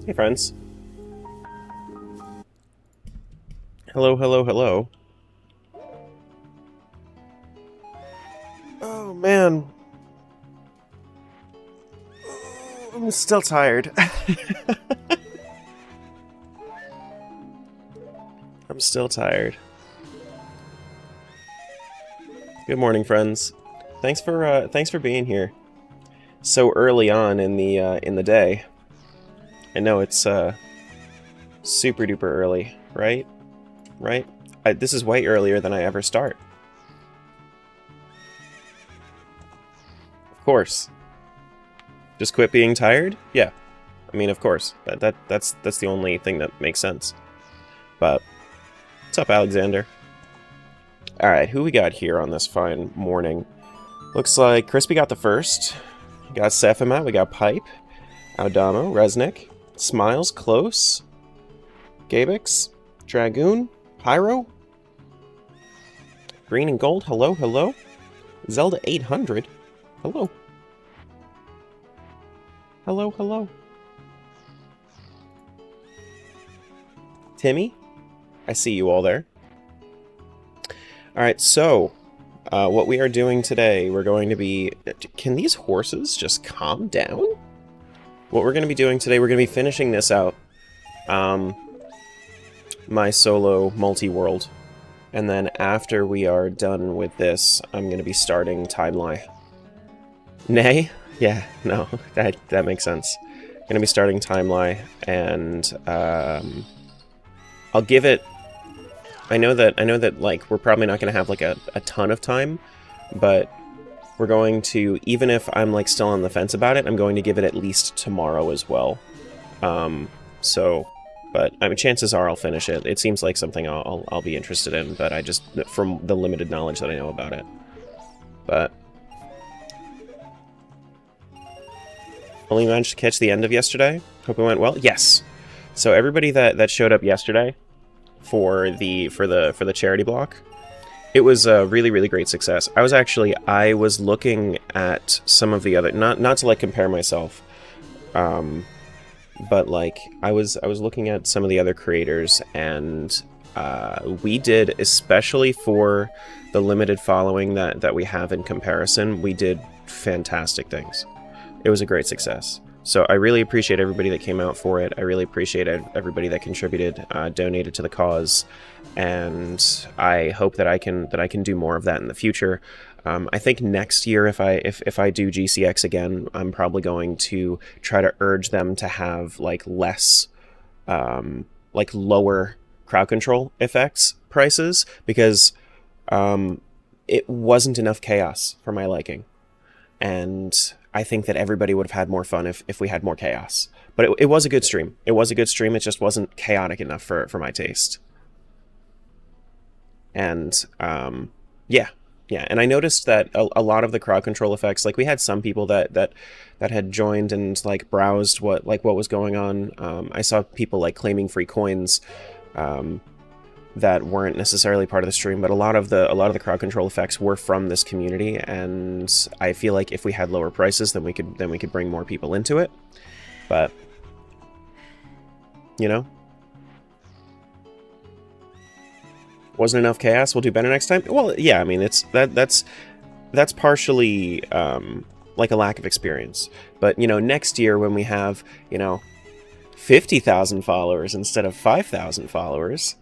Hey, friends. Hello, hello, hello. Oh, man. I'm still tired. I'm still tired. Good morning, friends. Thanks for being here so early on in the day. I know it's super duper early, right? Right? This is way earlier than I ever start. Of course. Just quit being tired? Yeah. I mean, of course. That's the only thing that makes sense. But what's up, Alexander? All right, who we got here on this fine morning? Looks like Crispy got the first. We got Sephimat, we got Pipe, Audamo, Resnick, Smiles, Close, Gabix, Dragoon, Pyro, Green and Gold, hello, hello. Zelda 800, hello. Hello, hello. Timmy, I see you all there. Alright, so, what we are doing today, we're going to be... Can these horses just calm down? What we're going to be doing today, we're going to be finishing this out. My solo multi-world. And then after we are done with this, I'm going to be starting Timeline. Nay? Yeah, no, that makes sense. I'm going to be starting Timeline, and I'll give it... I know that like we're probably not going to have like a ton of time, but we're going to, even if I'm like still on the fence about it, I'm going to give it at least tomorrow as well. But I mean, chances are I'll finish it. It seems like something I'll be interested in, but I just, from the limited knowledge that I know about it. But only managed to catch the end of yesterday. Hope it went well. Yes. So everybody that showed up yesterday for the charity block, it was a really great success. I was looking at some of the other, not to like compare myself, but like I was looking at some of the other creators, and we did, especially for the limited following that we have in comparison, we did fantastic things. It was a great success. So I really appreciate everybody that came out for it. I really appreciate everybody that contributed, donated to the cause, and I hope that I can do more of that in the future. I think next year, if I do GCX again, I'm probably going to try to urge them to have like less, like lower crowd control effects prices, because it wasn't enough chaos for my liking, and I think that everybody would have had more fun if we had more chaos. But it was a good stream. It was a good stream. It just wasn't chaotic enough for my taste. And yeah. And I noticed that a lot of the crowd control effects, like we had some people that had joined and like browsed what was going on. I saw people like claiming free coins that weren't necessarily part of the stream, but a lot of the crowd control effects were from this community, and I feel like if we had lower prices, then we could bring more people into it. But you know, wasn't enough chaos. We'll do better next time. Well, yeah, I mean that's partially like a lack of experience. But you know, next year when we have 50,000 followers instead of 5,000 followers,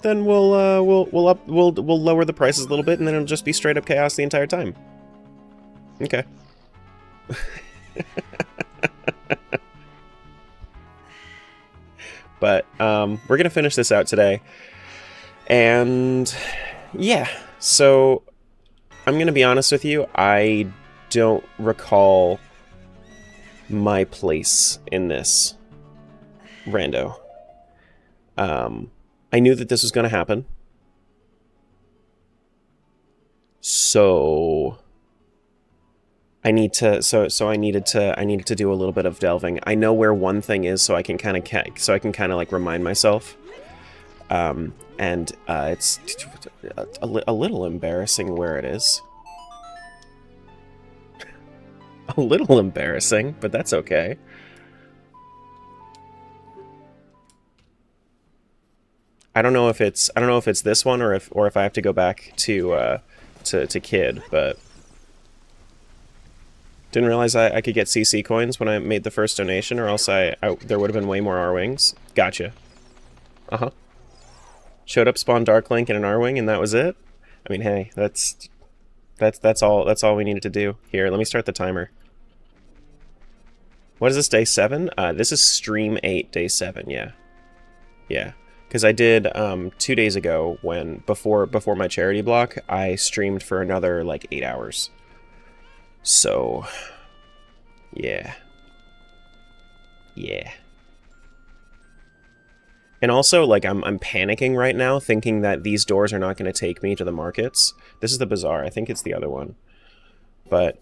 then we'll lower the prices a little bit, and then it'll just be straight up chaos the entire time. Okay. But we're gonna finish this out today, and yeah. So I'm gonna be honest with you. I don't recall my place in this rando. I knew that this was going to happen, so I needed to do a little bit of delving. I know where one thing is, so I can kind of like remind myself. And it's a little embarrassing where it is. A little embarrassing, but that's okay. I don't know if it's this one or if I have to go back to Kid, but didn't realize I could get CC coins when I made the first donation, or else there would have been way more R-Wings. Gotcha. Uh-huh. Showed up, spawned Dark Link in an R-Wing, and that was it? I mean, hey, that's all we needed to do. Here, let me start the timer. What is this, day 7? This is stream 8, day 7, yeah. Yeah. Because I did 2 days ago before my charity block, I streamed for another like 8 hours. So yeah. Yeah. And also, like, I'm panicking right now, thinking that these doors are not going to take me to the markets. This is the bazaar. I think it's the other one. But,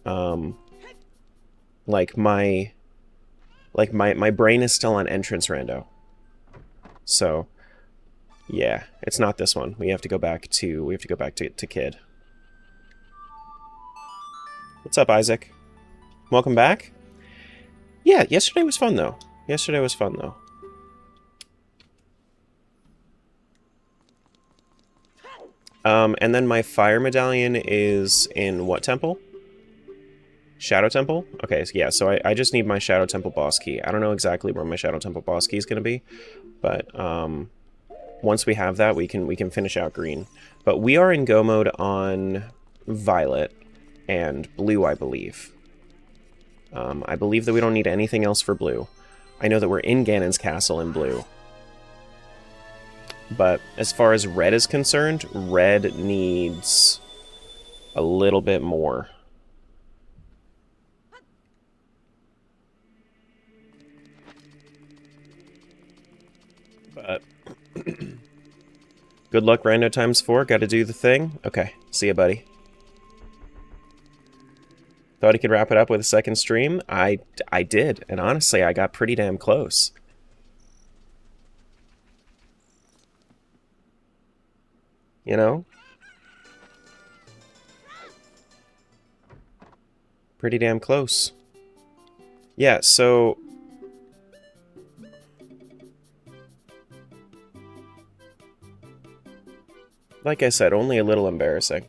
like, my brain is still on entrance rando. So, yeah, it's not this one. We have to go back to Kid. What's up, Isaac? Welcome back? Yeah, yesterday was fun, though. And then my fire medallion is in what temple? Shadow Temple? Okay, yeah, so I just need my Shadow Temple boss key. I don't know exactly where my Shadow Temple boss key is going to be, but once we have that, we can finish out green. But we are in go mode on Violet and Blue, I believe. I believe that we don't need anything else for Blue. I know that we're in Ganon's Castle in Blue. But as far as Red is concerned, Red needs a little bit more. But good luck, Rando times 4. Gotta do the thing. Okay, see ya, buddy. Thought he could wrap it up with a second stream? I did, and honestly, I got pretty damn close. You know? Pretty damn close. Yeah, so... like I said, only a little embarrassing.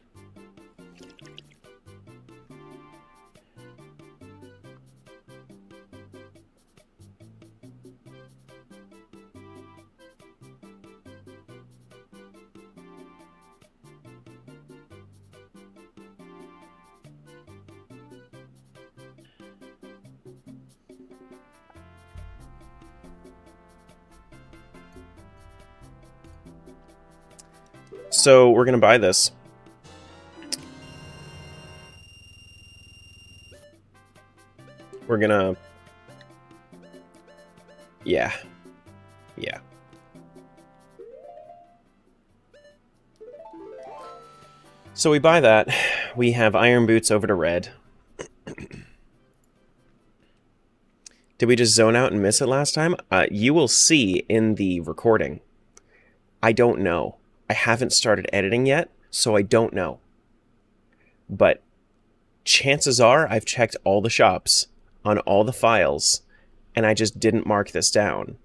So, we're gonna buy this. We're gonna... yeah. Yeah. So we buy that. We have Iron Boots over to Red. Did we just zone out and miss it last time? You will see in the recording. I don't know. I haven't started editing yet, so I don't know. But chances are I've checked all the shops on all the files, and I just didn't mark this down.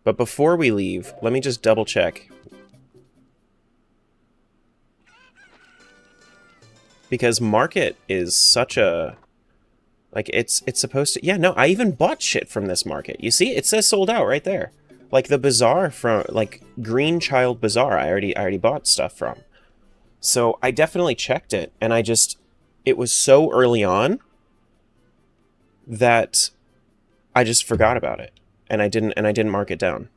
But before we leave, let me just double check. Because Market is such a... like, it's supposed to... yeah, no, I even bought shit from this market. You see? It says sold out right there. Like, the bazaar from... like, Green Child Bazaar, I already bought stuff from. So, I definitely checked it, and I just... it was so early on that I just forgot about it. And I didn't mark it down.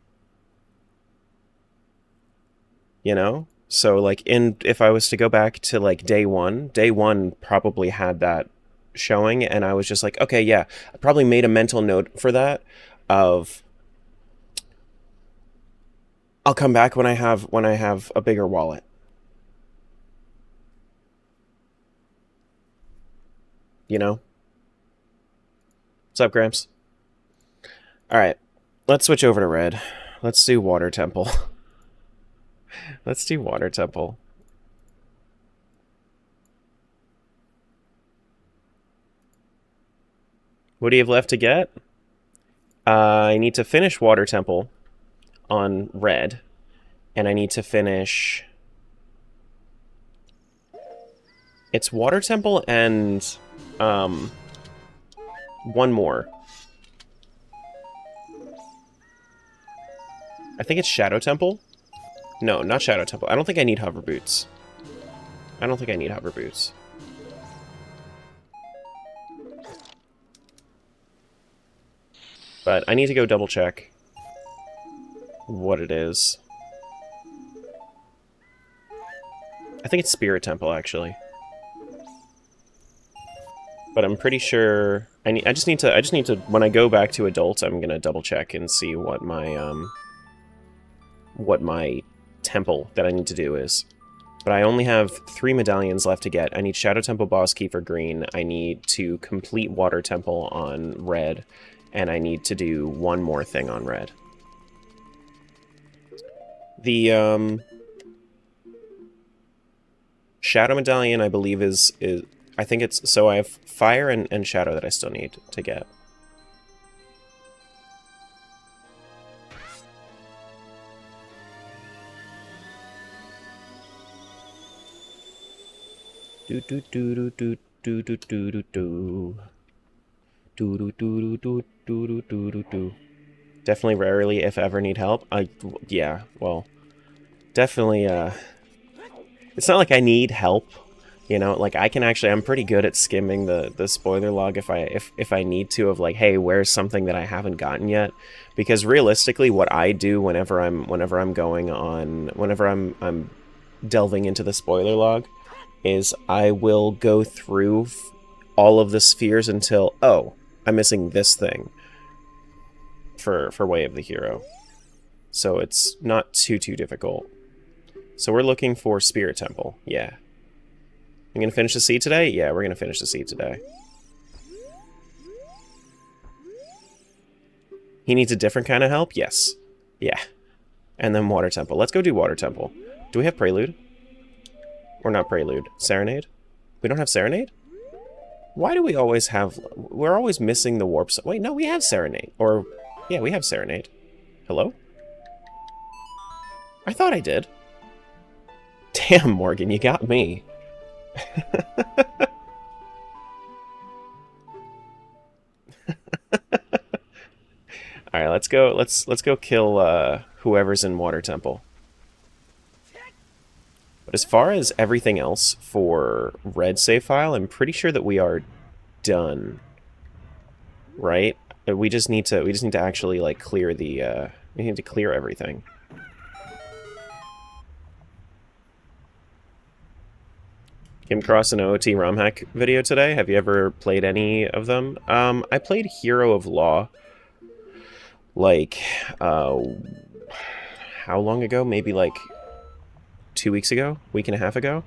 You know? So, like, if I was to go back to, like, day one probably had that showing, and I was just like, okay, yeah, I probably made a mental note for that of... I'll come back when I have a bigger wallet. You know? What's up, Gramps? Alright, let's switch over to Red. Let's do Water Temple. Let's do Water Temple. What do you have left to get? I need to finish Water Temple on red, and I need to finish... It's Water Temple and one more. I think it's Shadow Temple. No, not Shadow Temple. I don't think I need hover boots. I don't think I need hover boots. But I need to go double check what it is. I think it's Spirit Temple, actually. But I'm pretty sure I just need to when I go back to adults, I'm gonna double check and see what my temple that I need to do is. But I only have 3 medallions left to get. I need Shadow Temple Boss Key for green. I need to complete Water Temple on red, and I need to do one more thing on red. The Shadow Medallion, I believe, is I think it's... So I have Fire and Shadow that I still need to get. Do do do do do do do do do do do do do do do do do do. Definitely rarely, if ever, need help. Yeah, well, definitely. It's not like I need help. You know, like I can actually, I'm pretty good at skimming the spoiler log if I need to, of like, hey, where's something that I haven't gotten yet? Because realistically, what I do whenever I'm delving into the spoiler log, is I will go through all of the spheres until, oh, I'm missing this thing for Way of the Hero. So it's not too difficult. So we're looking for Spirit Temple, yeah. You gonna finish the seed today? Yeah, we're gonna finish the seed today. He needs a different kind of help? Yes. Yeah. And then Water Temple. Let's go do Water Temple. Do we have Prelude? Or not Prelude. Serenade? We don't have Serenade? Why do we always have... We're always missing the warp... Wait, no, we have Serenade. Or... Yeah, we have Serenade. Hello? I thought I did. Damn, Morgan, you got me. Alright, let's go kill whoever's in Water Temple. But as far as everything else for red save file, I'm pretty sure that we are done. Right? We just need to actually like clear the we need to clear everything. Came across an OoT ROM hack video today. Have you ever played any of them? I played Hero of Law, like, how long ago? Maybe like 2 weeks ago? Week and a half ago?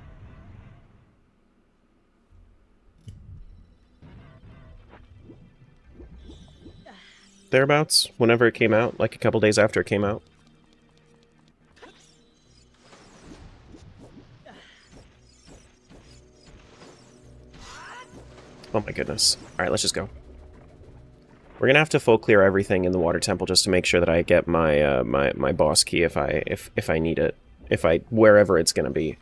Thereabouts, whenever it came out, like a couple days after it came out. Oh my goodness. Alright, let's just go. We're gonna have to full clear everything in the Water Temple just to make sure that I get my my boss key if I need it. Wherever it's gonna be.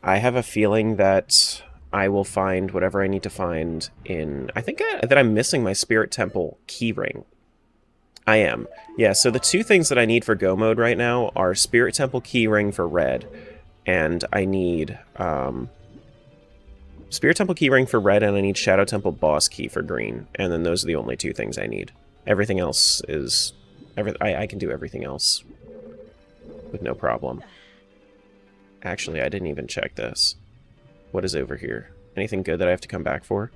I have a feeling that I will find whatever I need to find in... I think that I'm missing my Spirit Temple keyring. I am. Yeah, so the two things that I need for Go Mode right now are Spirit Temple keyring for red, and I need... Spirit Temple keyring for red, and I need Shadow Temple boss key for green. And then those are the only two things I need. Everything else is... I can do everything else with no problem. Actually, I didn't even check this. What is over here? Anything good that I have to come back for?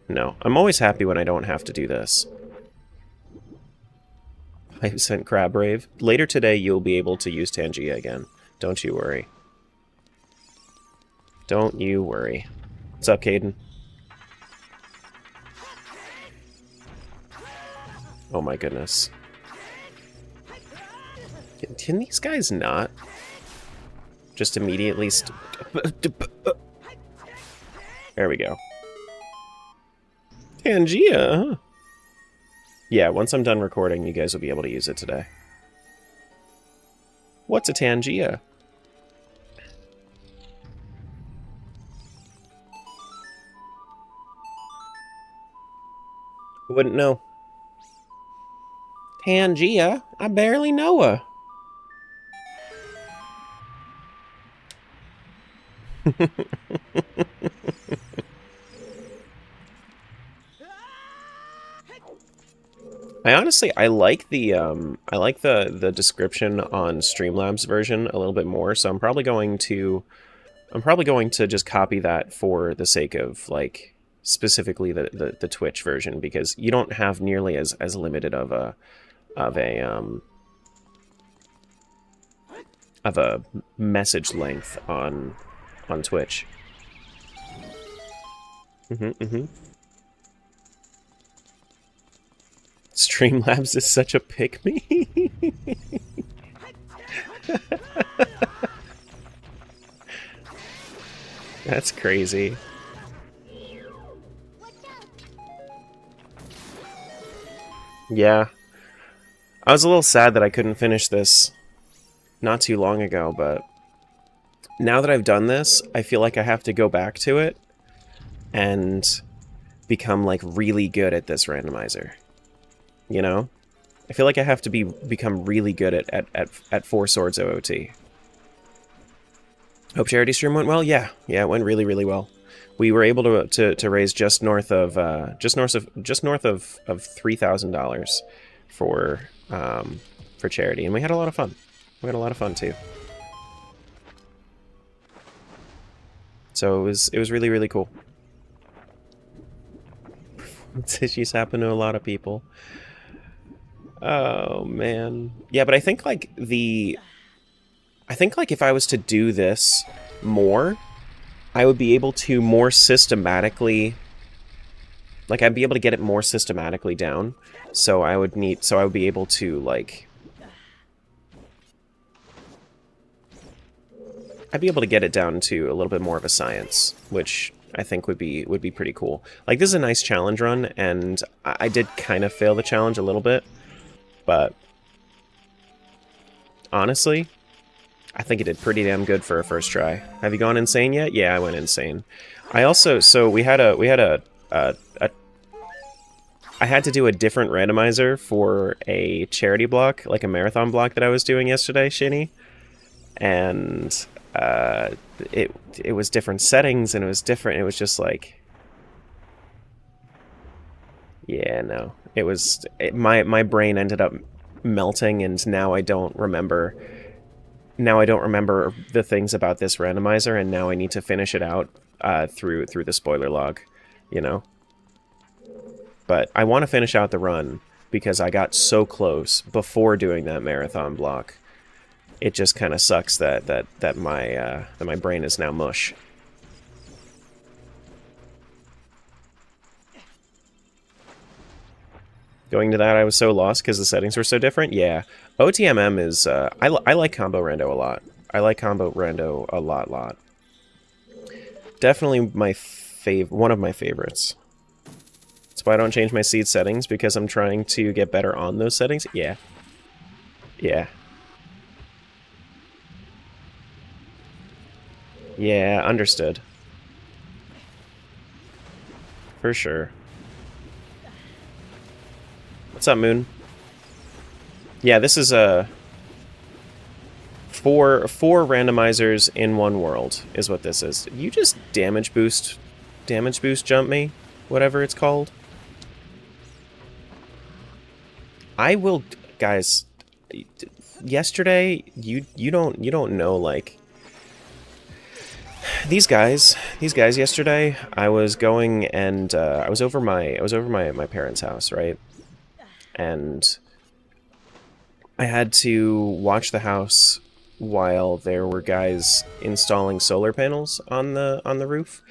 No. I'm always happy when I don't have to do this. 5% Crab Rave. Later today, you'll be able to use Tangia again. Don't you worry. Don't you worry. What's up, Caden? Oh my goodness. Can these guys not just immediately... There we go. Tangia, huh? Yeah, once I'm done recording, you guys will be able to use it today. What's a Tangia? Wouldn't know. Tangia? I barely know her. I like the description on Streamlabs version a little bit more, so I'm probably going to just copy that for the sake of like specifically the Twitch version, because you don't have nearly as limited of a message length on Twitch. Streamlabs is such a pick me. That's crazy. Yeah. I was a little sad that I couldn't finish this not too long ago, but now that I've done this, I feel like I have to go back to it and become like really good at this randomizer. You know? I feel like I have to become really good at Four Swords OOT. Hope charity stream went well. Yeah, it went really, really well. We were able to raise just north of $3,000 for charity, and we had a lot of fun. We had a lot of fun too. So it was really, really cool. Issues happen to a lot of people. Oh man. Yeah, but I think like if I was to do this more, I would be able to more systematically, like I'd be able to get it more systematically down. So I would be able to like, I'd be able to get it down to a little bit more of a science, which I think would be pretty cool. Like, this is a nice challenge run, and I did kind of fail the challenge a little bit, but honestly, I think it did pretty damn good for a first try. Have you gone insane yet? Yeah, I went insane. I also, so I had to do a different randomizer for a charity block, like a marathon block that I was doing yesterday, Shinny, and it was different settings, and it was different. It was just like, yeah, no, my brain ended up melting, and now I don't remember the things about this randomizer, and now I need to finish it out through the spoiler log, you know. But I want to finish out the run because I got so close before doing that marathon block. It just kind of sucks that my brain is now mush. Going to that, I was so lost because the settings were so different. Yeah, OTMM is I like combo rando a lot. I like combo rando a lot. Definitely one of my favorites. That's why I don't change my seed settings, because I'm trying to get better on those settings. Yeah. Yeah, understood. For sure. What's up, Moon? Yeah, this is four randomizers in one world is what this is. You just damage boost jump me, whatever it's called. I will, guys. Yesterday, you don't know, like, these guys yesterday. I was going and I was over my parents' house, right? And I had to watch the house while there were guys installing solar panels on the roof.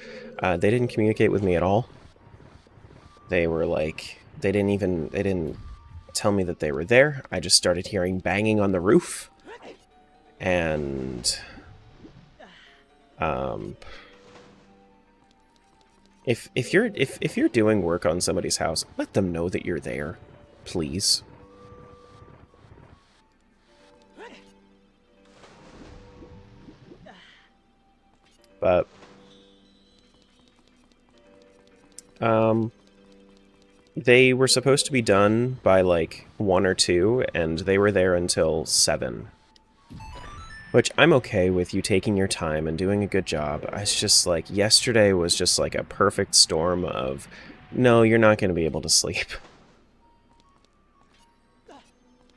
They didn't communicate with me at all. They were like, they didn't tell me that they were there. I just started hearing banging on the roof, and if you're doing work on somebody's house, let them know that you're there, please. But they were supposed to be done by like 1 or 2, and they were there until 7. Which I'm okay with you taking your time and doing a good job. It's just like, yesterday was just like a perfect storm of, no, you're not going to be able to sleep.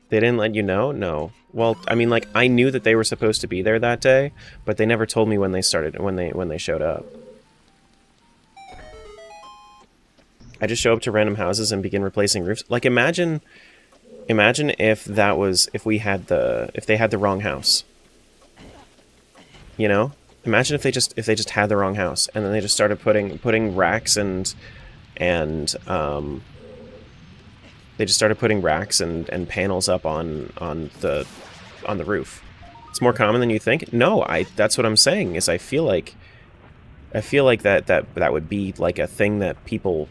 They didn't let you know? No. Well, I mean, like, I knew that they were supposed to be there that day, but they never told me when they started, when they showed up. I just show up to random houses and begin replacing roofs. Like, imagine if that was, if they had the wrong house. You know? Imagine if they just had the wrong house, and then they just started putting racks and they just started putting racks and panels up on the roof. It's more common than you think. No, that's what I'm saying, is I feel like that would be like a thing that people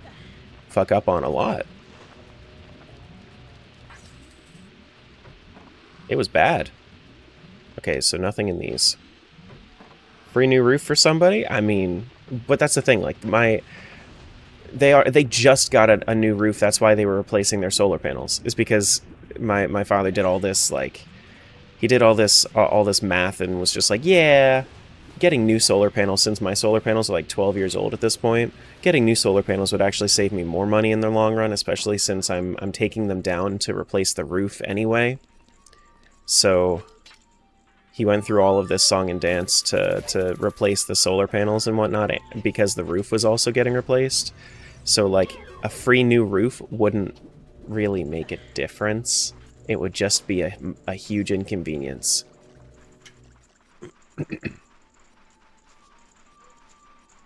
fuck up on a lot. It was bad. Okay, so nothing in these. Free new roof for somebody? I mean, but that's the thing, like they just got a new roof. That's why they were replacing their solar panels. Is because my father did all this, like, he did all this math and was just like, yeah, getting new solar panels, since my solar panels are like 12 years old at this point, getting new solar panels would actually save me more money in the long run, especially since I'm taking them down to replace the roof anyway. So he went through all of this song and dance to replace the solar panels and whatnot, because the roof was also getting replaced. So, like, a free new roof wouldn't really make a difference. It would just be a huge inconvenience.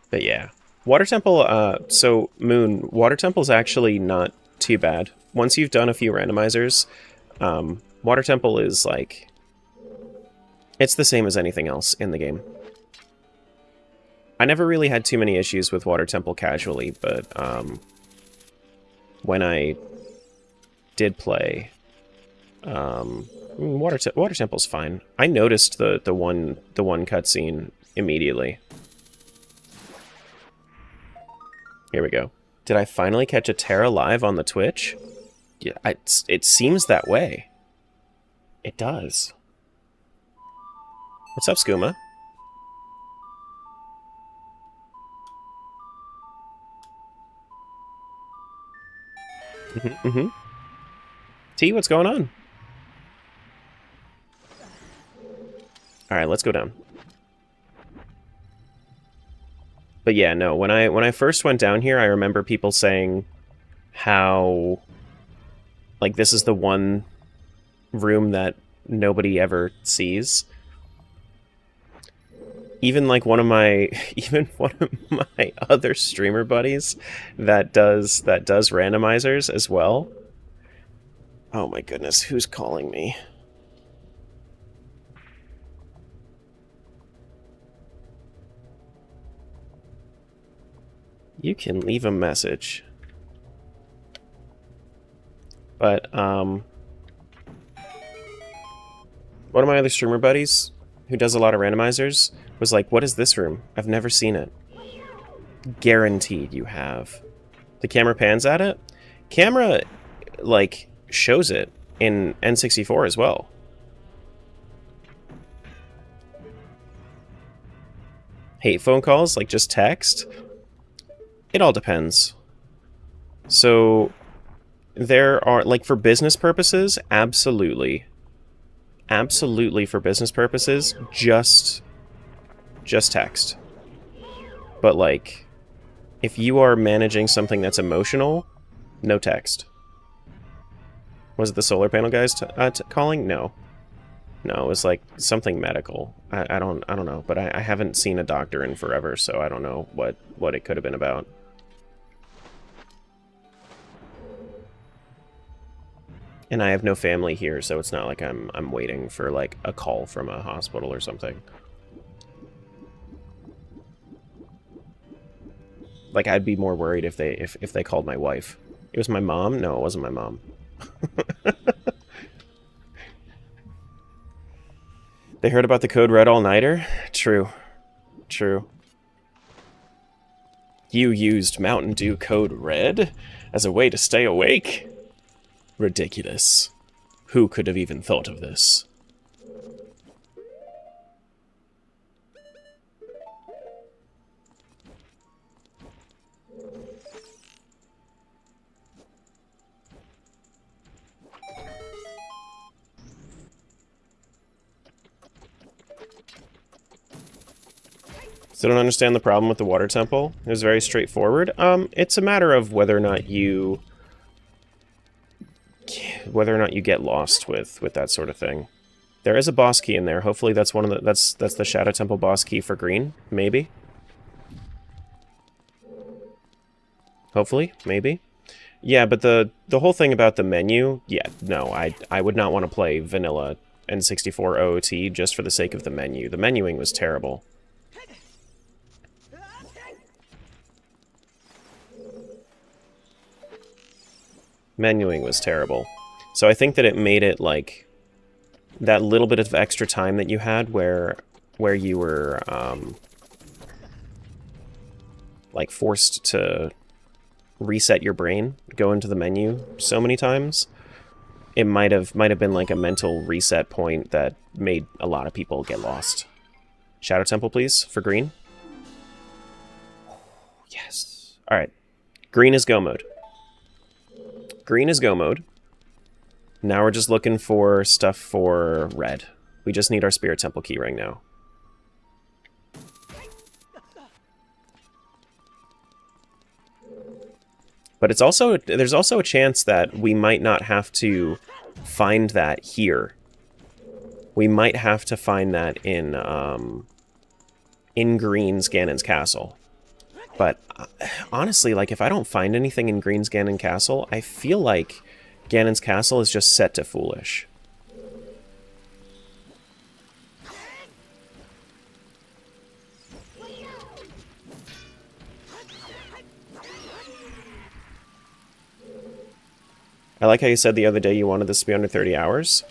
But yeah. Water Temple, so, Moon, Water Temple's actually not too bad. Once you've done a few randomizers, Water Temple is, like, it's the same as anything else in the game. I never really had too many issues with Water Temple casually, but when I did play, Water Temple's fine. I noticed the one cutscene immediately. Here we go. Did I finally catch a Terra live on the Twitch? Yeah, it seems that way. It does. What's up, Skooma? T, what's going on? Alright, let's go down. But yeah, no, when I first went down here, I remember people saying how, like, this is the one room that nobody ever sees. Even like one of my other streamer buddies that does randomizers as well. Oh my goodness, who's calling me? You can leave a message. But one of my other streamer buddies who does a lot of randomizers was like, what is this room? I've never seen it. Guaranteed you have. The camera pans at it. Camera, like, shows it in N64 as well. Hate phone calls, like just text? It all depends. So, there are, like, for business purposes, absolutely. Absolutely, for business purposes, just text. But, like, if you are managing something that's emotional, no text. Was it the solar panel guys calling? No. No, it was like something medical. I don't know, but I haven't seen a doctor in forever, so I don't know what it could have been about. And I have no family here, so it's not like I'm waiting for, like, a call from a hospital or something. Like, I'd be more worried if they called my wife. It was my mom? No, it wasn't my mom. They heard about the Code Red all-nighter? True. True. You used Mountain Dew Code Red as a way to stay awake? Ridiculous. Who could have even thought of this? Still don't understand the problem with the water temple. It was very straightforward. It's a matter of whether or not you get lost with that sort of thing. There is a boss key in there. Hopefully that's one of the that's the Shadow Temple boss key for green, maybe. Hopefully, maybe. Yeah, but the whole thing about the menu, yeah, no, I would not want to play vanilla N64 OOT just for the sake of the menu. The menuing was terrible. Menuing was terrible. So I think that it made it like that little bit of extra time that you had where you were like forced to reset your brain, go into the menu so many times. It might have been like a mental reset point that made a lot of people get lost. Shadow Temple, please, for green. Yes. All right. Green is go mode. Green is go mode. Now we're just looking for stuff for red. We just need our Spirit Temple keyring now. But it's also there's also a chance that we might not have to find that here. We might have to find that in Green's Ganon's Castle. But honestly, like, if I don't find anything in Green's Ganon Castle, I feel like Ganon's Castle is just set to foolish. I like how you said the other day you wanted this to be under 30 hours.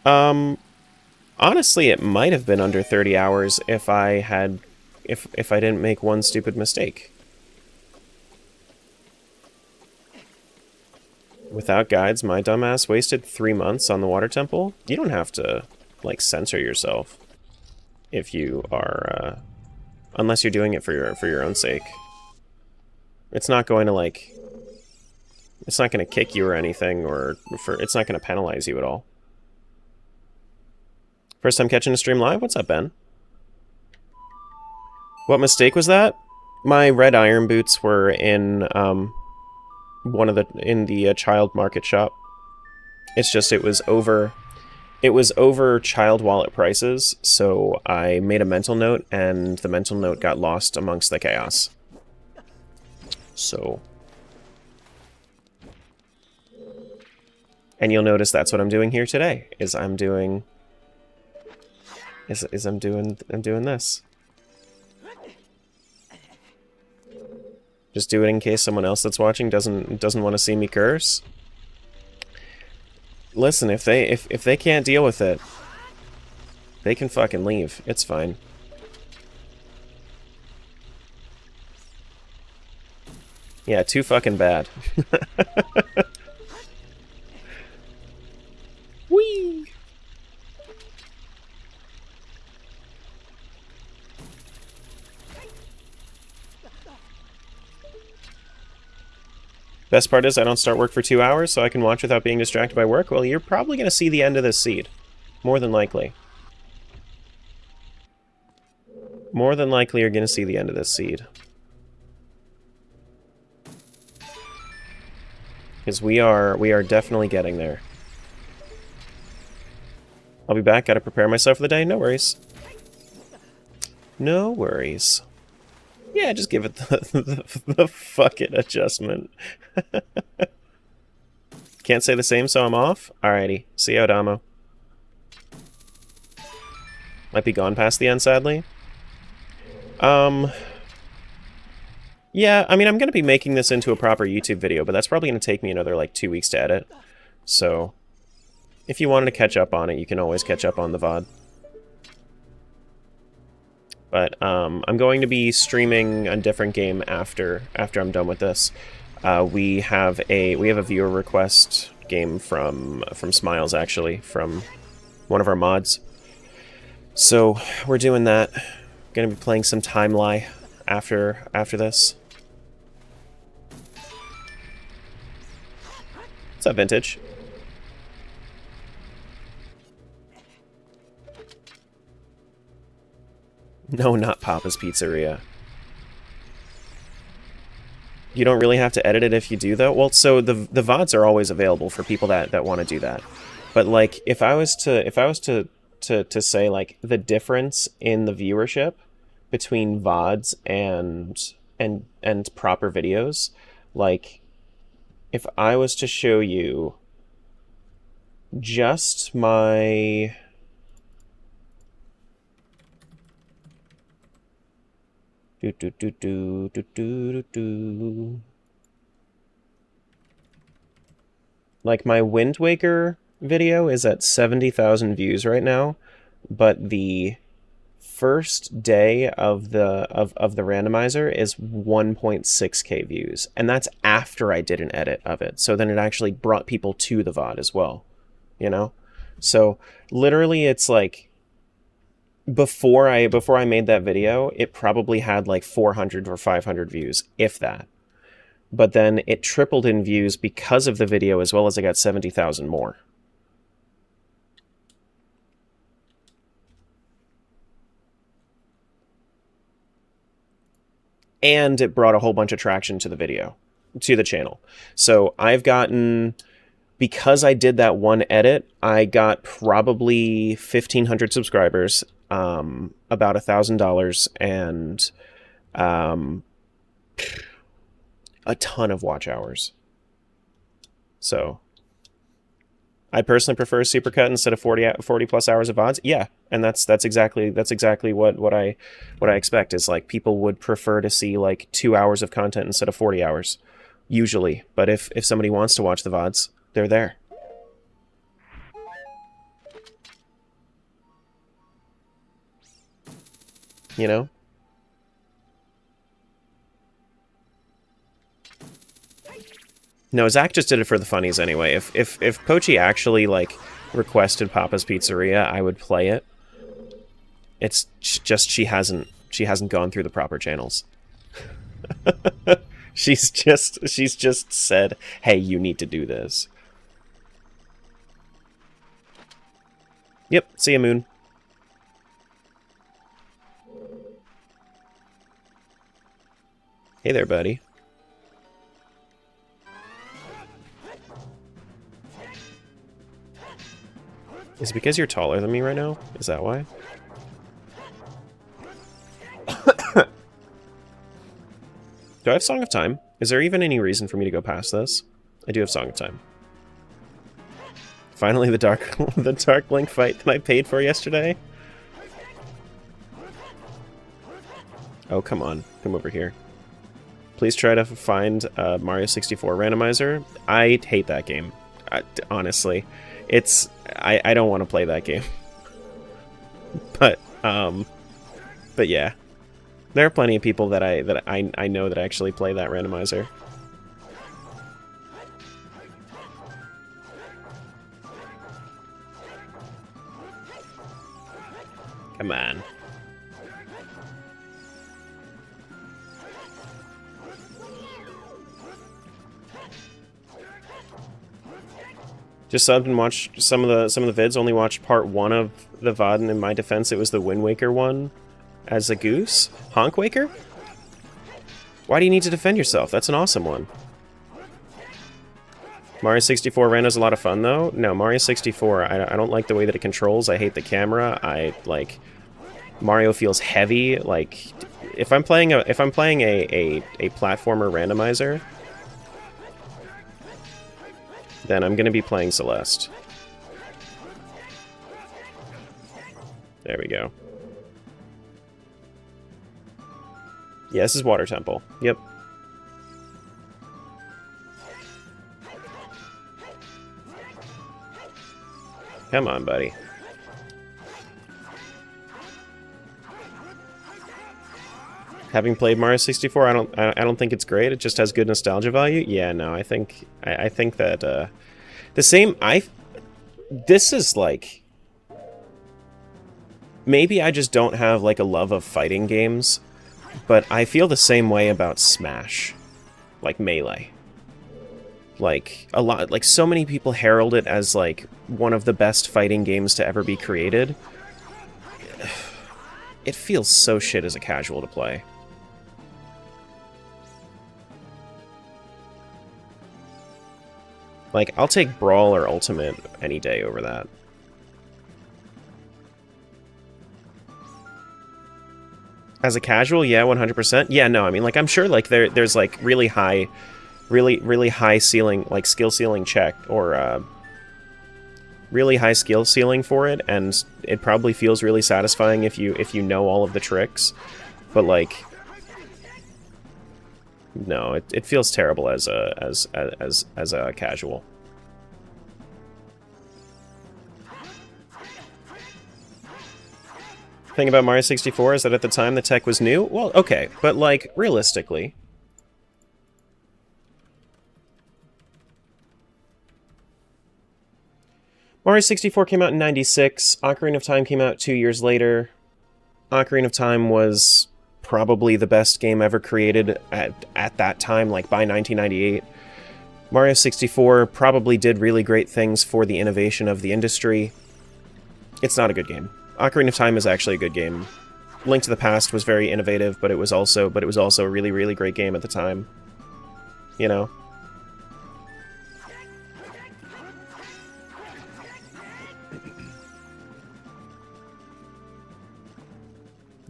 Honestly, it might have been under 30 hours if I had... If I didn't make one stupid mistake. Without guides, my dumbass wasted 3 months on the water temple. You don't have to, like, censor yourself if you are, unless you're doing it for your own sake. It's not going to, like, it's not going to kick you or anything, or it's not going to penalize you at all. First time catching a stream live? What's up, Ben? What mistake was that? My red iron boots were in the child market shop. It's just it was over child wallet prices, so I made a mental note and the mental note got lost amongst the chaos. So, and you'll notice that's what I'm doing here today. I'm doing this. Just do it in case someone else that's watching doesn't want to see me curse. Listen, if they can't deal with it, they can fucking leave. It's fine. Yeah, too fucking bad. Whee! Best part is I don't start work for 2 hours, so I can watch without being distracted by work. Well, you're probably going to see the end of this seed. More than likely. More than likely you're going to see the end of this seed. Because we are definitely getting there. I'll be back. Gotta prepare myself for the day. No worries. No worries. Yeah, just give it the fuck it adjustment. Can't say the same, so I'm off? Alrighty. See you, Damo. Might be gone past the end, sadly. Yeah, I mean, I'm going to be making this into a proper YouTube video, but that's probably going to take me another, like, 2 weeks to edit. So, if you wanted to catch up on it, you can always catch up on the VOD. But, I'm going to be streaming a different game after I'm done with this. We have a viewer request game from Smiles, actually, from one of our mods. So, we're doing that. Gonna be playing some Timeline after this. What's up, Vintage? No, not Papa's Pizzeria. You don't really have to edit it if you do, though? Well, so the VODs are always available for people that want to do that. But, like, if I was to say, like, the difference in the viewership between VODs and proper videos, like, if I was to show you just my... Like, my Wind Waker video is at 70,000 views right now, but the first day of the randomizer is 1.6k views, and that's after I did an edit of it. So then it actually brought people to the VOD as well, you know? So literally it's like before I made that video, it probably had like 400 or 500 views, if that. But then it tripled in views because of the video, as well as I got 70,000 more. And it brought a whole bunch of traction to the video, to the channel. So I've gotten, because I did that one edit, I got probably 1,500 subscribers, about $1,000, and a ton of watch hours. So I personally prefer Supercut instead of 40 plus hours of VODs. Yeah, and that's exactly what I expect, is like people would prefer to see like 2 hours of content instead of 40 hours usually. But if somebody wants to watch the VODs, they're there. You know? No, Zach just did it for the funnies anyway. If Pochi actually like requested Papa's Pizzeria, I would play it. It's just she hasn't gone through the proper channels. she's just said, "Hey, you need to do this." Yep, see ya, Moon. Hey there, buddy. Is it because you're taller than me right now? Is that why? Do I have Song of Time? Is there even any reason for me to go past this? I do have Song of Time. Finally, the Dark Link fight that I paid for yesterday. Oh, come on. Come over here. Please try to find Mario 64 Randomizer. I hate that game. Honestly. I don't want to play that game. But yeah. There are plenty of people that I know that actually play that randomizer. Come on. Just subbed and watched some of the vids. Only watched part 1 of the VOD, and in my defense, it was the Wind Waker one as a goose. Honk Waker? Why do you need to defend yourself? That's an awesome one. Mario 64 Rando's a lot of fun, though. No, Mario 64, I don't like the way that it controls. I hate the camera. Mario feels heavy. Like, if I'm playing a platformer randomizer, then I'm going to be playing Celeste. There we go. Yeah, this is Water Temple. Yep. Come on, buddy. Having played Mario 64, I don't think it's great. It just has good nostalgia value. Yeah, no, I think that the same. This is like, maybe I just don't have like a love of fighting games, but I feel the same way about Smash, like Melee. Like a lot, like so many people herald it as like one of the best fighting games to ever be created. It feels so shit as a casual to play. Like, I'll take Brawl or Ultimate any day over that. As a casual, yeah, 100%. Yeah, no, I mean, like, I'm sure, like, there's, like, really high ceiling, like, skill ceiling check, or, really high skill ceiling for it, and it probably feels really satisfying if you know all of the tricks, but, like, no, it feels terrible as a casual. The thing about Mario 64 is that at the time the tech was new. Well, okay, but like realistically, Mario 64 came out in '96. Ocarina of Time came out 2 years later. Ocarina of Time was probably the best game ever created at that time, like by 1998. Mario 64 probably did really great things for the innovation of the industry. It's not a good game. Ocarina of Time is actually a good game. Link to the Past was very innovative, but it was also a really, really great game at the time. You know?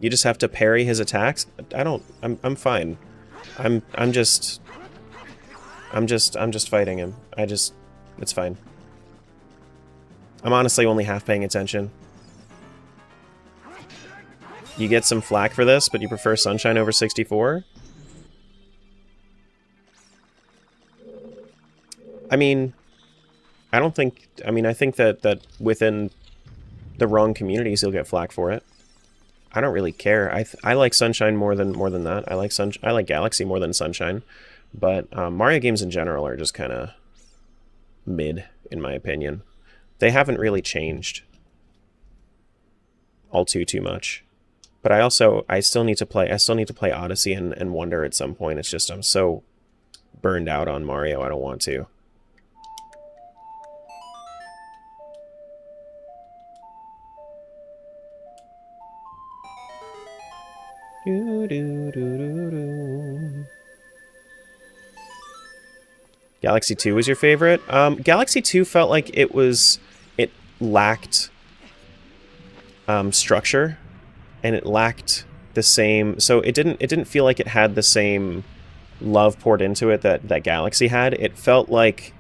You just have to parry his attacks? I'm fine. I'm just fighting him. It's fine. I'm honestly only half paying attention. You get some flack for this, but you prefer Sunshine over 64? I mean, I think that within the wrong communities you'll get flack for it. I don't really care. I like Sunshine more than that. I like Galaxy more than Sunshine, but Mario games in general are just kind of mid, in my opinion. They haven't really changed all too much. But I still need to play Odyssey and Wonder at some point. It's just I'm so burned out on Mario, I don't want to. Galaxy 2 was your favorite? Galaxy 2 felt like it lacked structure, and it lacked the same, so it didn't feel like it had the same love poured into it that Galaxy had. It felt like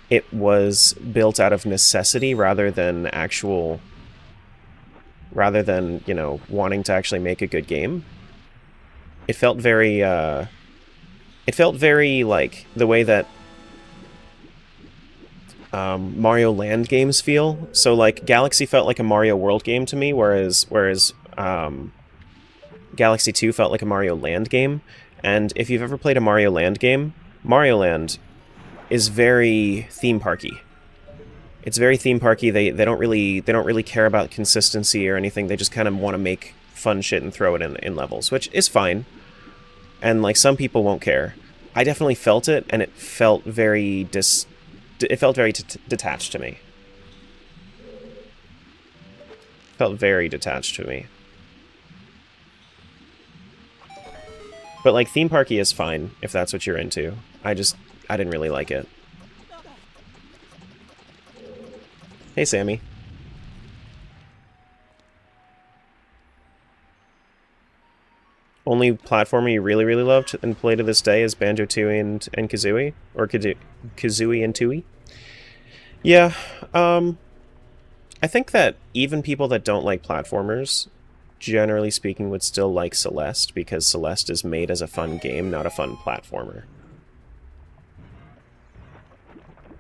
it was built out of necessity rather than, you know, wanting to actually make a good game. It felt very like the way that Mario Land games feel. So like Galaxy felt like a Mario World game to me, whereas Galaxy 2 felt like a Mario Land game. And if you've ever played a Mario Land game, Mario Land is very theme parky. It's very theme parky. They don't really care about consistency or anything. They just kind of want to make fun shit and throw it in levels, which is fine. And like some people won't care. I definitely felt it, and it felt very detached to me. Felt very detached to me. But like theme parky is fine if that's what you're into. I didn't really like it. Hey, Sammy. Only platformer you really, really loved and play to this day is Banjo-Tooie and Kazooie? Or Kazooie and Tooie? Yeah, I think that even people that don't like platformers, generally speaking, would still like Celeste, because Celeste is made as a fun game, not a fun platformer.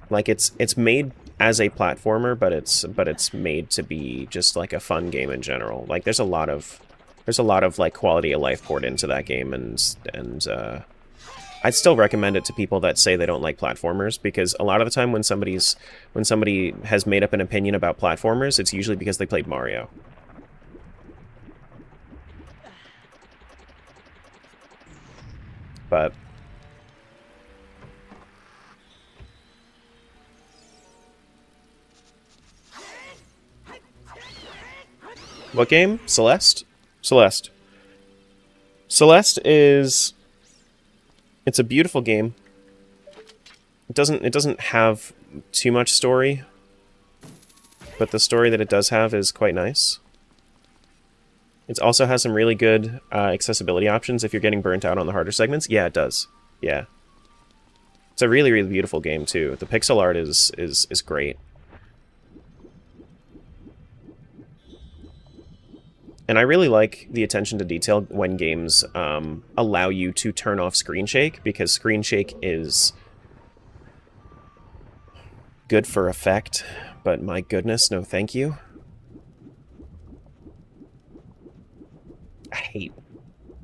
Like, it's made as a platformer, but it's made to be just like a fun game in general. Like there's a lot of like quality of life poured into that game, and I'd still recommend it to people that say they don't like platformers, because a lot of the time when somebody has made up an opinion about platformers, it's usually because they played Mario. But what game? Celeste? Celeste. Celeste is... It's a beautiful game. It doesn't have too much story, but the story that it does have is quite nice. It also has some really good accessibility options if you're getting burnt out on the harder segments. Yeah, it does. Yeah. It's a really, really beautiful game, too. The pixel art is great. And I really like the attention to detail when games allow you to turn off screen shake, because screen shake is good for effect, but my goodness, no thank you. I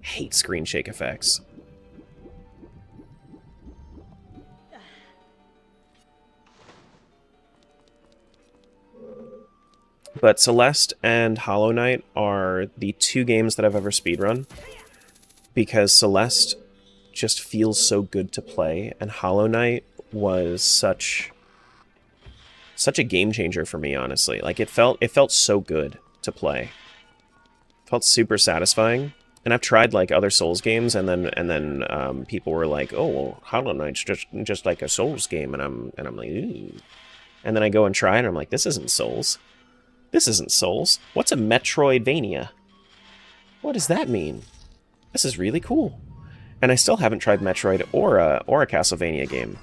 hate screen shake effects. But Celeste and Hollow Knight are the two games that I've ever speedrun, because Celeste just feels so good to play, and Hollow Knight was such a game changer for me, honestly. Like it felt so good to play. It felt super satisfying. And I've tried like other Souls games, and then people were like, "Oh, well, Hollow Knight's just like a Souls game," and I'm like, "Ooh." And then I go and try it, and I'm like, "This isn't Souls. This isn't Souls. What's a Metroidvania? What does that mean? This is really cool." And I still haven't tried Metroid or a Castlevania game.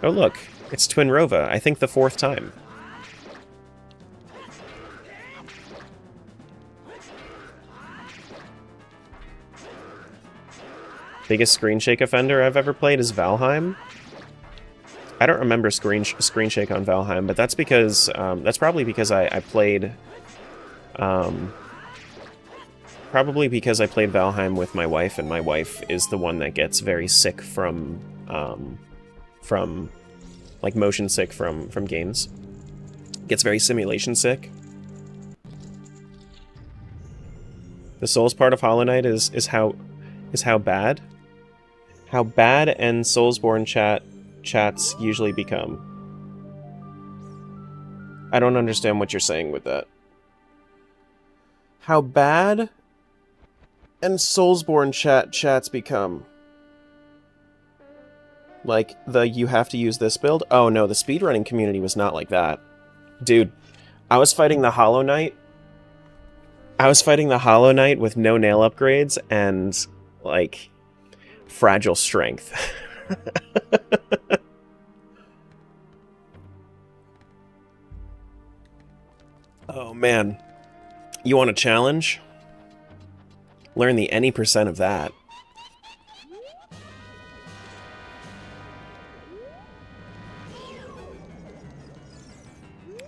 Oh look, it's Twin Rova. I think the 4th time. Biggest screen shake offender I've ever played is Valheim. I don't remember screen shake on Valheim, but that's because that's probably because I played probably because I played Valheim with my wife, and my wife is the one that gets very sick from like motion sick from games. Gets very simulation sick. The Souls part of Hollow Knight is how bad and Soulsborne chats usually become. I don't understand what you're saying with that. How bad and Soulsborne chats become. Like, you have to use this build? Oh no, the speedrunning community was not like that. Dude, I was fighting the Hollow Knight. With no nail upgrades and, like, fragile strength. Oh man. You want a challenge? Learn the any percent of that.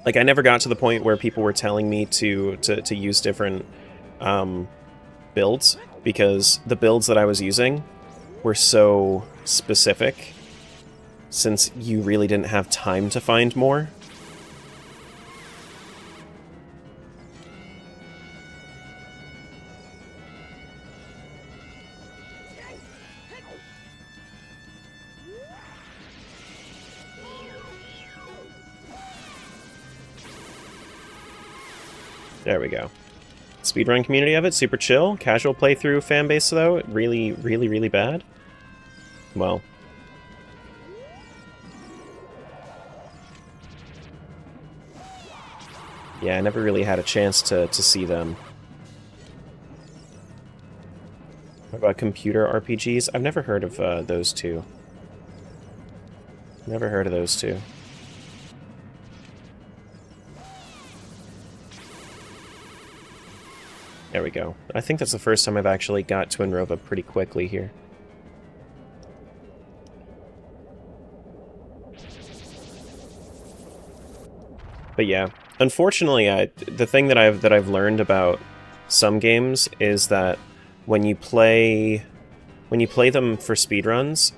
Like, I never got to the point where people were telling me to use different builds, because the builds that I was using were so specific, since you really didn't have time to find more. There we go. Speedrun community of it, super chill. Casual playthrough fanbase, though, really, really, really bad. Well. Yeah, I never really had a chance to see them. What about computer RPGs? I've never heard of those two. Never heard of those two. There we go. I think that's the first time I've actually got Twin Rova pretty quickly here. But yeah, unfortunately, the thing that I've learned about some games is that when you play when you play them for speedruns,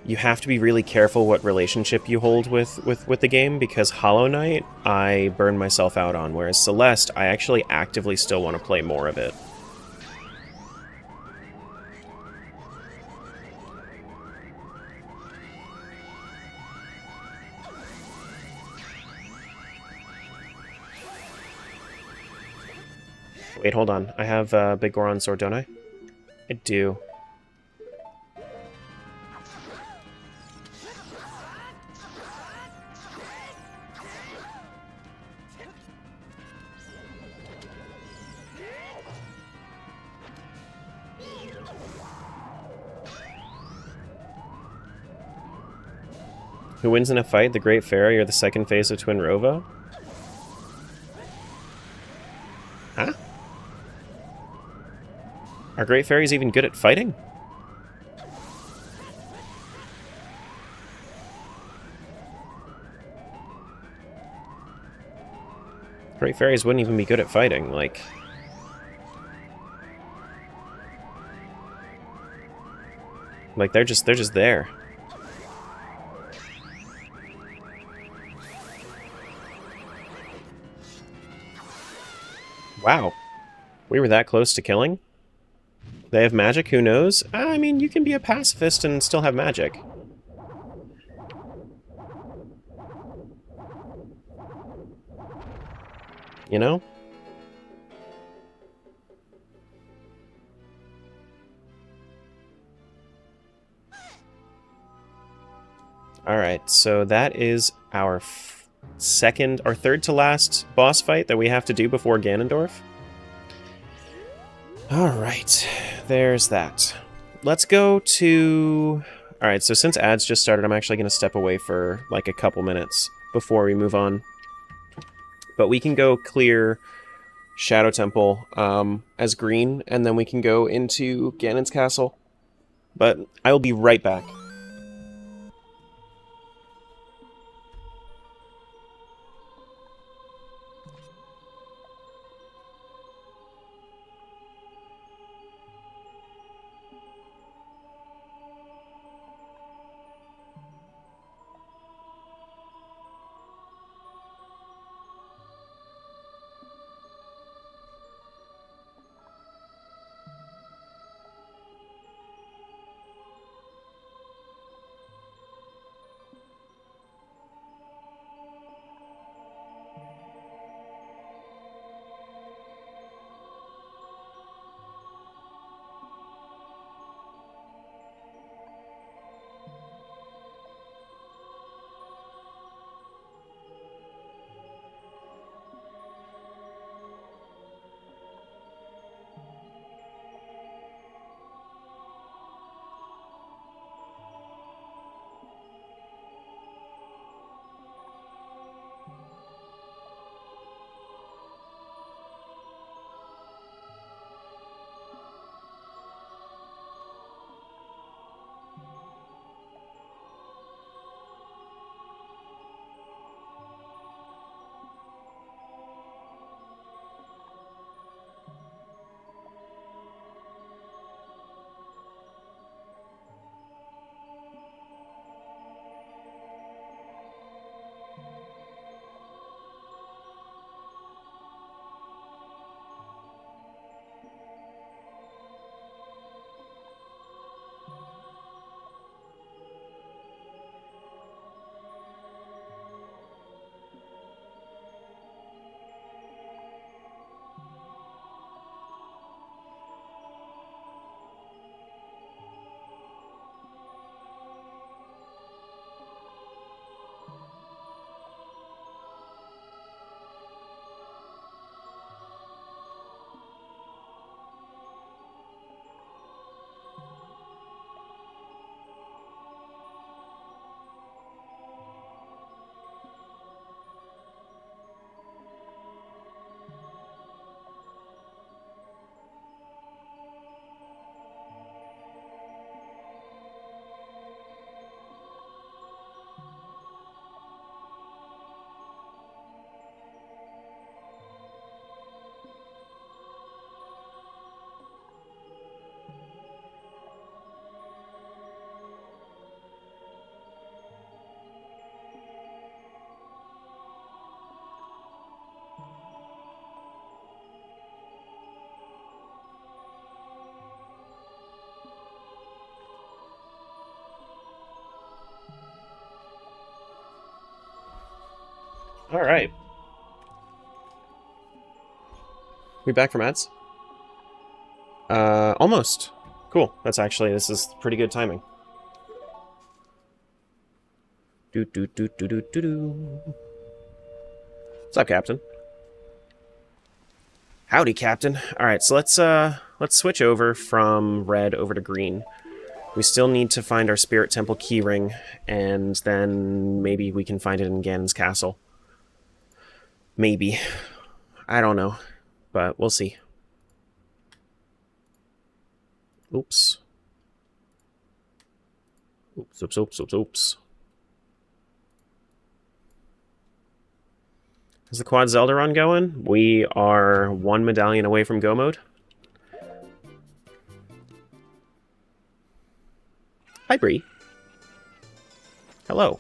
you have to be really careful what relationship you hold with the game, because Hollow Knight I burned myself out on, whereas Celeste I actually actively still want to play more of it. Wait, hold on. I have Big Goron Sword, don't I? I do. Who wins in a fight, the Great Fairy or the second phase of Twin Rova? Huh? Are Great Fairies even good at fighting? Great Fairies wouldn't even be good at fighting, like... Like, they're just there. Wow. We were that close to killing? They have magic, who knows? I mean, you can be a pacifist and still have magic. You know? Alright, so that is our third to last boss fight that we have to do before Ganondorf. Alright, there's that. Let's go to... Alright, so since ads just started, I'm actually going to step away for like a couple minutes before we move on. But we can go clear Shadow Temple as green, and then we can go into Ganon's castle. But I will be right back. Alright. We back from ads? Almost. Cool. This is pretty good timing. What's up, Captain? Howdy, Captain. Alright, so let's switch over from red over to green. We still need to find our Spirit Temple keyring, and then maybe we can find it in Ganon's castle. Maybe. I don't know. But we'll see. Oops. Oops. Is the quad Zelda run going? We are 1 medallion away from go mode. Hi, Bree. Hello.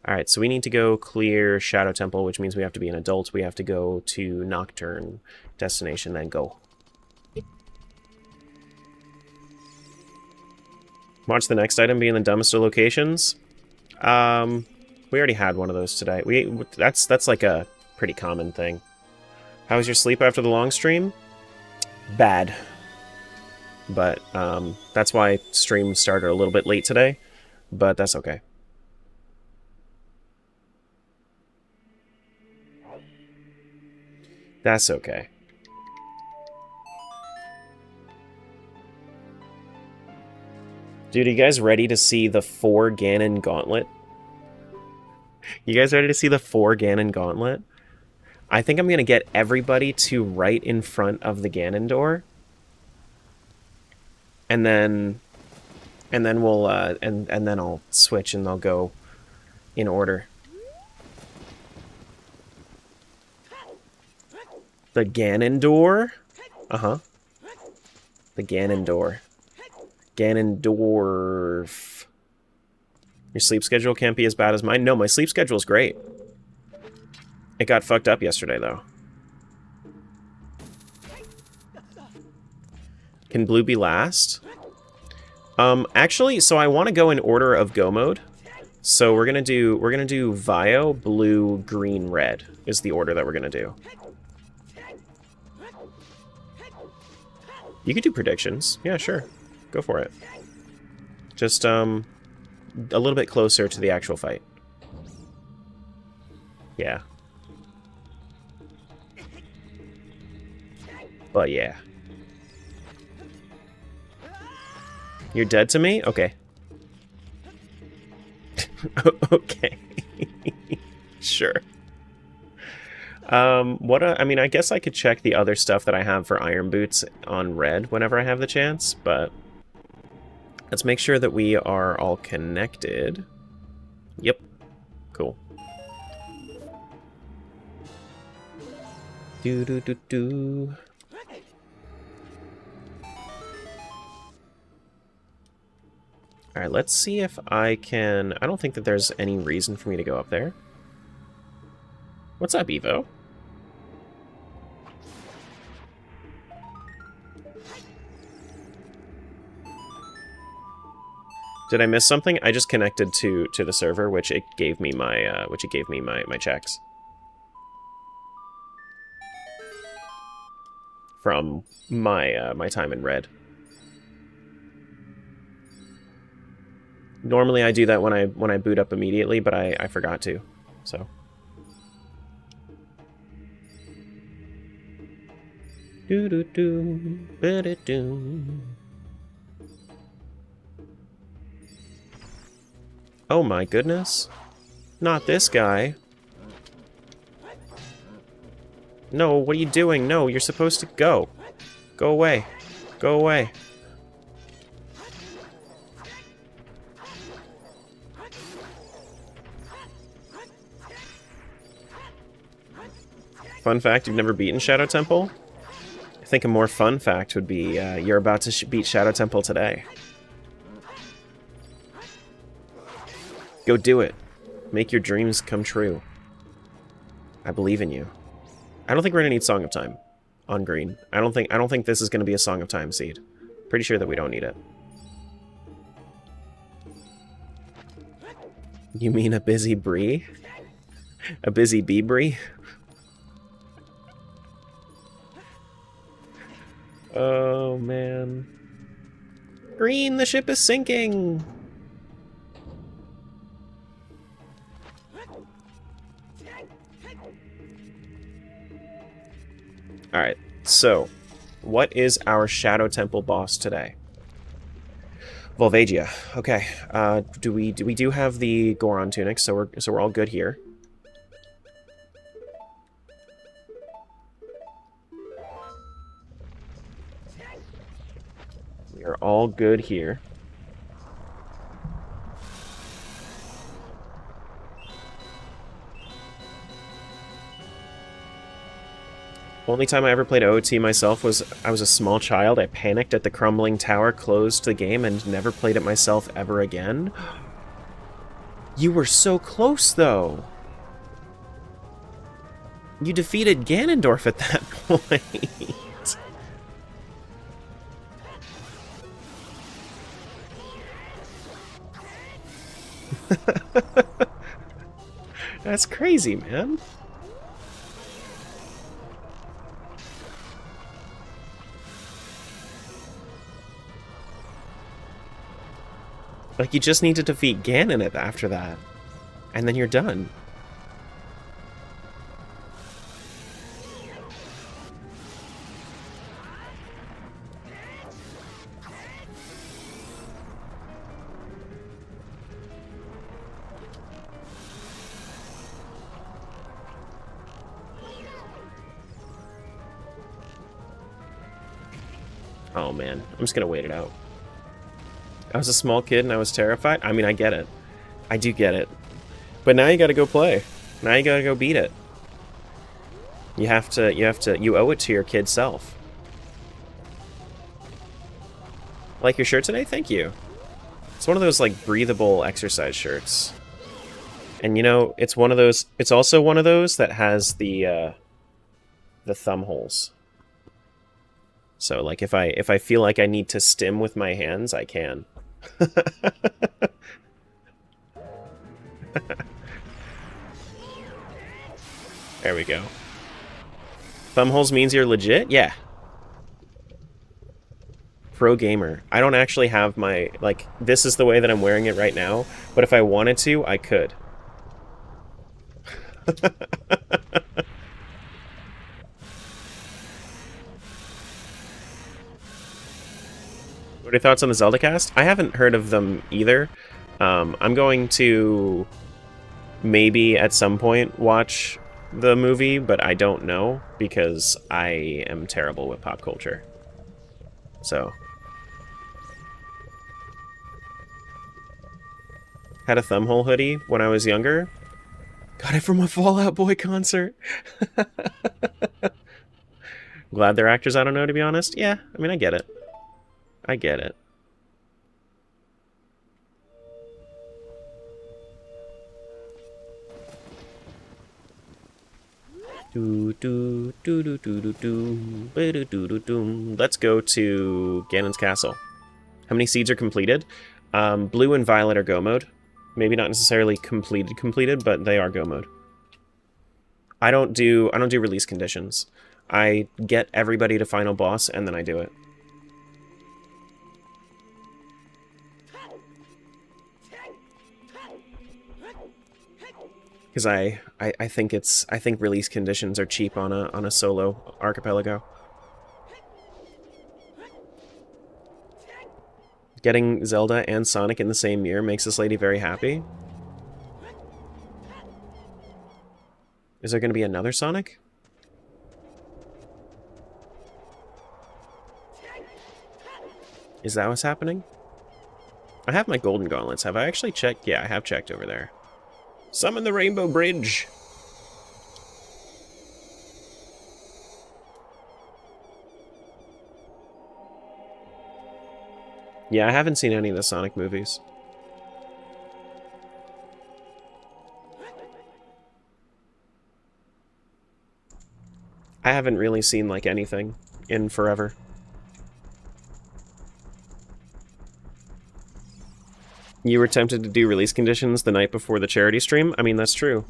Alright, so we need to go clear Shadow Temple, which means we have to be an adult. We have to go to Nocturne destination, then go. Watch the next item be in the dumbest of locations. We already had one of those today. That's like a pretty common thing. How was your sleep after the long stream? Bad. But that's why stream started a little bit late today. But that's okay. That's okay. Dude, are you guys ready to see the 4 Ganon Gauntlet? You guys ready to see the 4 Ganon Gauntlet? I think I'm gonna get everybody to right in front of the Ganon door. And then we'll and then I'll switch and I'll go in order. The Ganon door? Uh-huh. The Ganon door. Ganondorf. Your sleep schedule can't be as bad as mine? No, my sleep schedule is great. It got fucked up yesterday, though. Can blue be last? Actually, so I want to go in order of go mode. So we're gonna do Vio, blue, green, red is the order that we're gonna do. You could do predictions. Yeah, sure. Go for it. Just, a little bit closer to the actual fight. Yeah. But yeah. You're dead to me? Okay. Okay. Sure. I mean, I guess I could check the other stuff that I have for Iron Boots on red whenever I have the chance, but let's make sure that we are all connected. Yep. Cool. Do. Alright, let's see if I can... I don't think that there's any reason for me to go up there. What's up, Evo? Did I miss something? I just connected to the server, which it gave me my my checks from my my time in red. Normally I do that when I boot up immediately, but I forgot to. So oh my goodness. Not this guy. No, what are you doing? No, you're supposed to go. Go away. Go away. Fun fact, you've never beaten Shadow Temple? I think a more fun fact would be you're about to beat Shadow Temple today. Go do it. Make your dreams come true. I believe in you. I don't think we're gonna need Song of Time. on green. I don't think this is going to be a Song of Time seed. Pretty sure that we don't need it. You mean a busy Bree? A busy bee Bree? Oh, man. Green, the ship is sinking! Alright, so, what is our Shadow Temple boss today? Volvagia. Okay. We do have the Goron tunic, so we're all good here. We are all good here. Only time I ever played OoT myself was I was a small child. I panicked at the crumbling tower, closed the game, and never played it myself ever again. You were so close, though. You defeated Ganondorf at that point. That's crazy, man. Like, you just need to defeat Ganon after that. And then you're done. Oh, man. I'm just gonna wait it out. I was a small kid and I was terrified. I mean, I get it. I do get it. But now you gotta go play. Now you gotta go beat it. You owe it to your kid self. Like your shirt today? Thank you. It's one of those, like, breathable exercise shirts. And, you know, it's also one of those that has the thumb holes. So, like, if I feel like I need to stim with my hands, I can. There we go. Thumbholes means you're legit? Yeah. Pro gamer. I don't actually have my, like, this is the way that I'm wearing it right now, but if I wanted to, I could. What are your thoughts on the Zelda cast? I haven't heard of them either. I'm going to maybe at some point watch the movie, but I don't know because I am terrible with pop culture. So. Had a thumbhole hoodie when I was younger. Got it from a Fall Out Boy concert. Glad they're actors I don't know, to be honest. Yeah, I mean, I get it. I get it. Let's go to Ganon's castle. How many seeds are completed? Blue and violet are go mode. Maybe not necessarily completed, but they are go mode. I don't do release conditions. I get everybody to final boss and then I do it. Because I think release conditions are cheap on a solo archipelago. Getting Zelda and Sonic in the same year makes this lady very happy. Is there going to be another Sonic? Is that what's happening? I have my golden gauntlets. Have I actually checked? Yeah, I have checked over there. Summon the Rainbow Bridge! Yeah, I haven't seen any of the Sonic movies. I haven't really seen, like, anything in forever. You were tempted to do release conditions the night before the charity stream? I mean, that's true.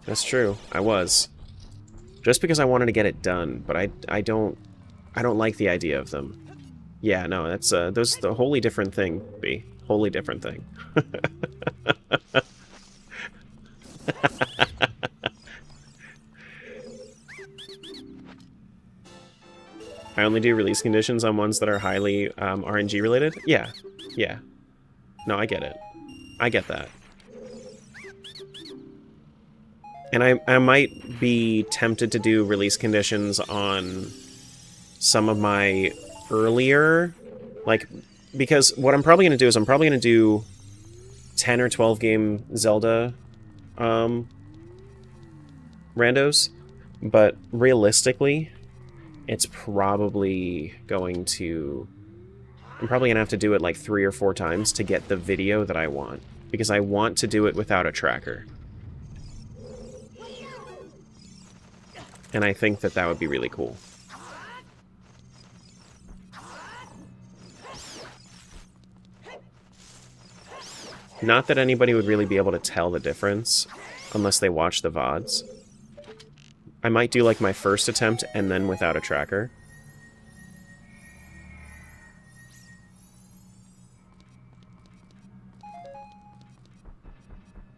That's true. I was. Just because I wanted to get it done, but I don't like the idea of them. Yeah, no, that's those the wholly different thing, B. Wholly different thing. I only do release conditions on ones that are highly RNG related? Yeah. Yeah. No, I get it. I get that. And I might be tempted to do release conditions on some of my earlier, like, because what I'm probably going to do is I'm probably going to do 10 or 12 game Zelda randos, but realistically, it's probably going to... I'm probably going to have to do it like 3 or 4 times to get the video that I want, because I want to do it without a tracker. And I think that that would be really cool. Not that anybody would really be able to tell the difference unless they watch the VODs. I might do like my first attempt and then without a tracker.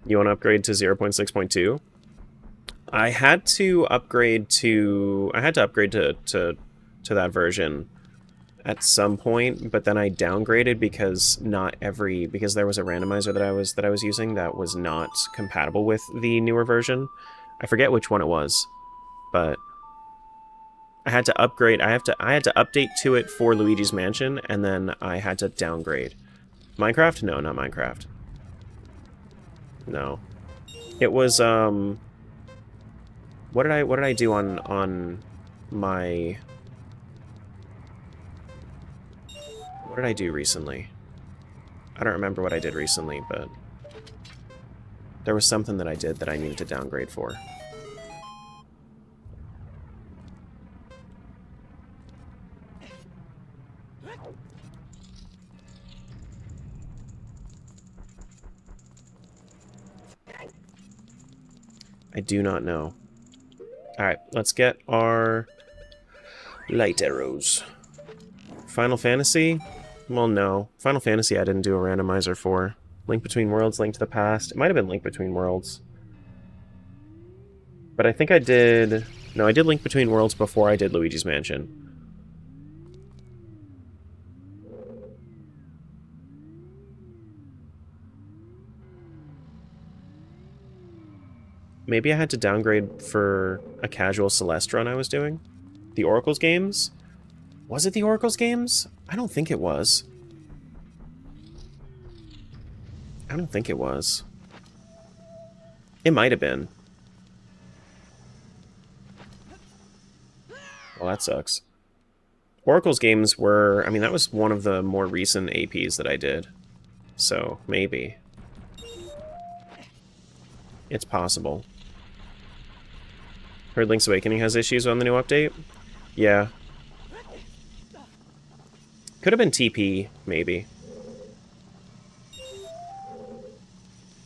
You want to upgrade to 0.6.2? I had to upgrade to that version at some point, but then I downgraded because because there was a randomizer that I was using that was not compatible with the newer version. I forget which one it was, but I had to upgrade. I had to update to it for Luigi's Mansion, and then I had to downgrade. Minecraft? No, not Minecraft. No. It was what did I do on my... What did I do recently? I don't remember what I did recently, but there was something that I did that I needed to downgrade for. I do not know. Alright, let's get our light arrows. Final Fantasy? Well, no. Final Fantasy I didn't do a randomizer for. Link Between Worlds, Link to the Past. It might have been Link Between Worlds. But I think I did... No, I did Link Between Worlds before I did Luigi's Mansion. Maybe I had to downgrade for a casual Celeste run I was doing? The Oracle's games? Was it the Oracle's games? I don't think it was. I don't think it was. It might have been. Well, that sucks. Oracle's games were... I mean, that was one of the more recent APs that I did. So, maybe. It's possible. Heard Link's Awakening has issues on the new update? Yeah. Could have been TP, maybe.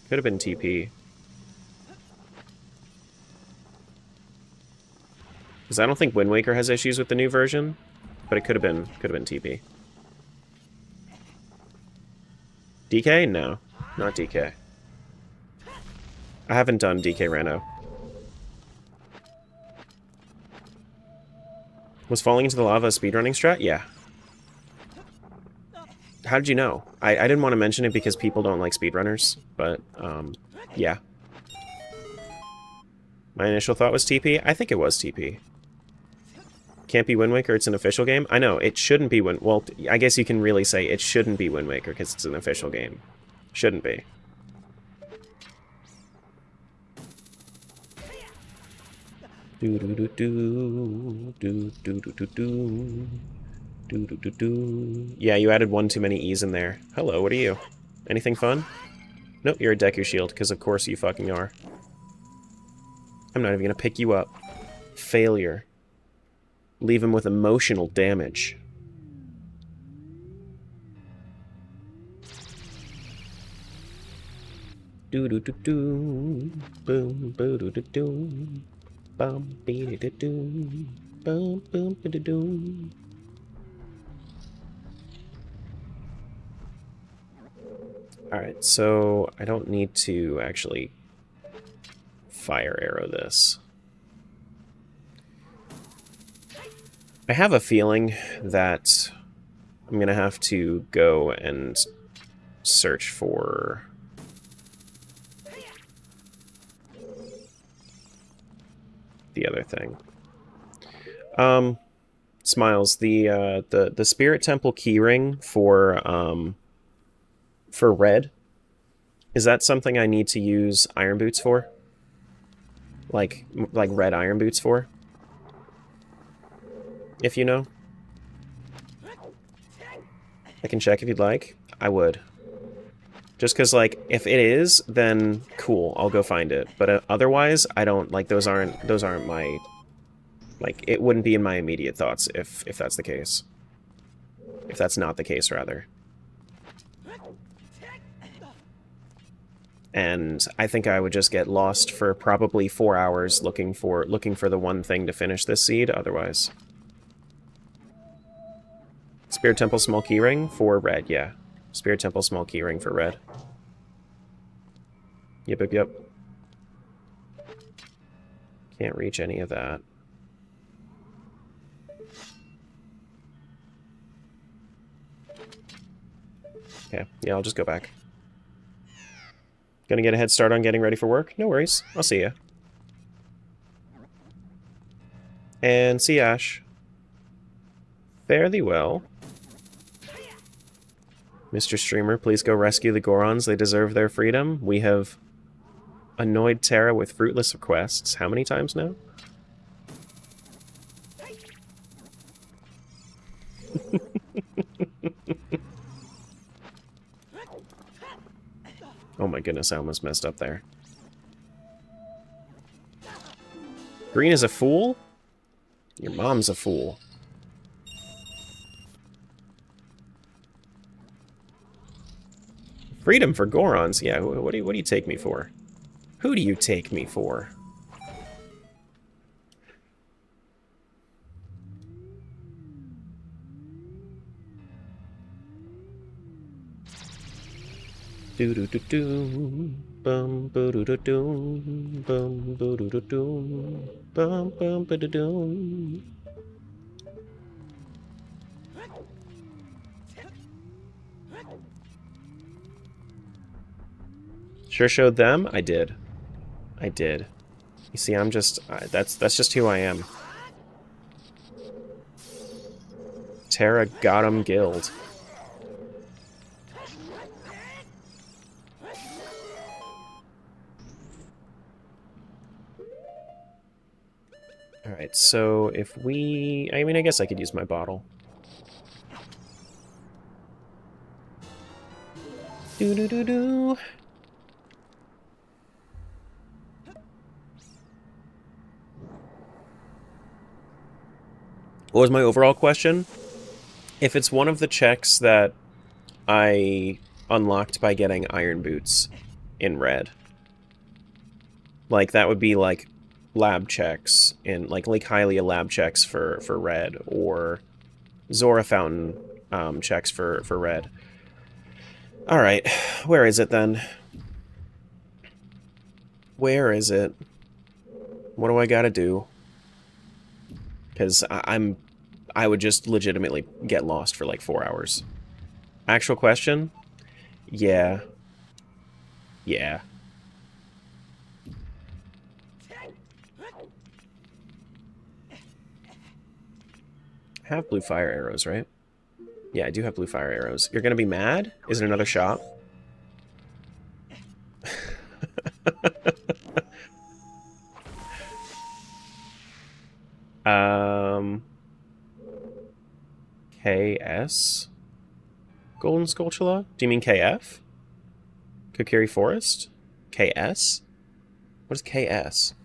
Could have been TP. Because I don't think Wind Waker has issues with the new version, but it could have been TP. DK? No, not DK. I haven't done DK Rando. Was falling into the lava a speedrunning strat? Yeah. How did you know? I didn't want to mention it because people don't like speedrunners, but, yeah. My initial thought was TP. I think it was TP. Can't be Wind Waker, it's an official game? I know, it shouldn't be Well, I guess you can really say it shouldn't be Wind Waker because it's an official game. Shouldn't be. Do do do do do do do do do. Do, do, do, do. Yeah, you added one too many E's in there. Hello, what are you? Anything fun? Nope, you're a Deku Shield, because of course you fucking are. I'm not even gonna pick you up. Failure. Leave him with emotional damage. Do do do do. Boom boo do do do. Bum be do do. Boom boom do do do. Alright, so I don't need to actually fire arrow this. I have a feeling that I'm going to have to go and search for the other thing. Smiles, the Spirit Temple keyring for red, is that something I need to use iron boots for? Like red iron boots for? If you know. I can check if you'd like. I would. Just because, like, if it is, then cool, I'll go find it. But otherwise, I don't, like, those aren't my, like, it wouldn't be in my immediate thoughts if that's the case. If that's not the case, rather. And I think I would just get lost for probably 4 hours looking for the one thing to finish this seed, otherwise. Spirit Temple small keyring for red, yeah. Spirit Temple small keyring for red. Yep, yep, yep. Can't reach any of that. Okay, yeah, I'll just go back. Gonna get a head start on getting ready for work? No worries, I'll see ya. And see Ash. Fare thee well. Mr. Streamer, please go rescue the Gorons. They deserve their freedom. We have annoyed Terra with fruitless requests. How many times now? Oh my goodness, I almost messed up there. Green is a fool? Your mom's a fool. Freedom for Gorons? Yeah, what do you take me for? Who do you take me for? Do do do do, bum boo do do do, bum boo do do do, bum bum ba do do. Sure showed them? I did. I did. You see, I'm just... that's just who I am. Terra got 'em guild. Alright, so if we... I mean, I guess I could use my bottle. Do-do-do-do. What was my overall question? If it's one of the checks that I unlocked by getting iron boots in red, like, that would be, like, lab checks in, like Hylia lab checks for red, or Zora Fountain checks for red. Alright, where is it then? Where is it? What do I gotta do? Because I would just legitimately get lost for like 4 hours. Actual question? Yeah. Yeah. I have blue fire arrows, right? Yeah, I do have blue fire arrows. You're gonna be mad? Is it another shop? KS? Golden Skulltula? Do you mean KF? Kokiri Forest? KS? What is KS?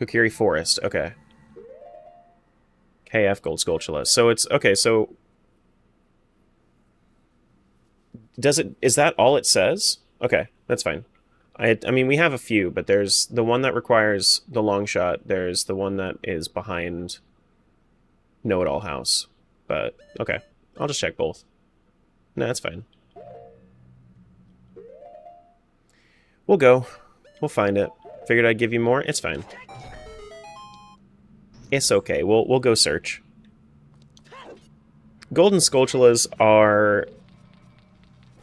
Kokiri Forest, okay. KF Gold Skulltula. So it's, okay, so... is that all it says? Okay, that's fine. I mean, we have a few, but there's the one that requires the long shot. There's the one that is behind Know-It-All House. But, okay. I'll just check both. No, that's fine. We'll go. We'll find it. Figured I'd give you more. It's fine. It's okay. We'll go search. Golden Skulltulas are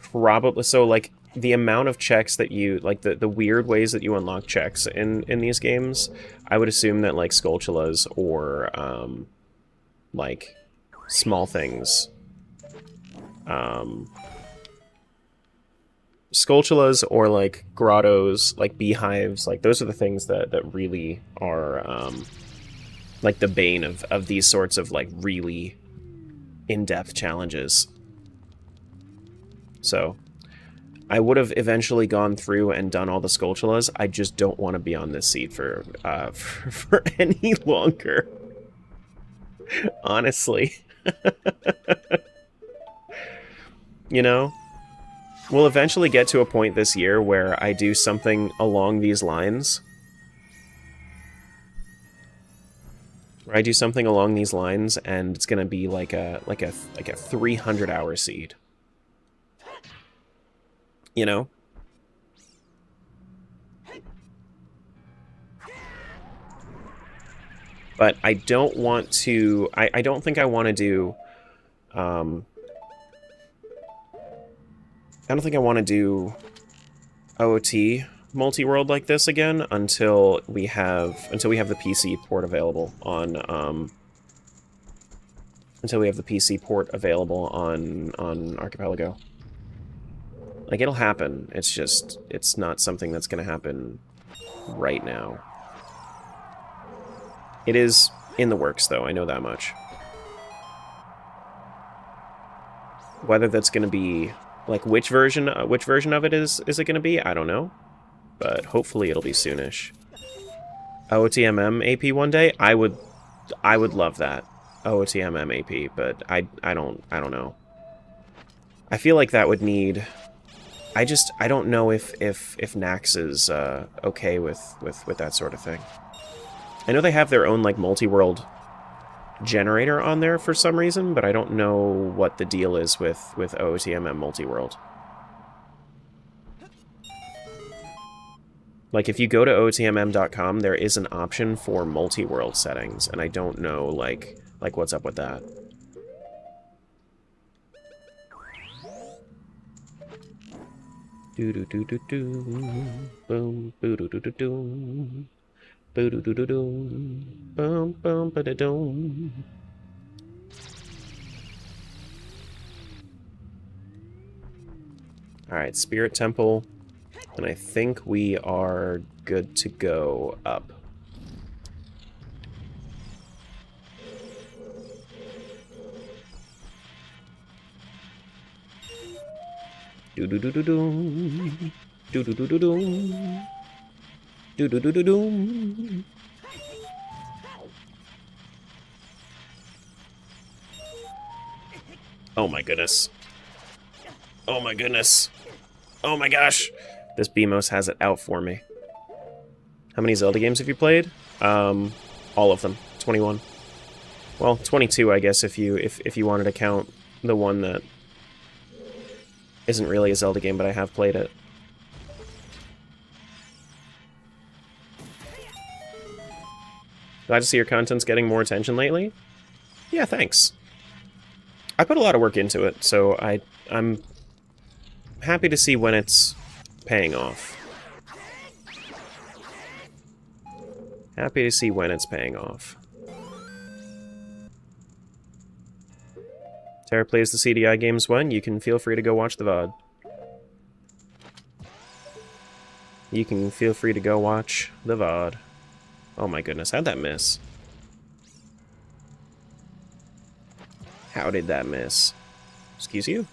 probably... So, like, the amount of checks that you... Like, the weird ways that you unlock checks in these games, I would assume that, like, Skulltulas or, like, small things... Skulltulas or like grottos, like beehives, like those are the things that really are like the bane of these sorts of like really in-depth challenges. So I would have eventually gone through and done all the Skulltulas. I just don't want to be on this seat for any longer. Honestly. You know? We'll eventually get to a point this year where I do something along these lines. Where I do something along these lines, and it's gonna be like a 300-hour seed. You know? But I don't want to... I don't think I want to do... I don't think I want to do OoT Multiworld like this again until we have the PC port available on Archipelago. Like, it'll happen. It's not something that's going to happen right now. It is in the works, though. I know that much. Whether that's going to be... Like, which version of it is it going to be? I don't know. But hopefully it'll be soonish. OOTMM AP one day? I would love that. OOTMM AP, but I don't know. I feel like that would need... I don't know if Nax is okay with that sort of thing. I know they have their own, like, multi-world generator on there for some reason, but I don't know what the deal is with OOTMM Multiworld. Like, if you go to OOTMM.com, there is an option for multi-world settings, and I don't know, like what's up with that. Do-do-do-do-do. Boom, boo-do-do-do-do. Boo-do-do-do-do. Bum, bum, ba-da-dum. Alright, Spirit Temple. And I think we are good to go up. Do-do-do-do-do. Do-do-do-do-do. Do-do-do-do-do. Oh my goodness. Oh my goodness. Oh my gosh. This BMOS has it out for me. How many Zelda games have you played? All of them. 21. Well, 22, I guess, if you wanted to count the one that isn't really a Zelda game, but I have played it. Glad to see your content's getting more attention lately. Yeah, thanks. I put a lot of work into it, so I'm happy to see when it's paying off. Happy to see when it's paying off. Tara plays the CDI games when, you can feel free to go watch the VOD. You can feel free to go watch the VOD. Oh my goodness, how'd that miss? How did that miss? Excuse you?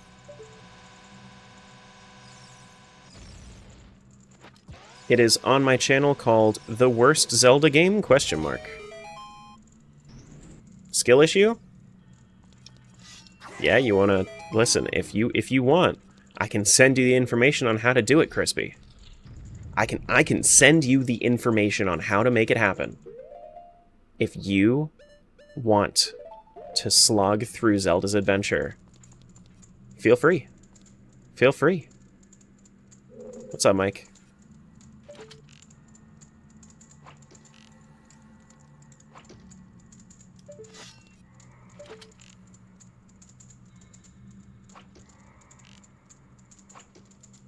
It is on my channel called The Worst Zelda Game? ? Skill issue? Yeah, you wanna... Listen, if you want, I can send you the information on how to do it, Crispy. I can send you the information on how to make it happen. If you want to slog through Zelda's adventure, feel free. Feel free. What's up, Mike?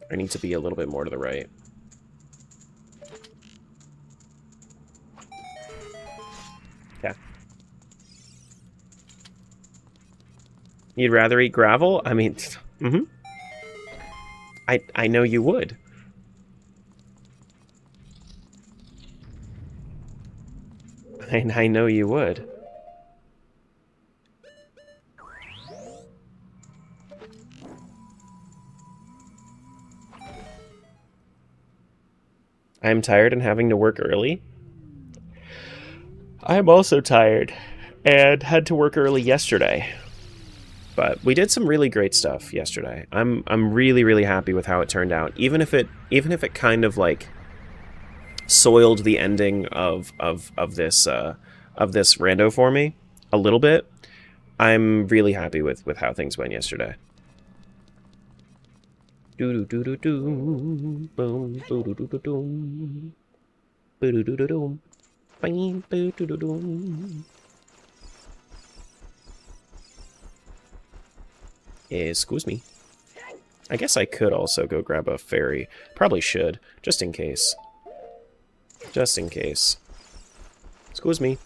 I need to be a little bit more to the right. Okay. You'd rather eat gravel? I mean, I know you would. I know you would. I'm tired and having to work early. I'm also tired and had to work early yesterday. But we did some really great stuff yesterday. I'm really, really happy with how it turned out. Even if it kind of like soiled the ending of this rando for me a little bit, I'm really happy with how things went yesterday. Do do do do do boom do do do do do do do do do bang do do do do. Excuse me. I guess I could also go grab a fairy. Probably should, just in case. Just in case. Excuse me.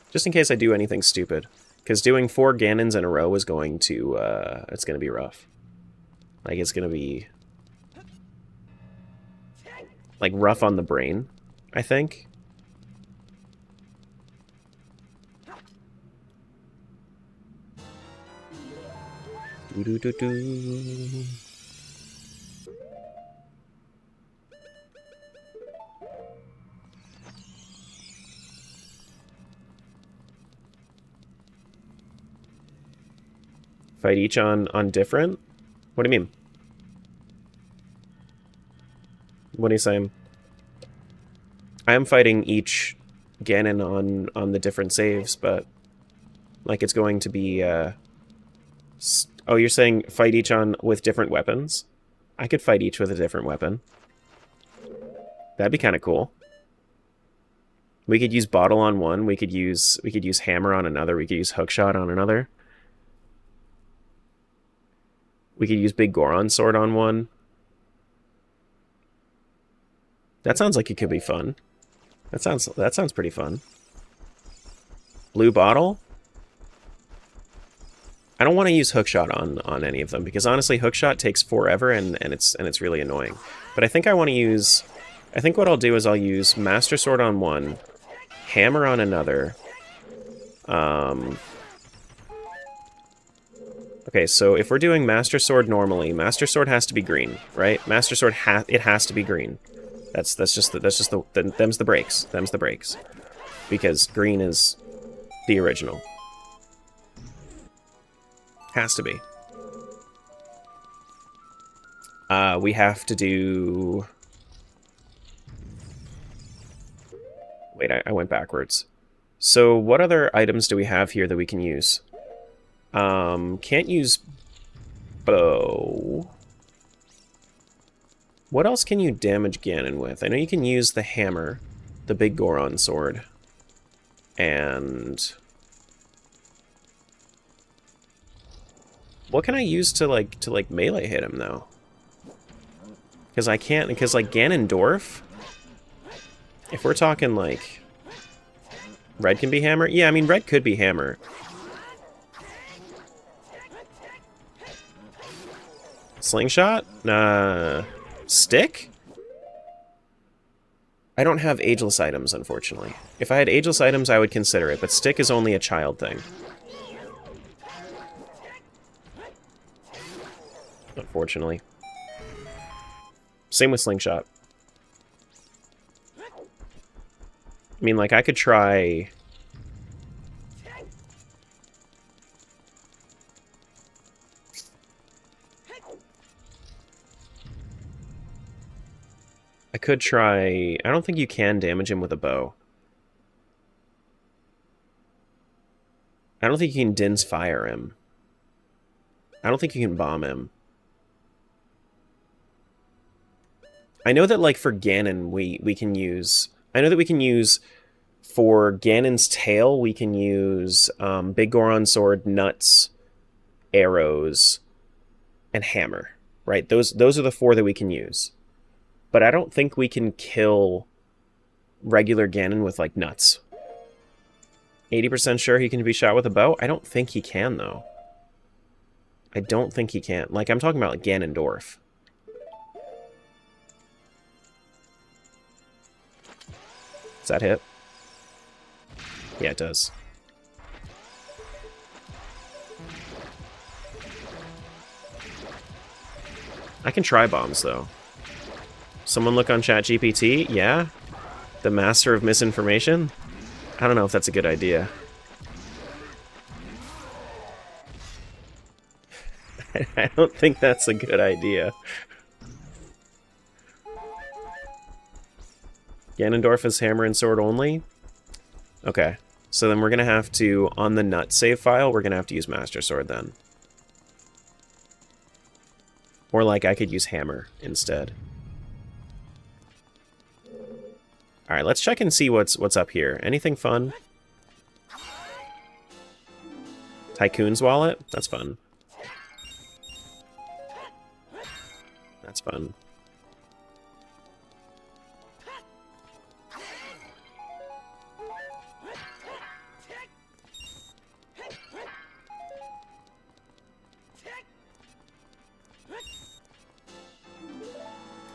Just in case I do anything stupid. Because doing 4 Ganons in a row is going to, it's going to be rough. Like, it's going to be, like, rough on the brain, I think. Do-do-do-do. Fight each on different? What do you mean? What are you saying? I am fighting each Ganon on the different saves, but like it's going to be oh, you're saying fight each on with different weapons? I could fight each with a different weapon. That'd be kind of cool. We could use bottle on one, we could use hammer on another, we could use hookshot on another. We could use Big Goron sword on one. That sounds like it could be fun. That sounds pretty fun. Blue bottle? I don't want to use hookshot on any of them because honestly hookshot takes forever and it's really annoying. But I think I think what I'll do is I'll use Master Sword on one, hammer on another. Okay, so if we're doing Master Sword normally, Master Sword has to be green, right? Master Sword it has to be green. That's just them's the breaks. Them's the breaks. Because green is the original. Has to be. We have to do... Wait, I went backwards. So what other items do we have here that we can use? Can't use bow. What else can you damage Ganon with? I know you can use the hammer, the Big Goron sword, and... What can I use to melee hit him, though? Because I can't, because, like, Ganondorf, if we're talking, like, red can be hammer? Yeah, I mean, red could be hammer. Slingshot? Stick? I don't have ageless items, unfortunately. If I had ageless items, I would consider it, but stick is only a child thing. Unfortunately. Same with Slingshot. I mean, like, I could try... I don't think you can damage him with a bow. I don't think you can Din's Fire him. I don't think you can bomb him. I know that, like, for Ganon, we can use... I know that we can use... For Ganon's tail, we can use Big Goron Sword, Nuts, Arrows, and Hammer. Right? Those are the 4 that we can use. But I don't think we can kill regular Ganon with, like, Nuts. 80% sure he can be shot with a bow? I don't think he can, though. I don't think he can. Like, I'm talking about, like, Ganondorf. Does that hit? Yeah, it does. I can try bombs, though. Someone look on ChatGPT? Yeah? The master of misinformation? I don't know if that's a good idea. I don't think that's a good idea. Ganondorf is hammer and sword only? Okay. So then we're going to have to, on the nut save file, we're going to have to use Master Sword then. Or, like, I could use hammer instead. Alright, let's check and see what's up here. Anything fun? Tycoon's Wallet? That's fun. That's fun.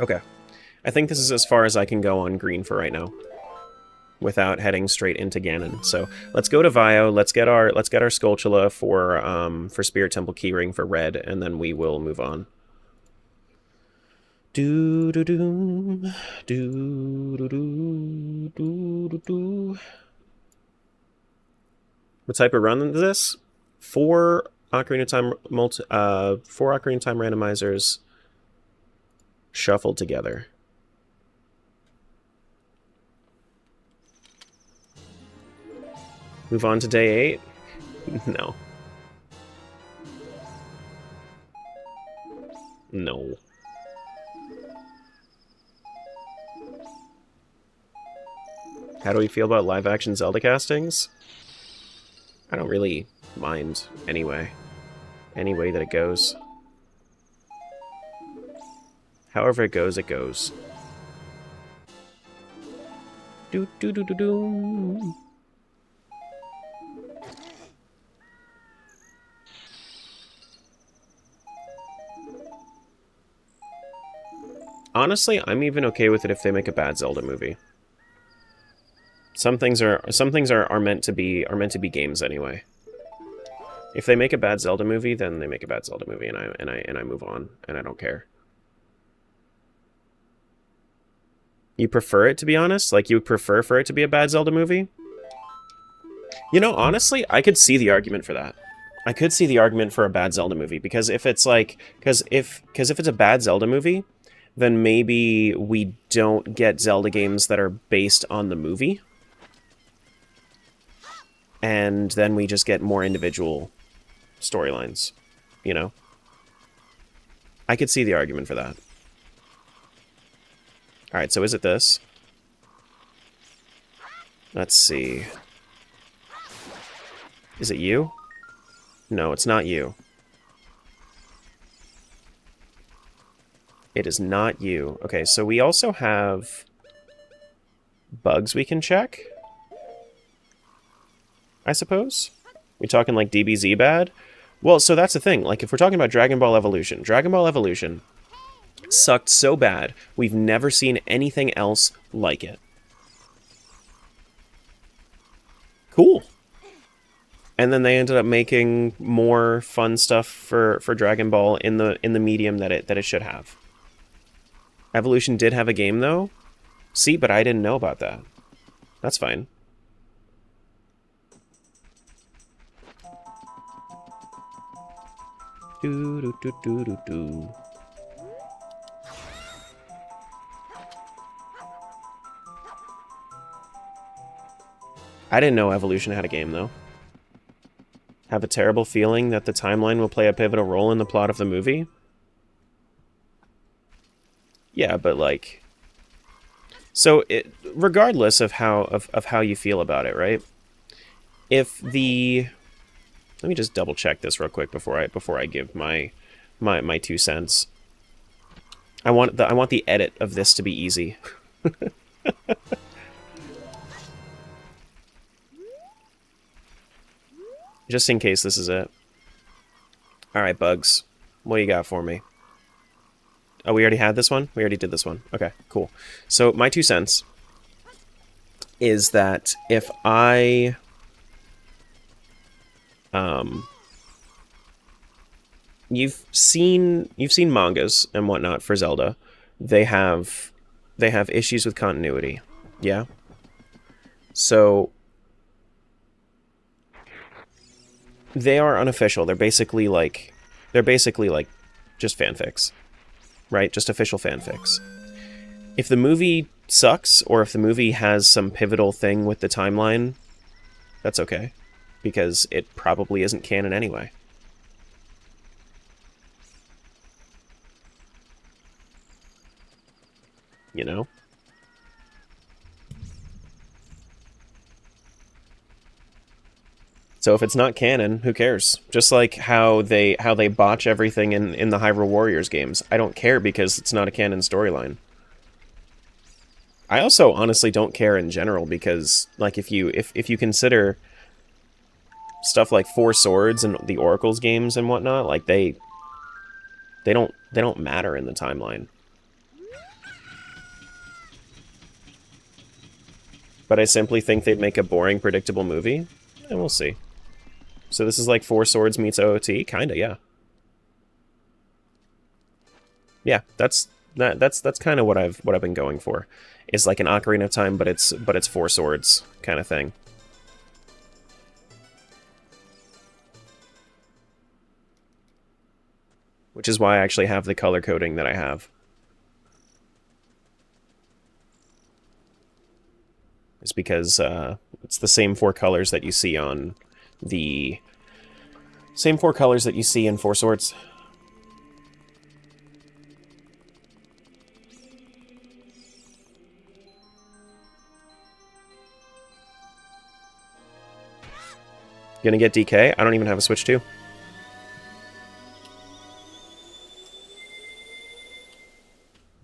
Okay. I think this is as far as I can go on green for right now, without heading straight into Ganon. So let's go to Vio. Let's get our Skulltula for Spirit Temple Keyring for red, and then we will move on. Do do do do do do do do. What type of run is this? 4 Ocarina of Time 4 Ocarina of Time randomizers shuffled together. Move on to day 8? No. No. How do we feel about live-action Zelda castings? I don't really mind anyway. Any way that it goes. However it goes, it goes. Do do do do do. Honestly, I'm even okay with it if they make a bad Zelda movie. Some things are meant to be games anyway. If they make a bad Zelda movie, then they make a bad Zelda movie, and I move on, and I don't care. You prefer it, to be honest? Like, you would prefer for it to be a bad Zelda movie? You know, honestly, I could see the argument for that. I could see the argument for a bad Zelda movie, because if it's like... Because if it's a bad Zelda movie, then maybe we don't get Zelda games that are based on the movie. And then we just get more individual storylines, you know? I could see the argument for that. Alright, so is it this? Let's see. Is it you? No, it's not you. It is not you. Okay, so we also have bugs we can check, I suppose? We talking like DBZ bad? Well, so that's the thing. Like, if we're talking about Dragon Ball Evolution sucked so bad, we've never seen anything else like it. Cool. And then they ended up making more fun stuff for Dragon Ball in the medium that it should have. Evolution did have a game, though. See, but I didn't know about that. That's fine. Do do do do do do. I didn't know Evolution had a game, though. Have a terrible feeling that the timeline will play a pivotal role in the plot of the movie? Yeah, but like... So, regardless of how you feel about it, right? If the... Let me just double check this real quick before I give my 2 cents. I want the edit of this to be easy. Just in case this is it. Alright, Bugs. What do you got for me? Oh, we already had this one? We already did this one. Okay, cool. So, my 2 cents is that if I... You've seen mangas and whatnot for Zelda. They have issues with continuity. Yeah? So... They are unofficial. They're basically like just fanfics, right? Just official fanfics. If the movie sucks, or if the movie has some pivotal thing with the timeline, that's okay, because it probably isn't canon anyway. You know? So if it's not canon, who cares? Just like how they botch everything in the Hyrule Warriors games. I don't care because it's not a canon storyline. I also honestly don't care in general because like if you consider stuff like Four Swords and the Oracles games and whatnot, like they don't matter in the timeline. But I simply think they'd make a boring, predictable movie, and we'll see. So this is like Four Swords meets OoT? Kinda, yeah. Yeah, that's kind of what I've been going for. It's like an Ocarina of Time, but it's Four Swords kind of thing. Which is why I actually have the color coding that I have. It's because it's the same 4 colors that you see on the... Same 4 colors that you see in Four Swords. Gonna get DK? I don't even have a Switch 2.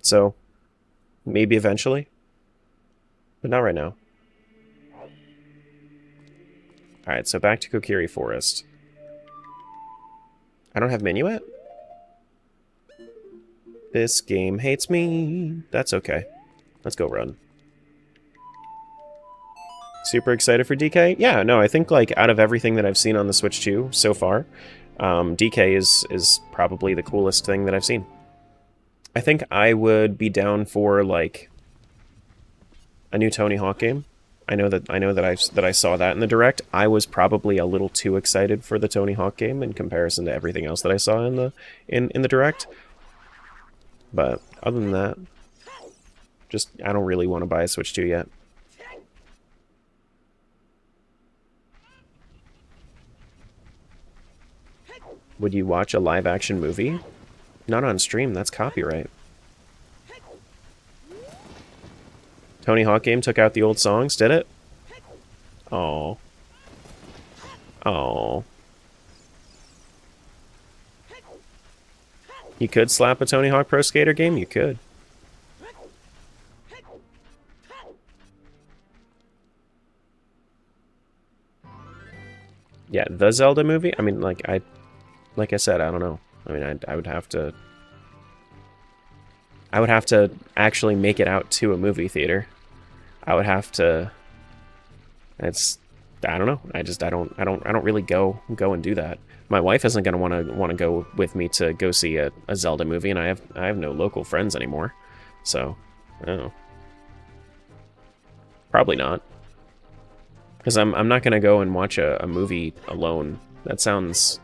So, maybe eventually. But not right now. Alright, so back to Kokiri Forest. I don't have Minuet? This game hates me. That's okay. Let's go run. Super excited for DK? Yeah, no, I think like out of everything that I've seen on the Switch 2 so far, DK is probably the coolest thing that I've seen. I think I would be down for like a new Tony Hawk game. I know that I saw that in the Direct. I was probably a little too excited for the Tony Hawk game in comparison to everything else that I saw in the Direct. But other than that, just I don't really want to buy a Switch 2 yet. Would you watch a live-action movie? Not on stream, that's copyright. Tony Hawk game took out the old songs, did it? Oh. Oh. You could slap a Tony Hawk Pro Skater game? You could. Yeah, the Zelda movie? I mean, like I said, I don't know. I mean, I would have to... I would have to actually make it out to a movie theater. I would have to... It's... I don't know. I don't really go and do that. My wife isn't going to want to go with me to go see a Zelda movie, and I have no local friends anymore. So, I don't know. Probably not. Because I'm not going to go and watch a movie alone. That sounds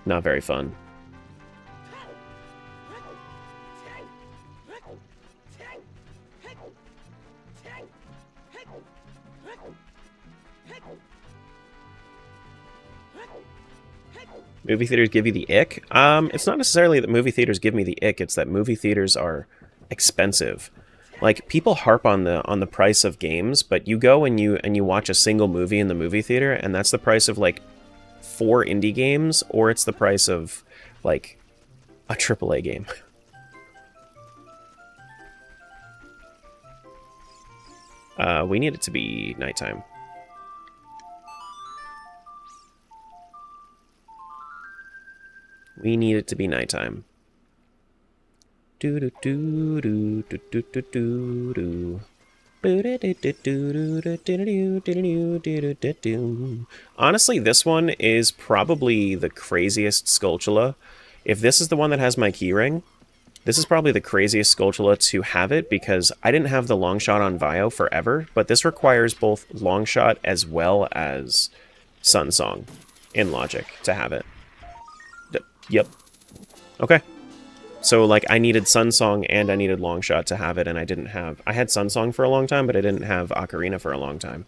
not very fun. Movie theaters give you the ick? It's not necessarily that movie theaters give me the ick, it's that movie theaters are expensive. Like, people harp on the price of games, but you go and you watch a single movie in the movie theater, and that's the price of, like, 4 indie games, or it's the price of, like, a AAA game. We need it to be nighttime. We need it to be nighttime. Honestly, this one is probably the craziest Skulltula. If this is the one that has my keyring, this is probably the craziest Skulltula to have it, because I didn't have the Longshot on Vio forever, but this requires both Longshot as well as Sunsong in Logic to have it. Yep. Okay. So, like, I needed Sunsong and I needed Longshot to have it, and I didn't have... I had Sunsong for a long time, but I didn't have Ocarina for a long time.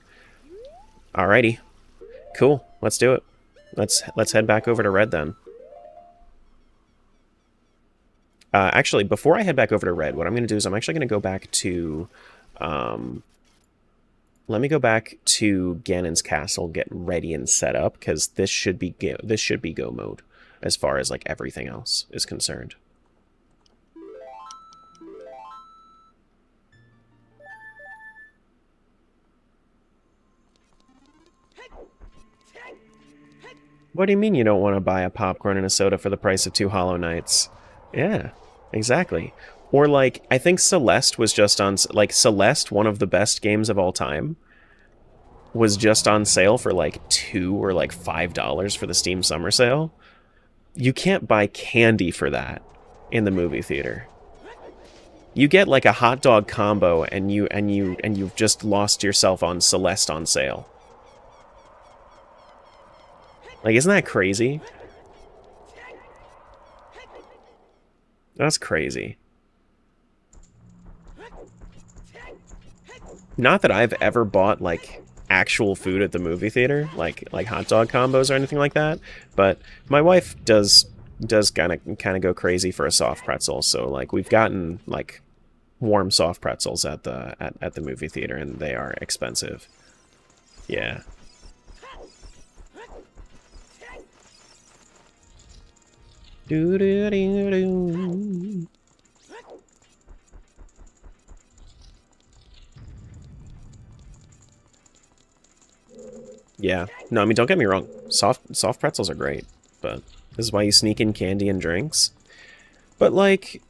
Alrighty. Cool. Let's do it. Let's head back over to Red, then. Actually, before I head back over to Red, what I'm going to do is I'm actually going to go back to... let me go back to Ganon's castle, get ready and set up, because this should be go mode, as far as, like, everything else is concerned. What do you mean you don't want to buy a popcorn and a soda for the price of 2 Hollow Knights? Yeah, exactly. Or, like, I think Celeste was just on... Like, Celeste, one of the best games of all time, was just on sale for, like, $2 or, like, $5 for the Steam Summer Sale. You can't buy candy for that in the movie theater. You get, like, a hot dog combo, and you've just lost yourself on Celeste on sale. Like, isn't that crazy? That's crazy. Not that I've ever bought, like, actual food at the movie theater, like hot dog combos or anything like that, but my wife does kind of go crazy for a soft pretzel, so, like, we've gotten, like, warm soft pretzels at the movie theater, and they are expensive. Yeah. Do-do-do-do. Yeah. No, I mean, don't get me wrong. Soft pretzels are great, but this is why you sneak in candy and drinks. But, like,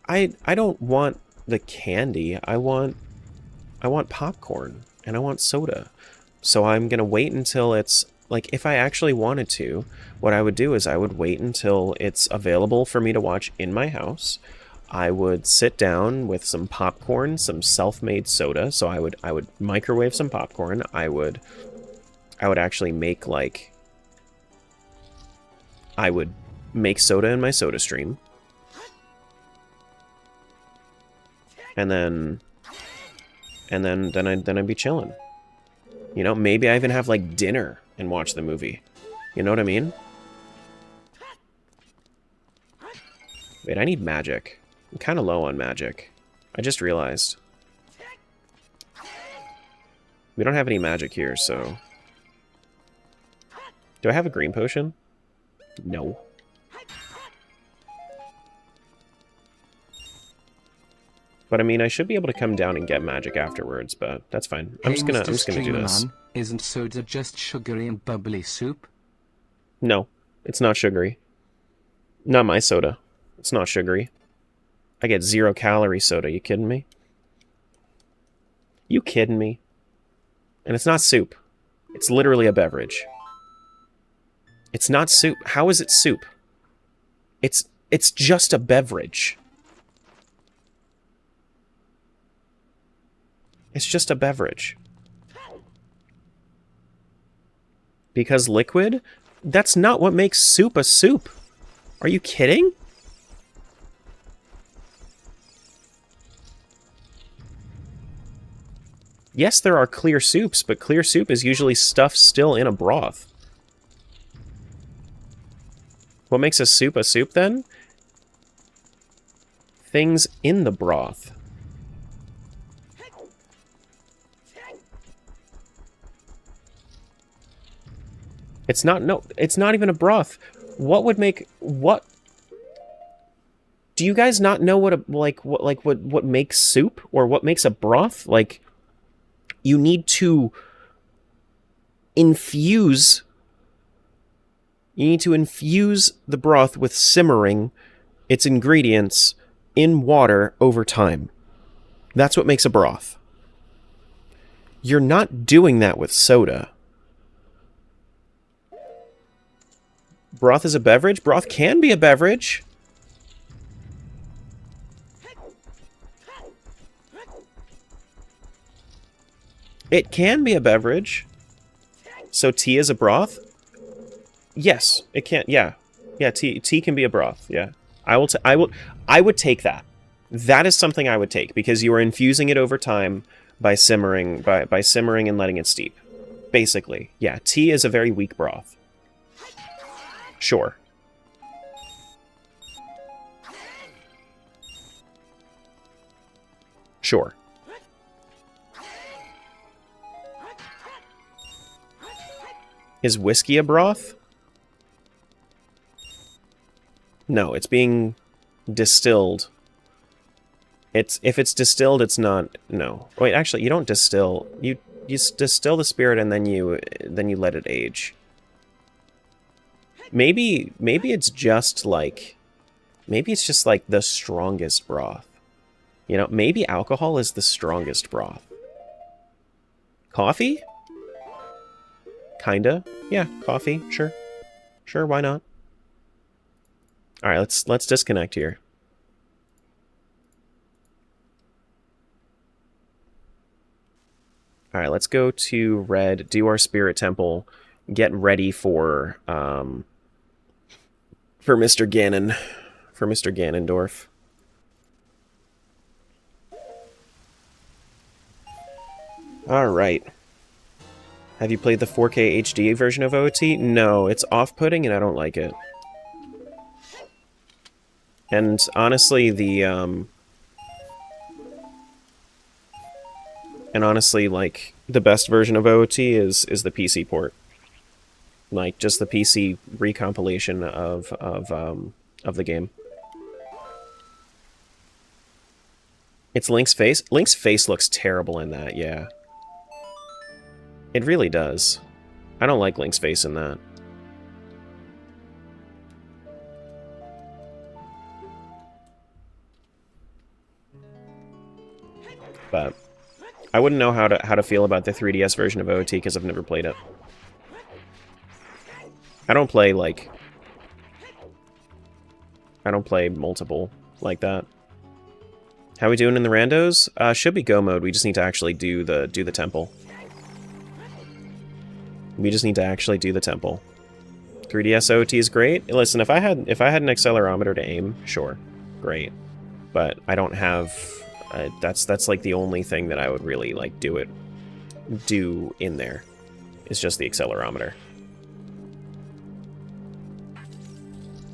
I don't want the candy. I want popcorn, and I want soda. So I'm gonna wait until it's... Like, if I actually wanted to, what I would do is I would wait until it's available for me to watch in my house. I would sit down with some popcorn, some self-made soda. So I would microwave some popcorn. I would actually make, like... I would make soda in my soda stream. And then I'd be chilling. You know, maybe I even have, like, dinner and watch the movie. You know what I mean? Wait, I need magic. I'm kind of low on magic. I just realized. We don't have any magic here, so... Do I have a green potion? No. But I mean, I should be able to come down and get magic afterwards, but that's fine. I'm just gonna do this. Isn't soda just sugary and bubbly soup? No, it's not sugary. Not my soda. It's not sugary. I get 0-calorie soda. You kidding me? You kidding me? And it's not soup. It's literally a beverage. It's not soup. How is it soup? It's just a beverage. It's just a beverage. Because liquid? That's not what makes soup a soup. Are you kidding? Yes, there are clear soups, but clear soup is usually stuff still in a broth. What makes a soup then? Things in the broth. It's not, no, it's not even a broth. What would make, what? Do you guys not know what what makes soup or what makes a broth? Like, you need to infuse the broth with simmering its ingredients in water over time. That's what makes a broth. You're not doing that with soda. Broth is a beverage? Broth can be a beverage. It can be a beverage. So tea is a broth? Yes, it can. Yeah. Yeah, tea can be a broth. Yeah. I would take that. That is something I would take because you are infusing it over time by simmering by simmering and letting it steep. Basically. Yeah, tea is a very weak broth. Sure. Sure. Is whiskey a broth? No, it's being distilled. If it's distilled, it's not. No. Wait, actually, you don't distill. You distill the spirit and then you let it age. Maybe it's just like the strongest broth. You know, maybe alcohol is the strongest broth. Coffee? Kinda. Yeah, coffee. Sure. Sure, why not? Alright, let's disconnect here. Alright, let's go to Red, do our Spirit Temple, get ready for Mr. Ganon. For Mr. Ganondorf. Alright. Have you played the 4K HD version of OoT? No, it's off-putting and I don't like it. And honestly, like, the best version of OoT is the PC port. Like, just the PC recompilation of the game. It's Link's face? Link's face looks terrible in that, yeah. It really does. I don't like Link's face in that. But I wouldn't know how to feel about the 3DS version of OoT because I've never played it. I don't play multiple like that. How we doing in the randos? Should be go mode. We just need to actually do the temple. We just need to actually do the temple. 3DS OoT is great. Listen, if I had an accelerometer to aim, sure, great. But I don't have. That's like the only thing that I would really like do in there. It's just the accelerometer.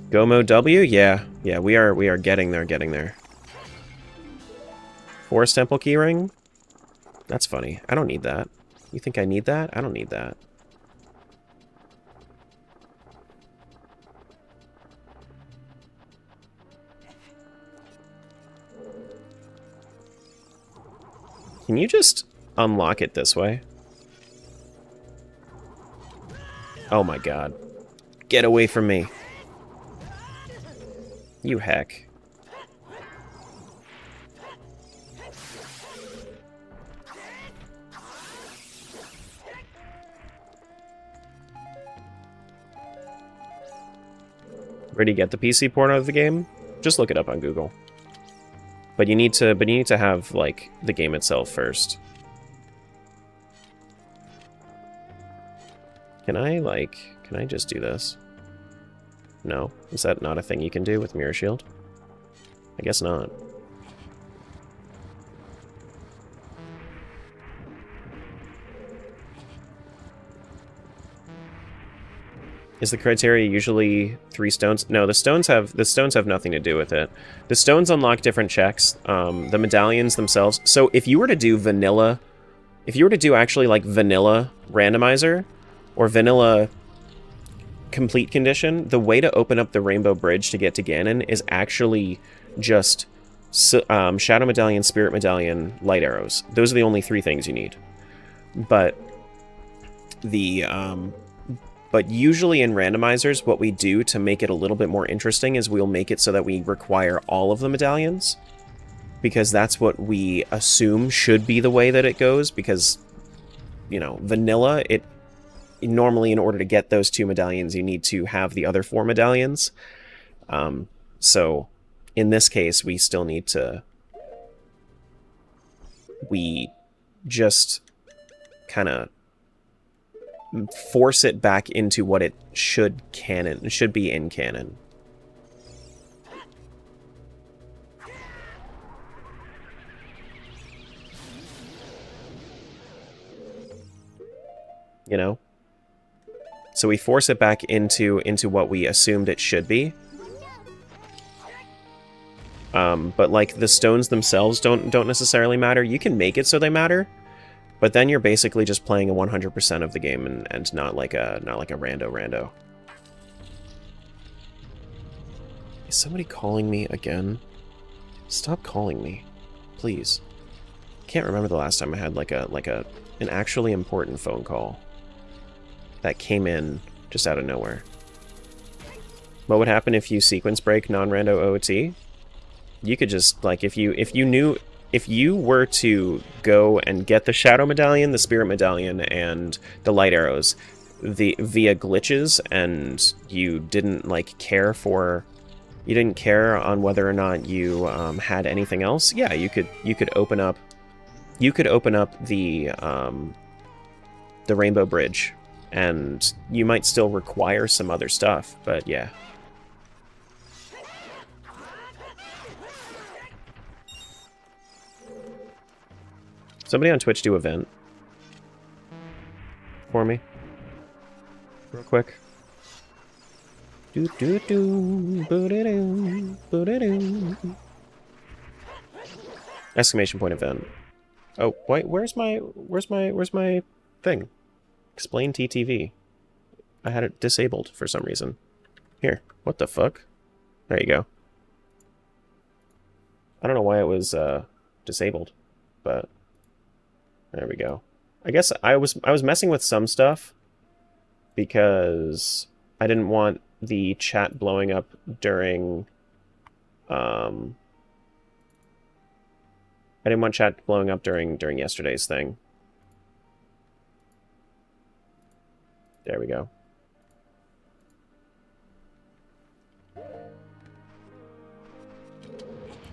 Go mode W? Yeah, we are getting there. Forest Temple keyring? That's funny. I don't need that. You think I need that? I don't need that. Can you just unlock it this way? Oh my god. Get away from me. You heck. Where do you get the PC port of the game? Just look it up on Google. But you need to have, like, the game itself first. Can I just do this? No? Is that not a thing you can do with Mirror Shield? I guess not. Is the criteria usually 3 stones? No, the stones have nothing to do with it. The stones unlock different checks. The medallions themselves. So if you were to do vanilla, if you were to do actually like vanilla randomizer or vanilla complete condition, the way to open up the Rainbow Bridge to get to Ganon is actually just Shadow Medallion, Spirit Medallion, Light Arrows. Those are the only 3 things you need. But the but usually in randomizers, what we do to make it a little bit more interesting is we'll make it so that we require all of the medallions, because that's what we assume should be the way that it goes, because, you know, vanilla, it normally, in order to get those 2 medallions, you need to have the other 4 medallions. So in this case, we still need to... We just kind of force it back into what it should be in canon. You know? So we force it back into what we assumed it should be. But like the stones themselves don't necessarily matter. You can make it so they matter, but then you're basically just playing a 100% of the game and not like a rando. Is somebody calling me again? Stop calling me, please. Can't remember the last time I had an actually important phone call that came in just out of nowhere. What would happen if you sequence break non-rando OoT? You could just, like, if you were to go and get the Shadow Medallion, the Spirit Medallion, and the Light Arrows via glitches, and you didn't care on whether or not you had anything else, yeah, you could open up the Rainbow Bridge, and you might still require some other stuff, but yeah. Somebody on Twitch do a vent for me, real quick. Exclamation point event. Oh, wait, where's my thing? Explain TTV. I had it disabled for some reason. Here, what the fuck? There you go. I don't know why it was disabled, but there we go. I guess I was messing with some stuff because I didn't want the chat blowing up during yesterday's thing. There we go.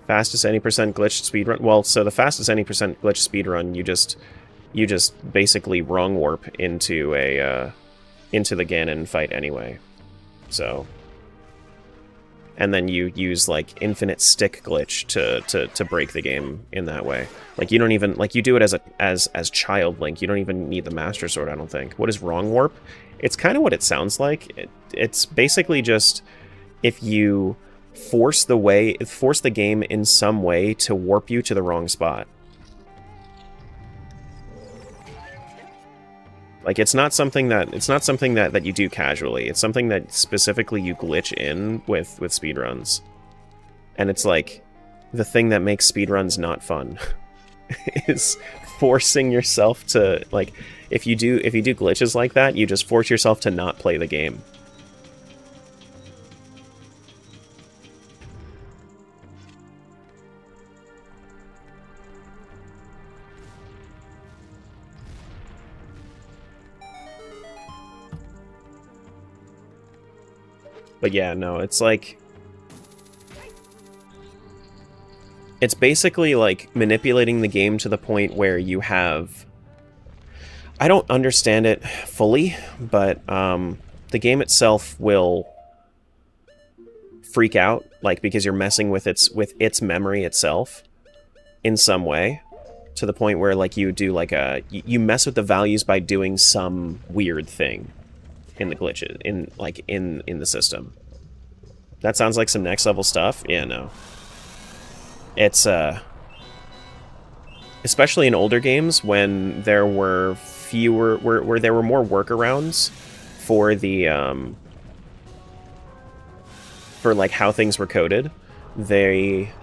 Fastest any percent glitched speedrun. Well, so the fastest any percent glitched speedrun, you just basically wrong warp into the Ganon fight anyway. So, and then you use like infinite stick glitch to break the game in that way. Like you don't even, like, you do it as Child Link. You don't even need the Master Sword, I don't think. What is wrong warp? It's kind of what it sounds like. It's basically just if you force the game in some way to warp you to the wrong spot. Like, it's not something that you do casually. It's something that specifically you glitch in with speedruns. And it's like the thing that makes speedruns not fun is forcing yourself to, like, if you do glitches like that, you just force yourself to not play the game. But yeah, no, it's like... It's basically like manipulating the game to the point where you have... I don't understand it fully, but the game itself will freak out, like, because you're messing with its memory itself in some way, to the point where, like, you do like you mess with the values by doing some weird thing in the glitches in the system. That sounds like some next level stuff. Yeah, no. It's especially in older games when there were fewer where there were more workarounds for the for like how things were coded. They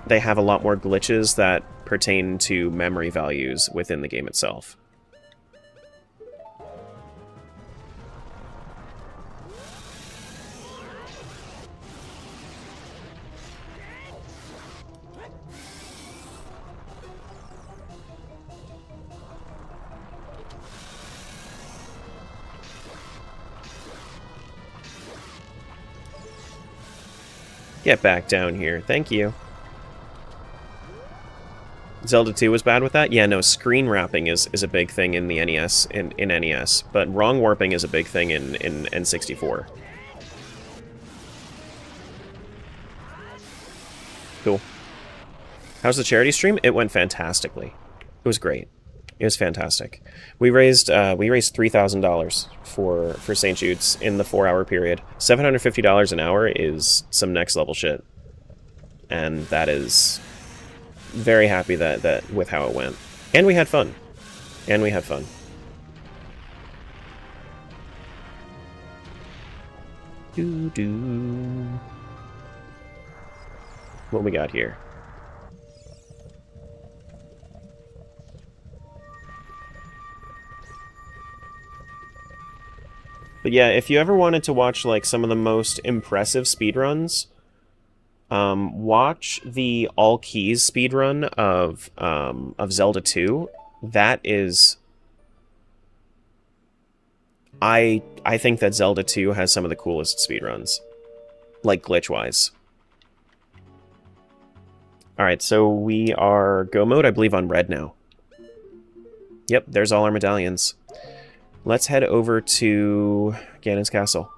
have a lot more glitches that pertain to memory values within the game itself. Get back down here. Thank you. Zelda 2 was bad with that? Yeah, no, screen wrapping is a big thing in the NES, in NES, but wrong warping is a big thing in N64. Cool. How's the charity stream? It went fantastically. It was great. It was fantastic. We raised $3,000 for St. Jude's in the 4-hour period. $750 an hour is some next level shit, and that is very happy that with how it went. And we had fun. And we had fun. Doo-doo. What we got here? But yeah, if you ever wanted to watch like some of the most impressive speedruns, watch the All Keys speedrun of Zelda 2. That is, I think that Zelda 2 has some of the coolest speedruns, like glitch-wise. Alright, so we are go mode, I believe, on red now. Yep, there's all our medallions. Let's head over to Ganon's Castle.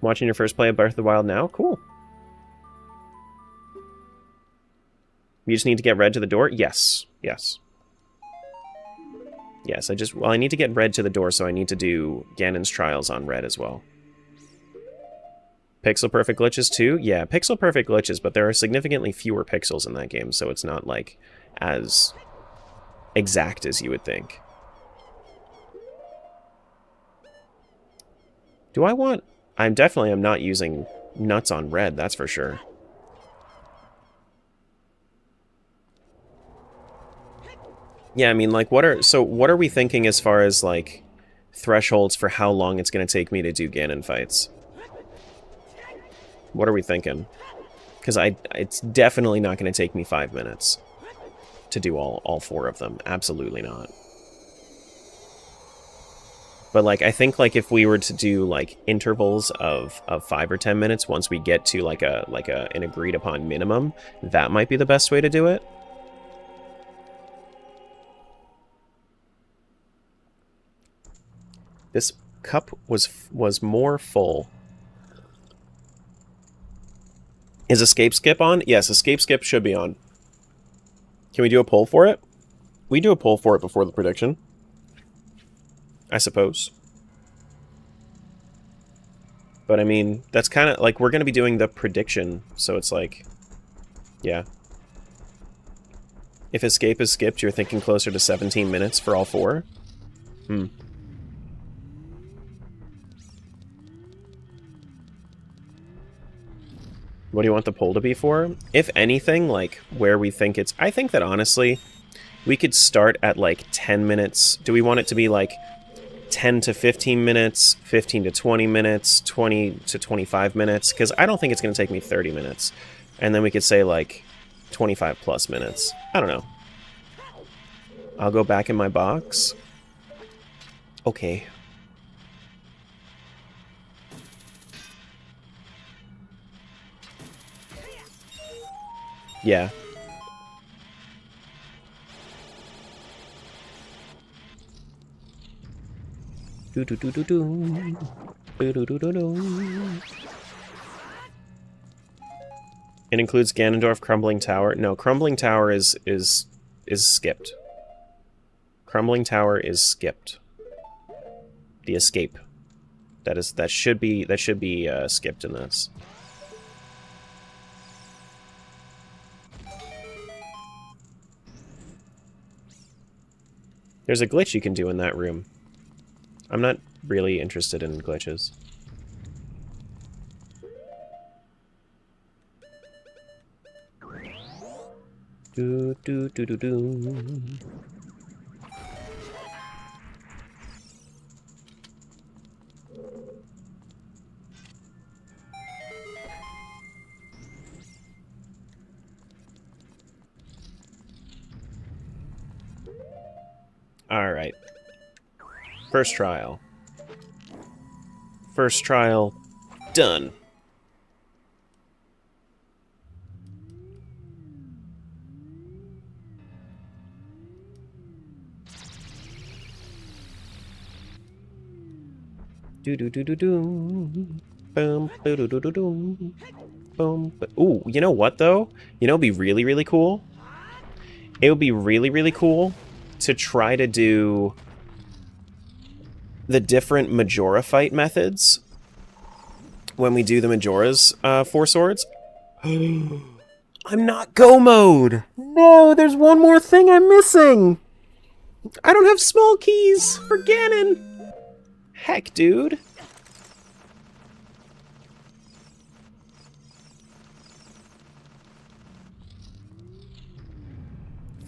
Watching your first play of Breath of the Wild now? Cool. You just need to get red to the door? Yes. Yes. Yes, I need to get red to the door, so I need to do Ganon's Trials on red as well. Pixel perfect glitches too? Yeah, pixel perfect glitches, but there are significantly fewer pixels in that game, so it's not, like, as exact as you would think. Do I want... I definitely am not using nuts on red, that's for sure. Yeah, I mean, like, what are we thinking as far as, like, thresholds for how long it's going to take me to do Ganon fights? What are we thinking? Because it's definitely not going to take me 5 minutes to do all 4 of them. Absolutely not. But, like, I think, like, if we were to do, like, intervals of 5 or 10 minutes once we get to, like, an agreed upon minimum, that might be the best way to do it. This cup was more full. Is escape skip on? Yes, escape skip should be on. Can we do a poll for it? We do a poll for it before the prediction, I suppose. But I mean, that's kind of like, we're going to be doing the prediction, so it's like, yeah. If escape is skipped, you're thinking closer to 17 minutes for all 4? Hmm. What do you want the poll to be for? If anything, like, where we think it's... I think that, honestly, we could start at, like, 10 minutes. Do we want it to be, like, 10 to 15 minutes, 15 to 20 minutes, 20 to 25 minutes? Because I don't think it's going to take me 30 minutes. And then we could say, like, 25 plus minutes. I don't know. I'll go back in my box. Okay. Yeah. Do do do do do. Do do do do do. It includes Ganondorf, Crumbling Tower. No, Crumbling Tower is skipped. Crumbling Tower is skipped. The escape. That should be skipped in this. There's a glitch you can do in that room. I'm not really interested in glitches. Do do do do do. Alright. First trial. First trial done. Do do do do do. Boom. Do do do do do. Boom. Ooh, you know what though? You know, it'd be really, really cool. It would be really, really cool to try to do the different Majora fight methods when we do the Majora's 4 swords. I'm not go mode! No, there's one more thing I'm missing! I don't have small keys for Ganon! Heck, dude.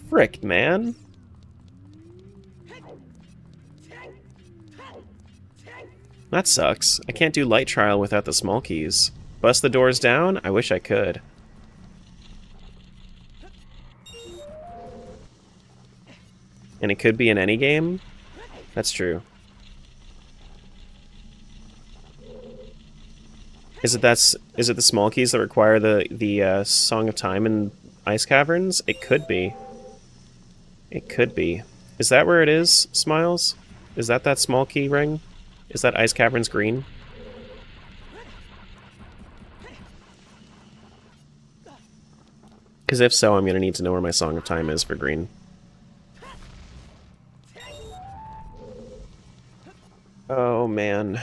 Frick, man. That sucks. I can't do light trial without the small keys. Bust the doors down? I wish I could. And it could be in any game? That's true. Is it the small keys that require the Song of Time in Ice Caverns? It could be. It could be. Is that where it is, Smiles? Is that small key ring? Is that Ice Caverns green? Because if so, I'm going to need to know where my Song of Time is for green. Oh, man.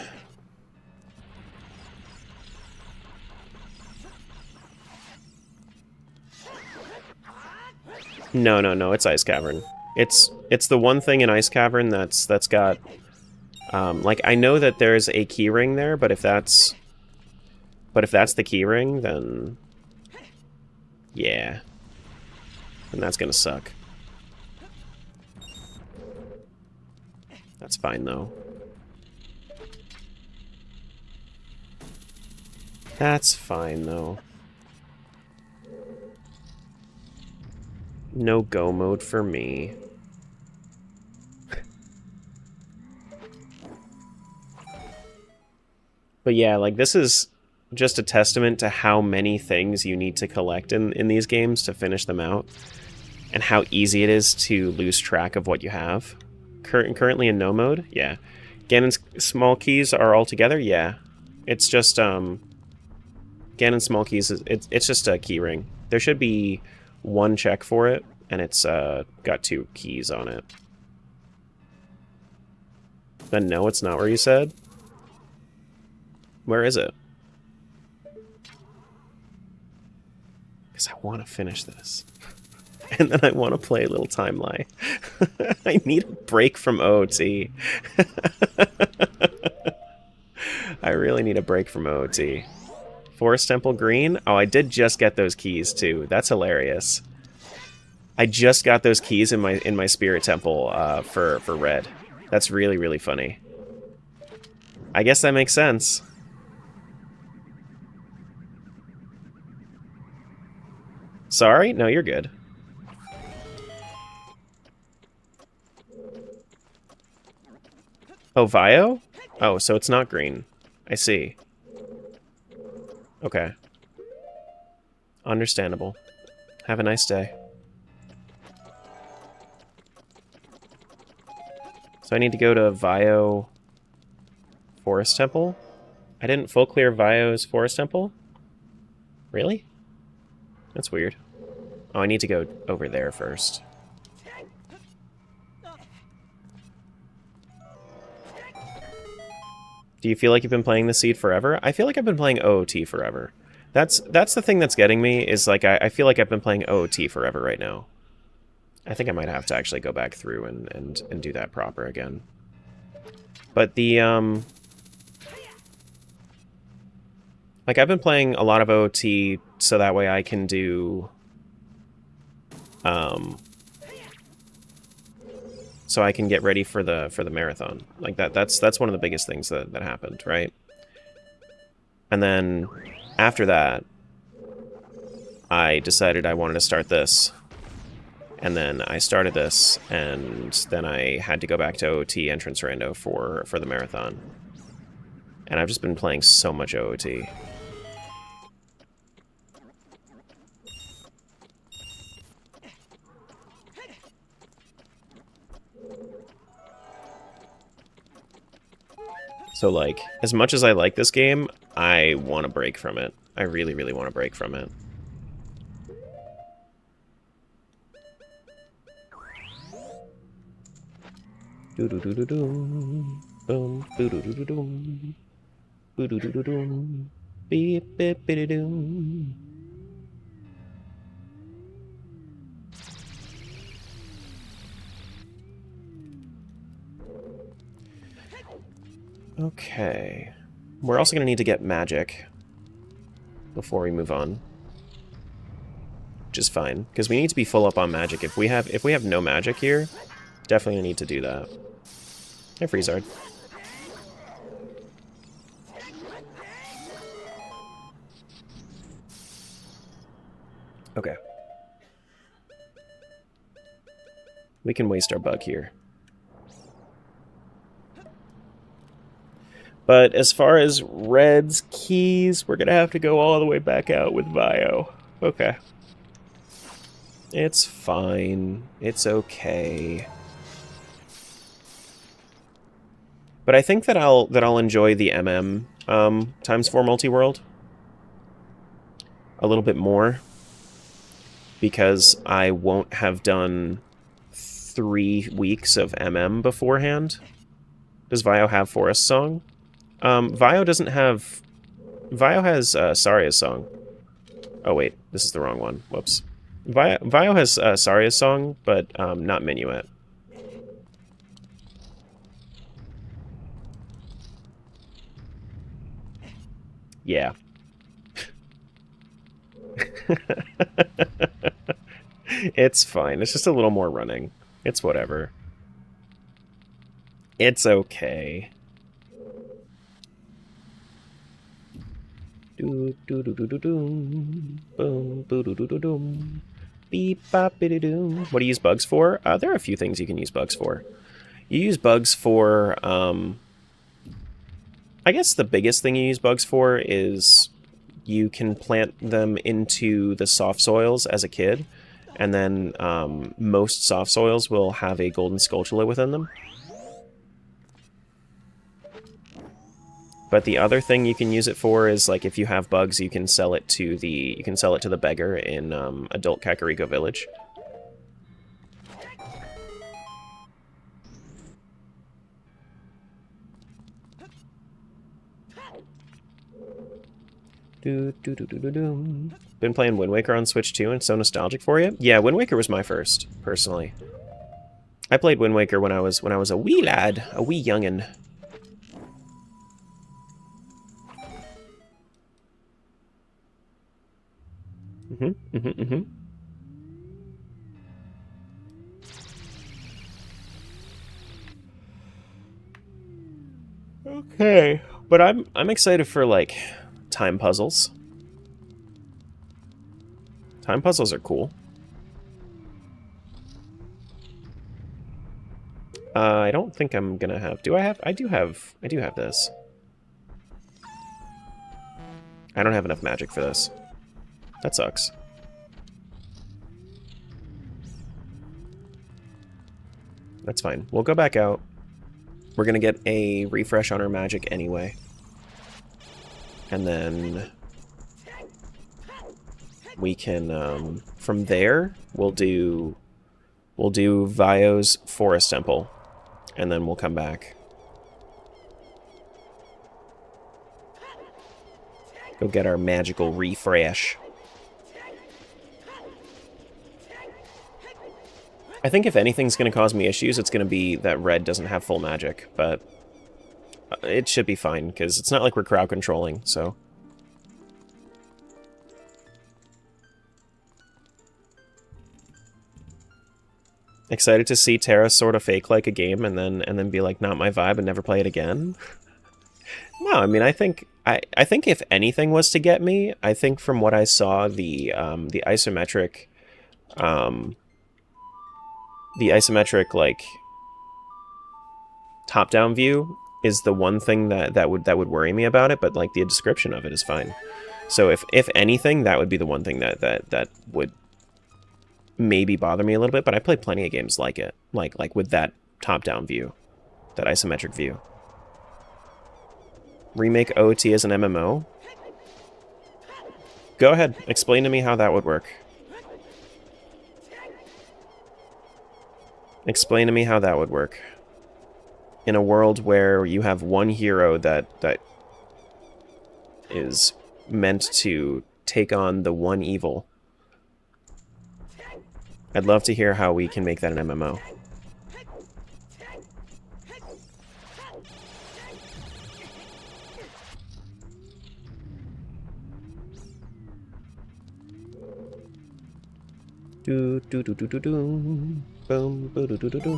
No, it's Ice Cavern. It's the one thing in Ice Cavern that's got... like, I know that there's a key ring there, but if that's the key ring, then... yeah. Then that's gonna suck. That's fine, though. That's fine, though. No go mode for me. But yeah, like, this is just a testament to how many things you need to collect in these games to finish them out. And how easy it is to lose track of what you have. Currently in no mode? Yeah. Ganon's small keys are all together? Yeah. It's just, Ganon's small keys, it's just a key ring. There should be one check for it, and it's got 2 keys on it. Then no, it's not where you said? Where is it? Because I want to finish this. And then I want to play a little timeline. I need a break from OoT. I really need a break from OoT. Forest Temple Green? Oh, I did just get those keys too. That's hilarious. I just got those keys in my Spirit Temple for Red. That's really, really funny. I guess that makes sense. Sorry? No, you're good. Oh, Vio? Oh, so it's not green. I see. Okay. Understandable. Have a nice day. So I need to go to Vio Forest Temple? I didn't full clear Vio's Forest Temple? Really? That's weird. Oh, I need to go over there first. Do you feel like you've been playing the Seed forever? I feel like I've been playing OOT forever. That's the thing that's getting me, is like I feel like I've been playing OOT forever right now. I think I might have to actually go back through and do that proper again. But the, like, I've been playing a lot of OOT so that way I can do, so I can get ready for the marathon. Like, that's one of the biggest things that happened, right? And then, after that, I decided I wanted to start this. And then I started this, and then I had to go back to OOT Entrance Rando for the marathon. And I've just been playing so much OOT. So, like, as much as I like this game, I want to break from it. I really, really want to break from it. Do do do do do, boom, do do do do do, do do do do do, beep beep beep do. Okay, we're also gonna need to get magic before we move on, which is fine because we need to be full up on magic. If we have no magic here, definitely gonna need to do that. Hey, Freezard. Okay. We can waste our bug here. But as far as Red's keys, we're gonna have to go all the way back out with Vio. Okay. It's fine. It's okay. But I think that I'll enjoy the MM ×4 multi-world a little bit more because I won't have done 3 weeks of MM beforehand. Does Vio have Forest Song? Vio doesn't have... Vio has Saria's Song. Oh wait, this is the wrong one. Whoops. Vio has Saria's Song, but not Minuet. Yeah. It's fine. It's just a little more running. It's whatever. It's okay. Do do do do do do. Boom boo do do do do. Beep bop biddy doo. What do you use bugs for? There are a few things you can use bugs for. You use bugs for I guess the biggest thing you use bugs for is you can plant them into the soft soils as a kid, and then most soft soils will have a golden Skulltula within them. But the other thing you can use it for is, like, if you have bugs, you can sell it to the beggar in adult Kakariko Village. Been playing Wind Waker on Switch 2 and so nostalgic for you? Yeah, Wind Waker was my first, personally. I played Wind Waker when I was a wee lad, a wee youngin'. Okay, but I'm excited for, like, time puzzles. Time puzzles are cool. I don't think I'm gonna have... I do have this. I don't have enough magic for this. That sucks. That's fine. We'll go back out. We're gonna get a refresh on our magic anyway. And then we can, from there, we'll do Vio's Forest Temple, and then we'll come back. Go get our magical refresh. I think if anything's going to cause me issues, it's going to be that red doesn't have full magic, but it should be fine, because it's not like we're crowd controlling, so... Excited to see Terra sort of fake like a game and then be like, not my vibe, and never play it again? No, I mean, I think if anything was to get me, I think from what I saw, the isometric like top-down view is the one thing that would worry me about it, but like the description of it is fine. So if anything, that would be the one thing that would maybe bother me a little bit, but I played plenty of games like it, like with that top-down view, that isometric view. Remake OoT as an MMO? Go ahead, explain to me how that would work. Explain to me how that would work. In a world where you have one hero that is meant to take on the one evil. I'd love to hear how we can make that an MMO. Do do do do do do. Boom do do do do do.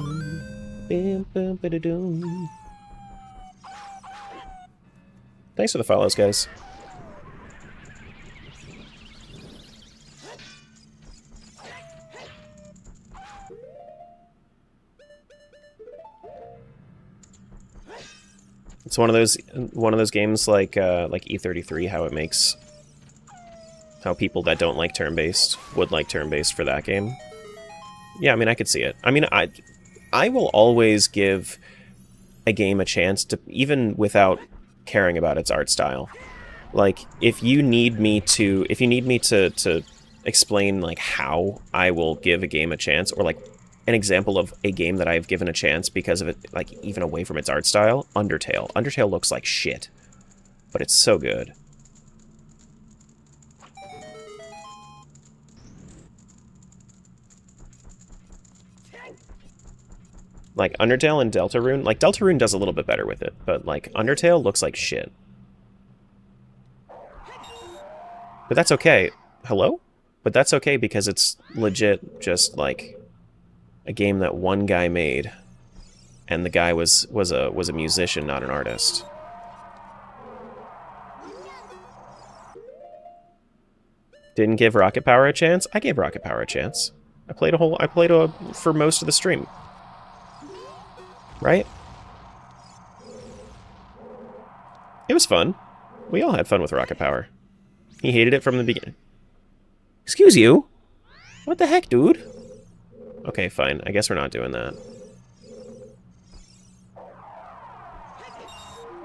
Bam bam ba da doo. Thanks for the follows, guys. It's one of those games like E33, how people that don't like turn-based would like turn-based for that game. Yeah, I mean, I could see it. I mean, I will always give a game a chance to, even without caring about its art style. Like, if you need me to explain like how I will give a game a chance, or like an example of a game that I've given a chance because of it, like even away from its art style, Undertale. Undertale looks like shit, but it's so good. Like, Undertale and Deltarune, like, Deltarune does a little bit better with it, but, like, Undertale looks like shit. But that's okay. Hello? But that's okay because it's legit just, like, a game that one guy made, and the guy was a musician, not an artist. Didn't give Rocket Power a chance? I gave Rocket Power a chance. I played for most of the stream. Right? It was fun. We all had fun with Rocket Power. He hated it from the beginning. Excuse you? What the heck, dude? Okay, fine. I guess we're not doing that.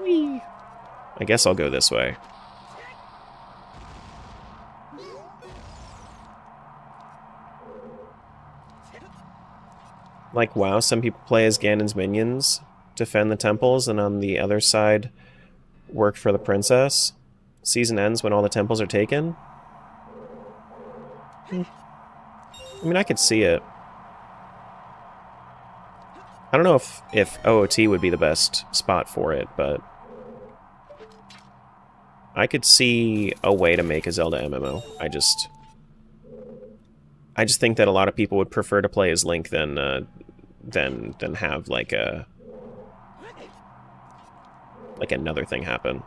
Whee! I guess I'll go this way. Like WoW, some people play as Ganon's minions, defend the temples, and on the other side, work for the princess. Season ends when all the temples are taken. I mean, I could see it. I don't know if OOT would be the best spot for it, but I could see a way to make a Zelda MMO. I just think that a lot of people would prefer to play as Link than have like another thing happen.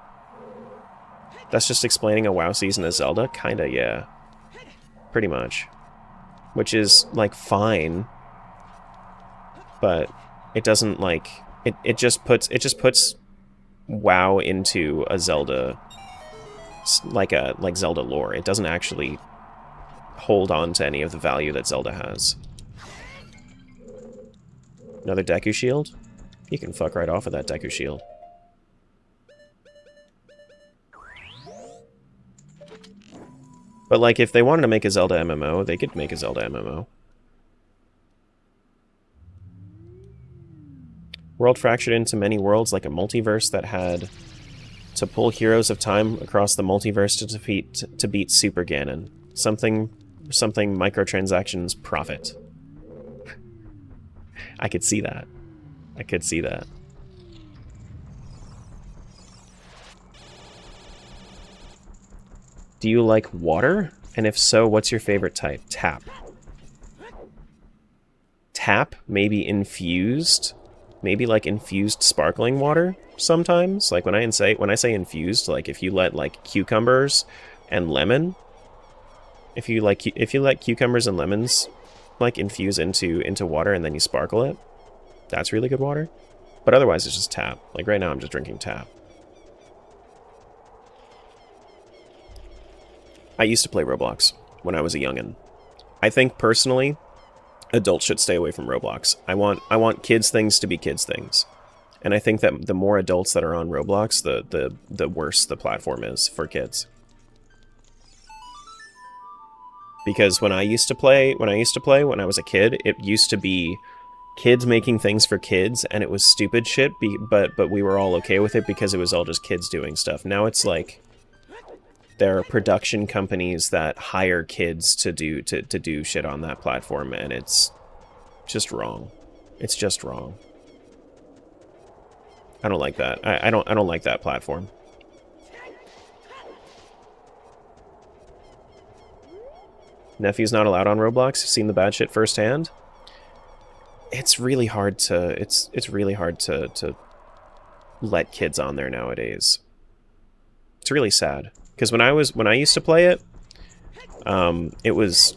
That's just explaining a WoW season as Zelda? Kinda, yeah. Pretty much. Which is, like, fine. But it doesn't, like... It just puts WoW into a Zelda... like Zelda lore. It doesn't actually hold on to any of the value that Zelda has. Another Deku Shield? He can fuck right off of that Deku Shield. But, like, if they wanted to make a Zelda MMO, they could make a Zelda MMO. World fractured into many worlds like a multiverse that had to pull heroes of time across the multiverse to beat Super Ganon. Something microtransactions profit. I could see that. I could see that. Do you like water? And if so, what's your favorite type? Tap. Tap? Maybe infused? Maybe like infused sparkling water sometimes? Like when I say infused, like if you let like cucumbers and lemon, if you let cucumbers and lemons like infuse into water and then you sparkle it, that's really good water. But otherwise it's just tap. Like right now I'm just drinking tap. I used to play Roblox when I was a youngin'. I think personally, adults should stay away from Roblox. I want kids things to be kids things. And I think that the more adults that are on Roblox, the worse the platform is for kids. Because when I used to play when I was a kid, it used to be kids making things for kids and it was stupid shit, but we were all okay with it because it was all just kids doing stuff. Now it's like there are production companies that hire kids to do shit on that platform, and it's just wrong. It's just wrong. I don't like that. I don't like that platform. Nephew's not allowed on Roblox. Seen the bad shit firsthand. It's really hard to it's really hard to let kids on there nowadays. It's really sad. Because when I used to play it, it was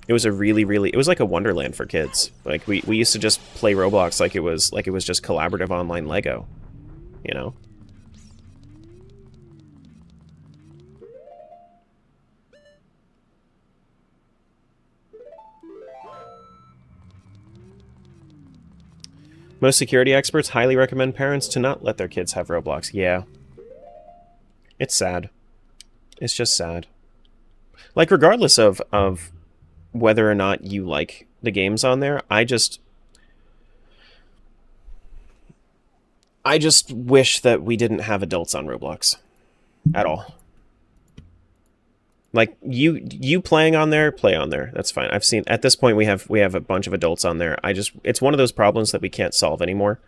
like a wonderland for kids. Like we used to just play Roblox like it was just collaborative online Lego, you know? Most security experts highly recommend parents to not let their kids have Roblox. Yeah. It's sad. It's just sad. Like, regardless of whether or not you like the games on there, I just wish that we didn't have adults on Roblox. At all. Like, you playing on there, play on there. That's fine. I've seen, at this point, we have a bunch of adults on there. It's one of those problems that we can't solve anymore.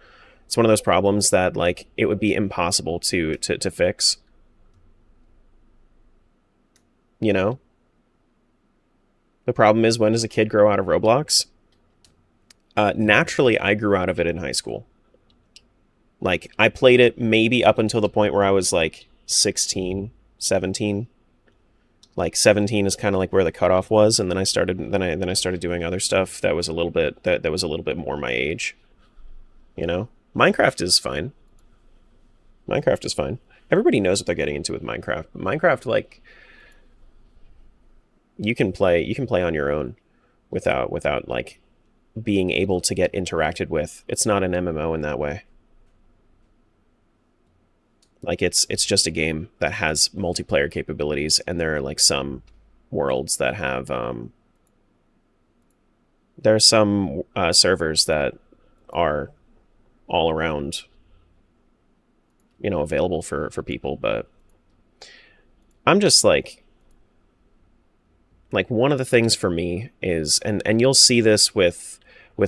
It's one of those problems that, like, it would be impossible to fix. You know? The problem is, when does a kid grow out of Roblox? Naturally, I grew out of it in high school. Like, I played it maybe up until the point where I was, like, 16, 17. Like, 17 is kind of like where the cutoff was, and then I started doing other stuff that was a little bit more my age. You know? Minecraft is fine. Minecraft is fine. Everybody knows what they're getting into with Minecraft. Minecraft, like, you can play on your own without like being able to get interacted with. It's not an MMO in that way. Like, it's just a game that has multiplayer capabilities, and there are like some worlds that have there are some servers that are all around, you know, available for people, but I'm just like one of the things for me is, and you'll see this with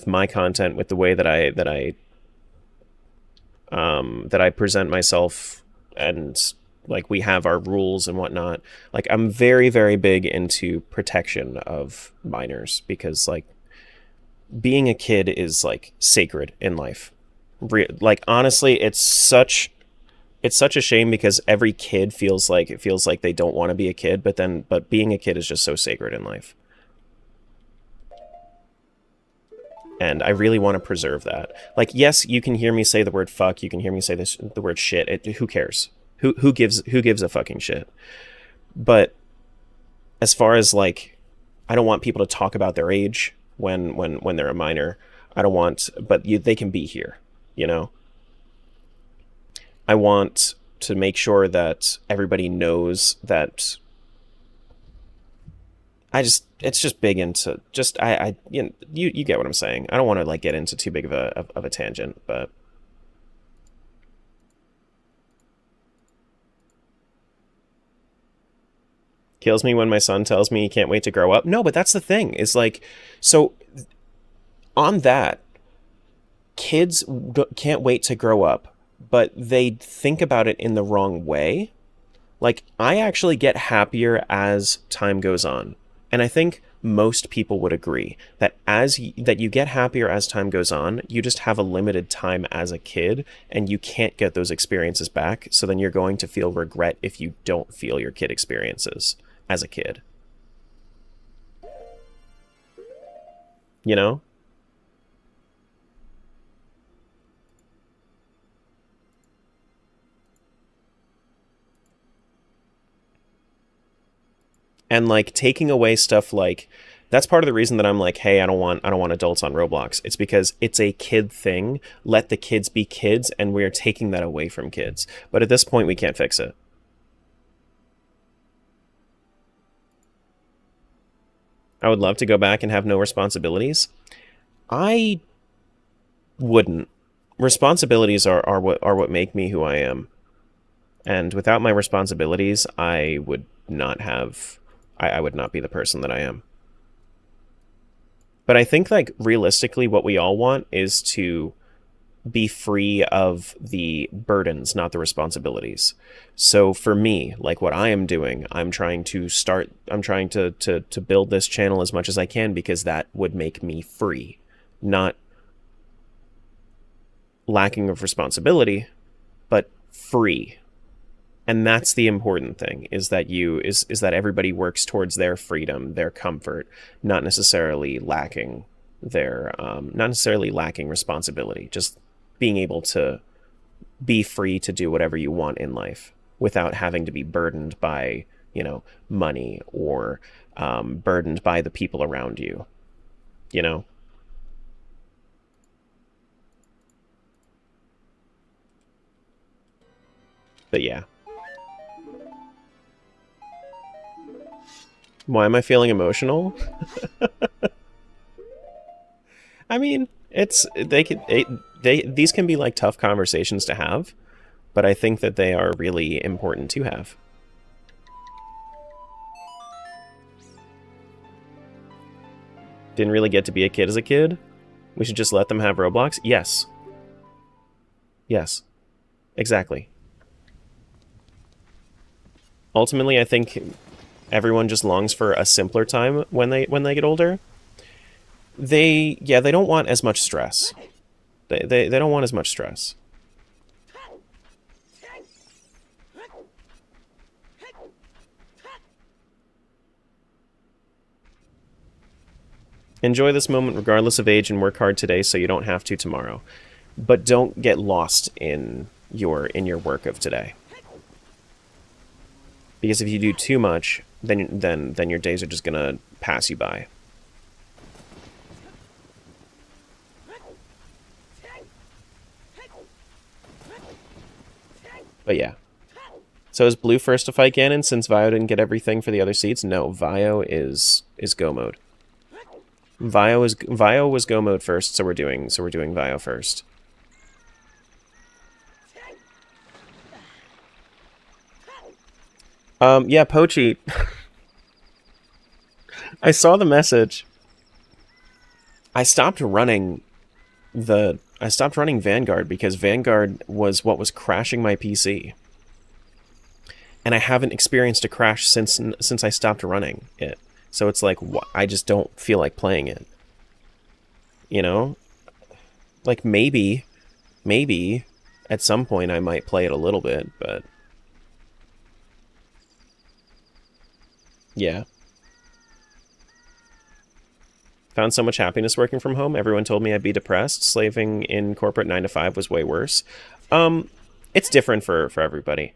my content, with the way that I present myself, and like we have our rules and whatnot. Like, I'm very, very big into protection of minors, because like being a kid is like sacred in life. Like, honestly, it's such a shame, because every kid feels like they don't want to be a kid, but being a kid is just so sacred in life. And I really want to preserve that. Like, yes, you can hear me say the word fuck, you can hear me say the word shit. Who cares? Who gives a fucking shit? But as far as like, I don't want people to talk about their age when they're a minor. I don't want, but they can be here, you know? I want to make sure that everybody knows that it's just big into just you know, you get what I'm saying. I don't want to like get into too big of a tangent, but kills me when my son tells me he can't wait to grow up. No, but that's the thing. Is like, so on that, kids can't wait to grow up, but they think about it in the wrong way. Like, I actually get happier as time goes on. And I think most people would agree that that you get happier as time goes on. You just have a limited time as a kid and you can't get those experiences back. So then you're going to feel regret if you don't feel your kid experiences as a kid. You know? And like taking away stuff like that's part of the reason that I'm like, hey, I don't want adults on Roblox. It's because it's a kid thing. Let the kids be kids, and we're taking that away from kids. But at this point we can't fix it. I would love to go back and have no responsibilities. I wouldn't. Responsibilities are what make me who I am. And without my responsibilities, I would not have I would not be the person that I am. But I think like realistically what we all want is to be free of the burdens, not the responsibilities. So for me, like what I am doing, I'm trying to build this channel as much as I can because that would make me free, not lacking of responsibility, but free. And that's the important thing, is that is that everybody works towards their freedom, their comfort, not necessarily lacking responsibility, just being able to be free to do whatever you want in life without having to be burdened by, you know, money or burdened by the people around you, you know? But yeah. Why am I feeling emotional? I mean, these can be like tough conversations to have, but I think that they are really important to have. Didn't really get to be a kid as a kid. We should just let them have Roblox? Yes. Yes. Exactly. Ultimately, I think everyone just longs for a simpler time when they get older. They don't want as much stress. They don't want as much stress. Enjoy this moment regardless of age and work hard today so you don't have to tomorrow. But don't get lost in your work of today. Because if you do too much, then your days are just gonna pass you by. But yeah. So is Blue first to fight Ganon since Vio didn't get everything for the other seats? No, Vio is go mode. Vio was go mode first, so we're doing Vio first. Yeah, Pochi. I saw the message. I stopped running Vanguard because Vanguard was what was crashing my PC. And I haven't experienced a crash since I stopped running it. So it's like I just don't feel like playing it. You know? Like maybe at some point I might play it a little bit, but yeah. Found so much happiness working from home. Everyone told me I'd be depressed. Slaving in corporate 9 to 5 was way worse. It's different for everybody.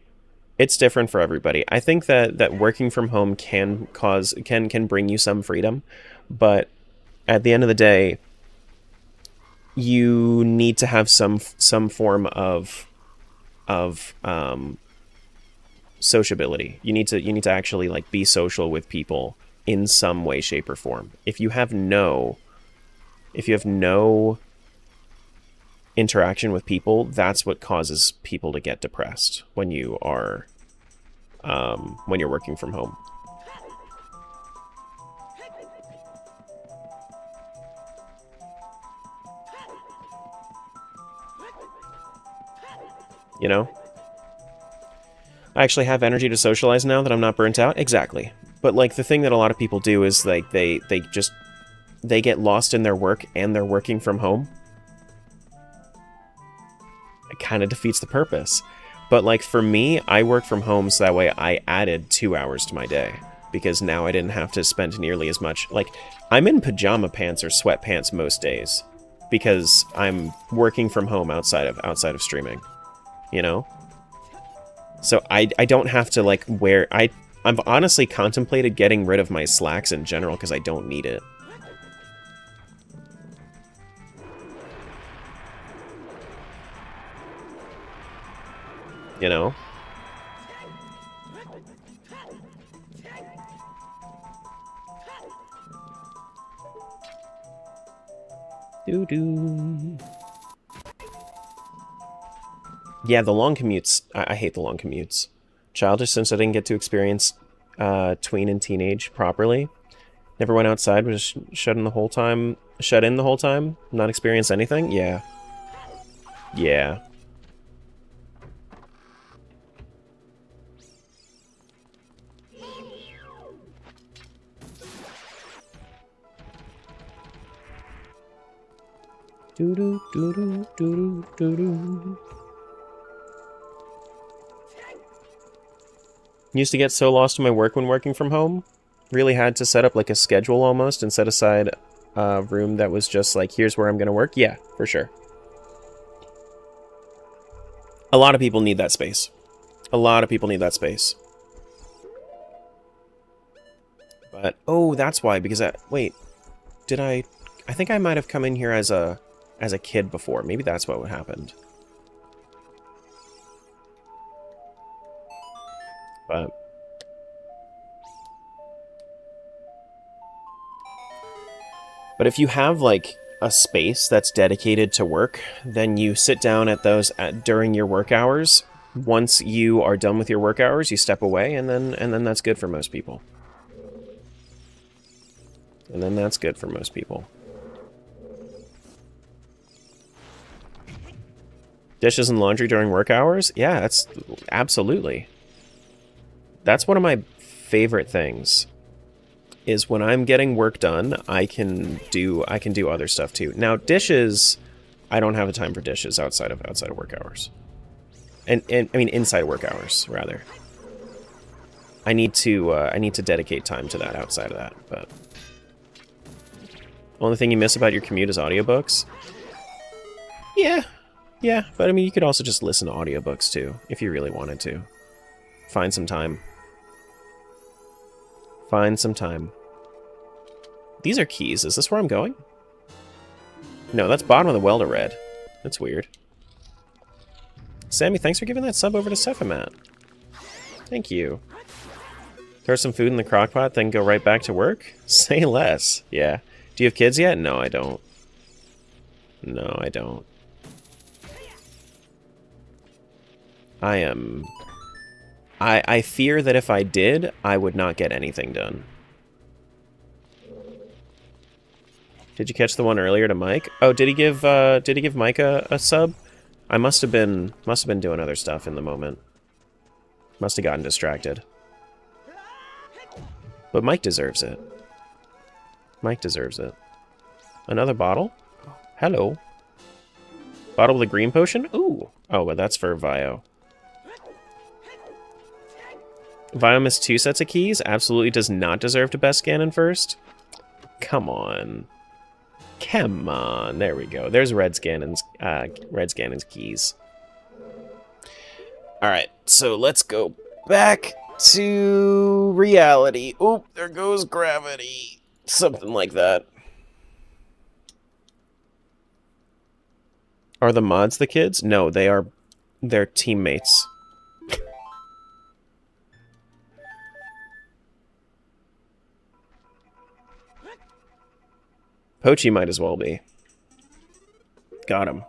It's different for everybody. I think that working from home can bring you some freedom, but at the end of the day, you need to have some form of of sociability. You need to actually like be social with people in some way, shape, or form. If you have no interaction with people, that's what causes people to get depressed when you are when you're working from home. You know? I actually have energy to socialize now that I'm not burnt out. Exactly. But like the thing that a lot of people do is like they get lost in their work and they're working from home. It kind of defeats the purpose. But like for me, I work from home so that way I added 2 hours to my day because now I didn't have to spend nearly as much. Like I'm in pajama pants or sweatpants most days because I'm working from home outside of streaming, you know? So I don't have to like wear I've honestly contemplated getting rid of my slacks in general because I don't need it. You know? Doo-doo. Yeah, the long commutes. I hate the long commutes. Childish since I didn't get to experience tween and teenage properly. Never went outside, was shut in the whole time. Not experience anything? Yeah. Yeah. Doo-doo, doo-doo, doo-doo, doo-doo. Used to get so lost in my work when working from home. Really had to set up like a schedule almost and set aside a room that was just like, here's where I'm going to work. Yeah, for sure. A lot of people need that space. A lot of people need that space. But, oh, that's why, because wait, I think I might have come in here as a kid before. Maybe that's what happened. But if you have like a space that's dedicated to work, then you sit down at those during your work hours. Once you are done with your work hours, you step away, and then that's good for most people. And then that's good for most people. Dishes and laundry during work hours? Yeah, that's absolutely. That's one of my favorite things. Is when I'm getting work done, I can do other stuff too. Now, dishes, I don't have the time for dishes outside of work hours. And I mean inside work hours rather. I need to dedicate time to that outside of that, but only thing you miss about your commute is audiobooks. Yeah, but I mean you could also just listen to audiobooks too if you really wanted to. Find some time. Find some time. These are keys. Is this where I'm going? No, that's bottom of the well to red. That's weird. Sammy, thanks for giving that sub over to Sephimat. Thank you. Throw some food in the crock pot, then go right back to work? Say less. Yeah. Do you have kids yet? No, I don't. No, I don't. I fear that if I did, I would not get anything done. Did you catch the one earlier to Mike? Oh, did he give Mike a sub? I must have been doing other stuff in the moment. Must have gotten distracted. But Mike deserves it. Mike deserves it. Another bottle? Hello. Bottle with a green potion? Ooh. Oh, but that's for Vio. Vio missed 2 sets of keys? Absolutely does not deserve to best Ganon first? Come on. Come on. There we go. There's Red Ganon's keys. Alright, so let's go back to reality. Oop, there goes gravity. Something like that. Are the mods the kids? No, they are They're teammates. Pochi might as well be. Got him.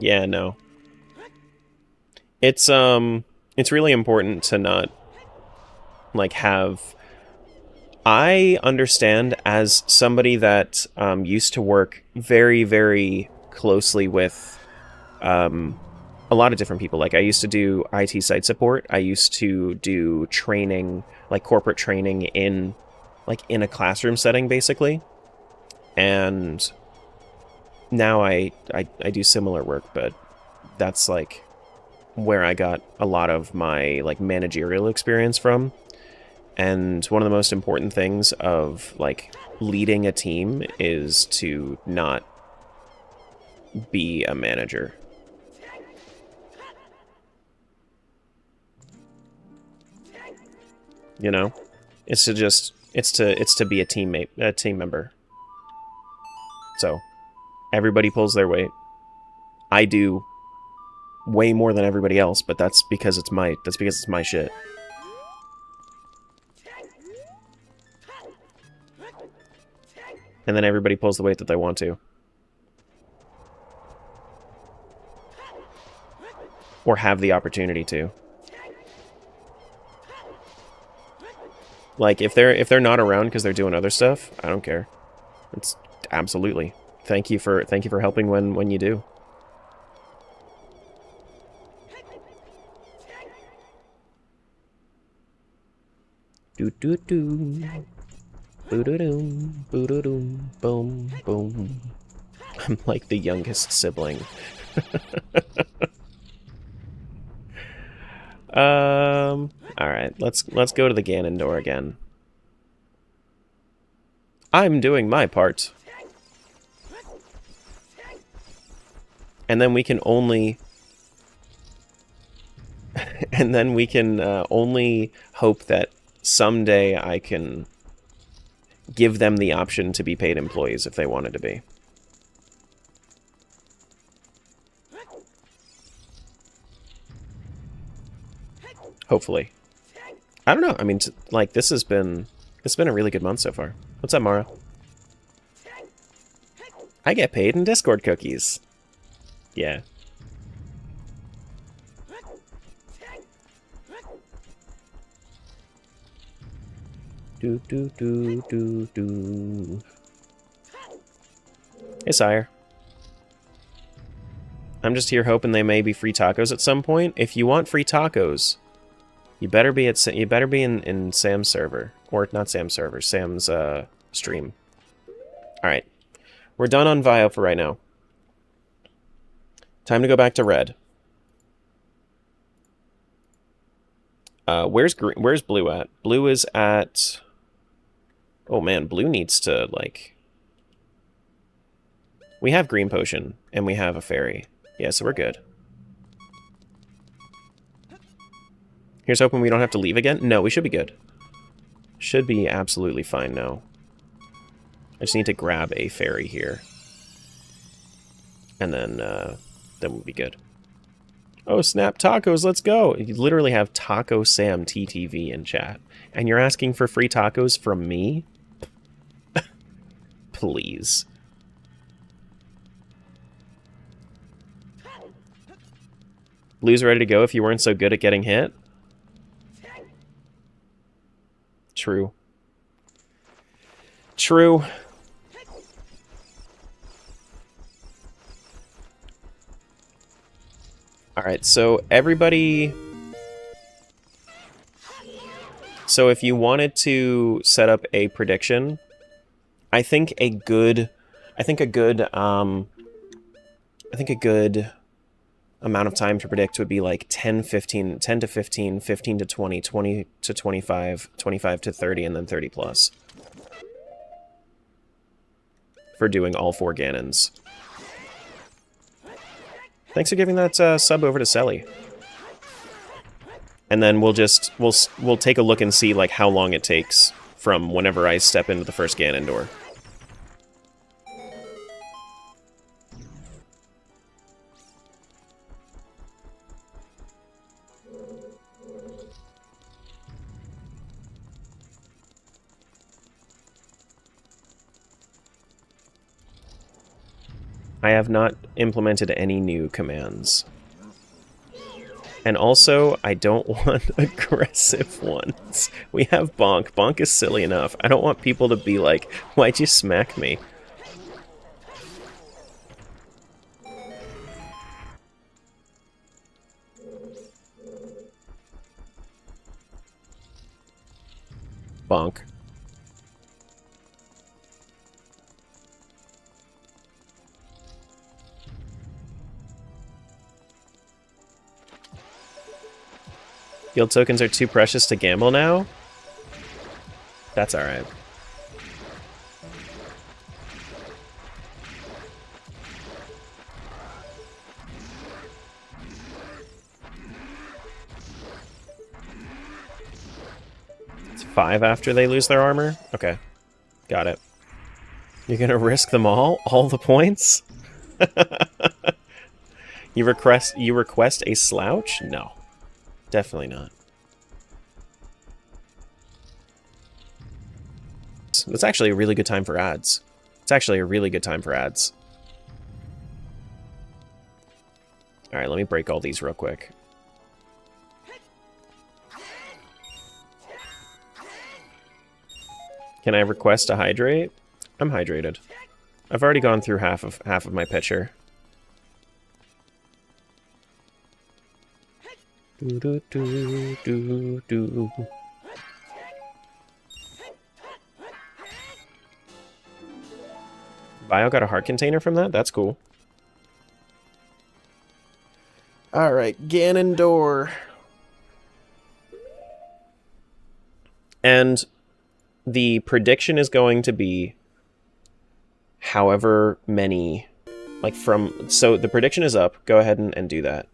Yeah, no. It's really important to not like have. I understand as somebody that used to work very, very closely with a lot of different people. Like I used to do IT site support. I used to do training, like corporate training in a classroom setting, basically. And now I do similar work, but that's like where I got a lot of my like managerial experience from. And one of the most important things of like leading a team is to not be a manager. You know? It's to be a teammate, a team member. So everybody pulls their weight. I do way more than everybody else, but that's because it's my shit. And then everybody pulls the weight that they want to. Or have the opportunity to. Like if they're not around because they're doing other stuff, I don't care. It's absolutely. Thank you for helping when you do. Do do do. Boo-doo-doom, boo-doo-doom, boom, boom. I'm like the youngest sibling. Alright, let's go to the Ganon door again. I'm doing my part. And then we can only... and then we can only hope that someday I can give them the option to be paid employees if they wanted to be. Hopefully. I don't know. I mean, like, this has been a really good month so far. What's up, Mara? I get paid in Discord cookies. Yeah. Do do do do do. Hey, Sire. I'm just here hoping they may be free tacos at some point. If you want free tacos, you better be in Sam's server, or not Sam's server, Sam's stream. All right, we're done on Vio for right now. Time to go back to Red. Where's Blue at? Blue is at. Oh man, Blue needs to, like... We have Green Potion, and we have a Fairy. Yeah, so we're good. Here's hoping we don't have to leave again. No, we should be good. Should be absolutely fine now. I just need to grab a Fairy here. And then we'll be good. Oh, snap, tacos, let's go! You literally have Taco Sam TTV in chat. And you're asking for free tacos from me? Please. Blue's ready to go if you weren't so good at getting hit? True. True. Alright, so everybody... So if you wanted to set up a prediction, I think a good amount of time to predict would be like 10 to 15, 15 to 20, 20 to 25, 25 to 30, and then 30 plus. for doing all 4 Ganons. Thanks for giving that sub over to Selly. And then we'll take a look and see like how long it takes from whenever I step into the first Ganon door. I have not implemented any new commands. And also, I don't want aggressive ones. We have Bonk. Bonk is silly enough. I don't want people to be like, why'd you smack me? Bonk. Guild tokens are too precious to gamble now? That's alright. It's 5 after they lose their armor? Okay. Got it. You're gonna risk them all? All the points? You request a slouch? No. Definitely not. It's actually a really good time for ads. It's actually a really good time for ads. Alright, let me break all these real quick. Can I request a hydrate? I'm hydrated. I've already gone through half of my pitcher. Do do do do do. Bio got a heart container from that? That's cool. Alright, Ganondorf. And the prediction is going to be however many, like from, so the prediction is up. Go ahead and do that.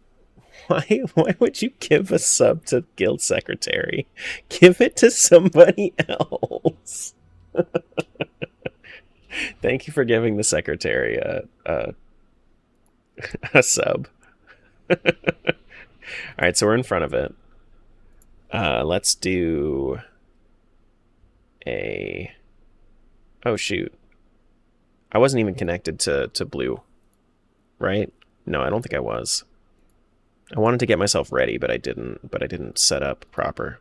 Why would you give a sub to Guild Secretary? Give it to somebody else. Thank you for giving the Secretary a sub. Alright, so we're in front of it. Let's do a... Oh, shoot. I wasn't even connected to blue. Right? No, I don't think I was. I wanted to get myself ready, but I didn't set up proper.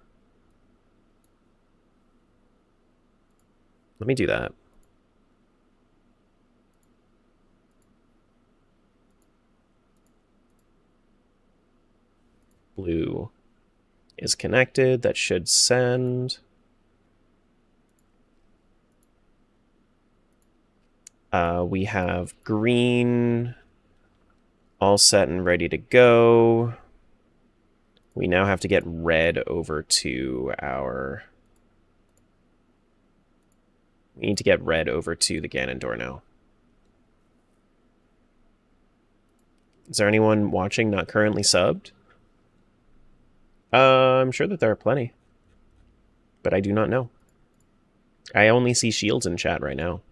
Let me do that. Blue is connected. That should send. We have green all set and ready to go. We now have to get red over to our... We need to get red over to the Ganondorf now. Is there anyone watching not currently subbed? I'm sure that there are plenty. But I do not know. I only see shields in chat right now.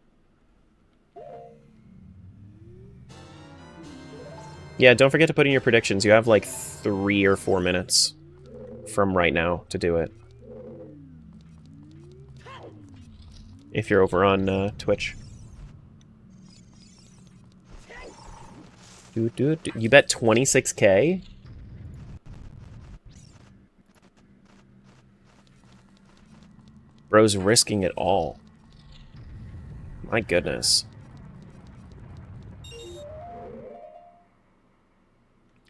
Yeah, don't forget to put in your predictions. You have like 3 or 4 minutes from right now to do it. If you're over on Twitch. You bet 26K? Bro's risking it all. My goodness.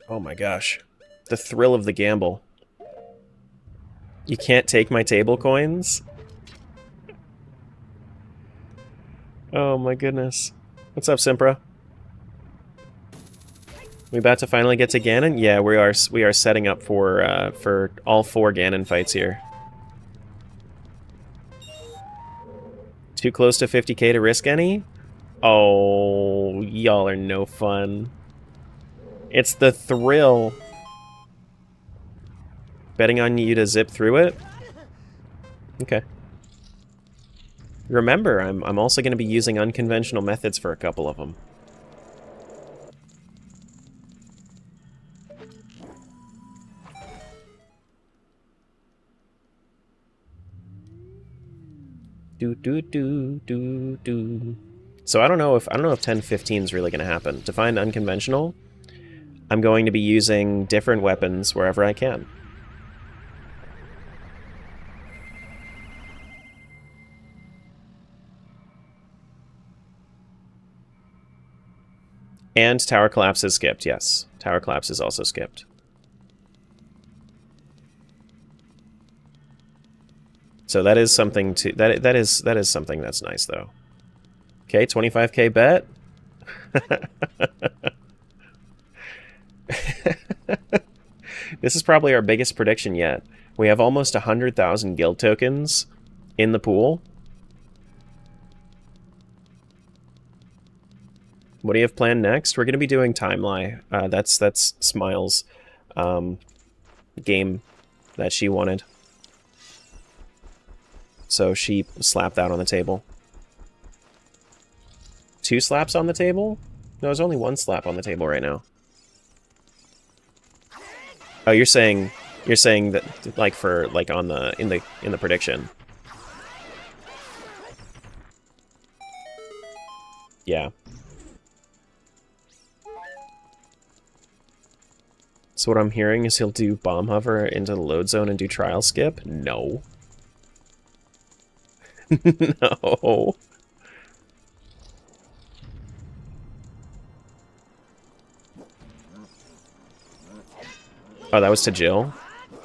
Oh my gosh. The thrill of the gamble. You can't take my table coins? Oh my goodness. What's up, Simpra? We about to finally get to Ganon? Yeah, we are setting up for all 4 Ganon fights here. Too close to 50k to risk any? Oh, y'all are no fun. It's the thrill. Betting on you to zip through it? Okay. Remember, I'm also going to be using unconventional methods for a couple of them. Do do do do do. So I don't know if 10-15 is really going to happen. To find unconventional, I'm going to be using different weapons wherever I can. And Tower Collapse is skipped, yes. Tower Collapse is also skipped. So that is something to that is something that's nice though. Okay, 25k bet. This is probably our biggest prediction yet. We have almost 100,000 guild tokens in the pool. What do you have planned next? We're going to be doing Timeline. That's Smile's game that she wanted. So she slapped that on the table. 2 slaps on the table? No, there's only 1 slap on the table right now. Oh, you're saying that like for like on the in the prediction. Yeah. So what I'm hearing is he'll do bomb hover into the load zone and do trial skip? No. No. Oh, that was to Jill?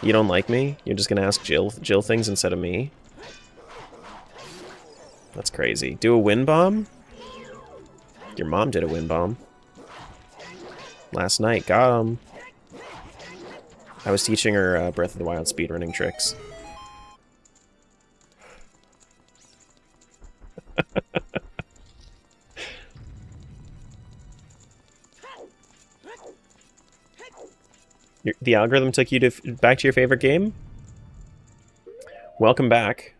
You don't like me? You're just gonna ask Jill things instead of me? That's crazy. Do a wind bomb? Your mom did a wind bomb. Last night. Got him. I was teaching her Breath of the Wild speedrunning tricks. The algorithm took you back to your favorite game? Welcome back.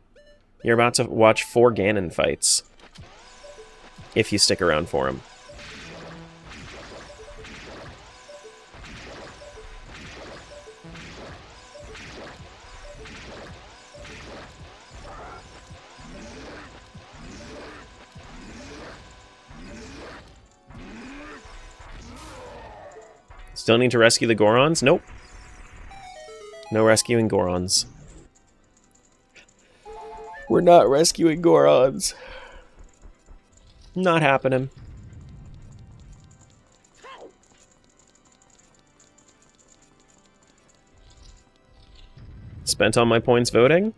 You're about to watch 4 Ganon fights. If you stick around for them. Still need to rescue the Gorons? Nope. No rescuing Gorons. We're not rescuing Gorons. Not happening. Spent all my points voting?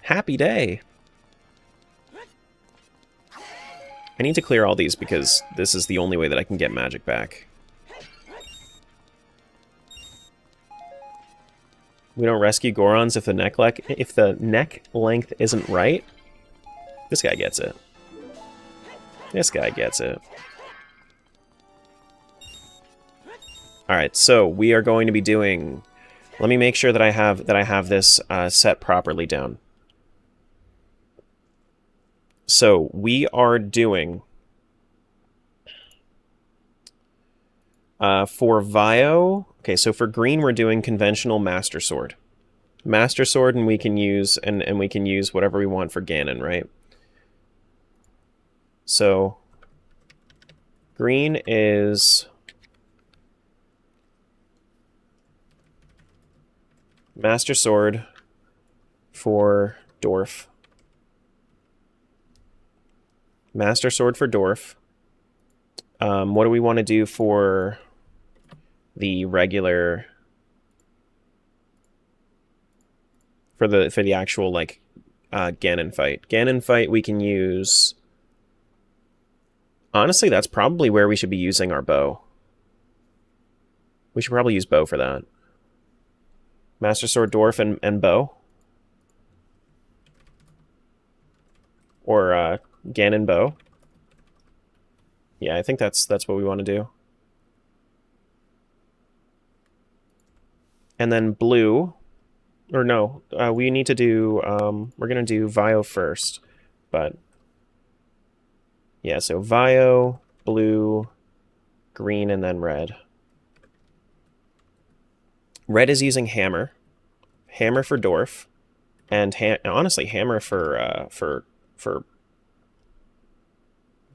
Happy day. I need to clear all these because this is the only way that I can get magic back. We don't rescue Gorons if the neck length isn't right. This guy gets it. This guy gets it. Alright, so we are going to be doing... Let me make sure that I have this set properly down. So we are doing... for Vio... Okay, so for green we're doing conventional Master Sword. Master Sword, and we can use we can use whatever we want for Ganon, right? So green is Master Sword for Dwarf. Master Sword for Dwarf. What do we want to do for the regular, for the actual like Ganon fight? Ganon fight we can use, honestly that's probably where we should be using our bow. We should probably use bow for that. Master Sword Dwarf and bow, or Ganon bow. Yeah, I think that's what we want to do. And then blue, or no, we need to do, we're going to do Vio first, but yeah, so Vio, blue, green, and then red. Red is using hammer. Hammer for Dwarf, and honestly, hammer for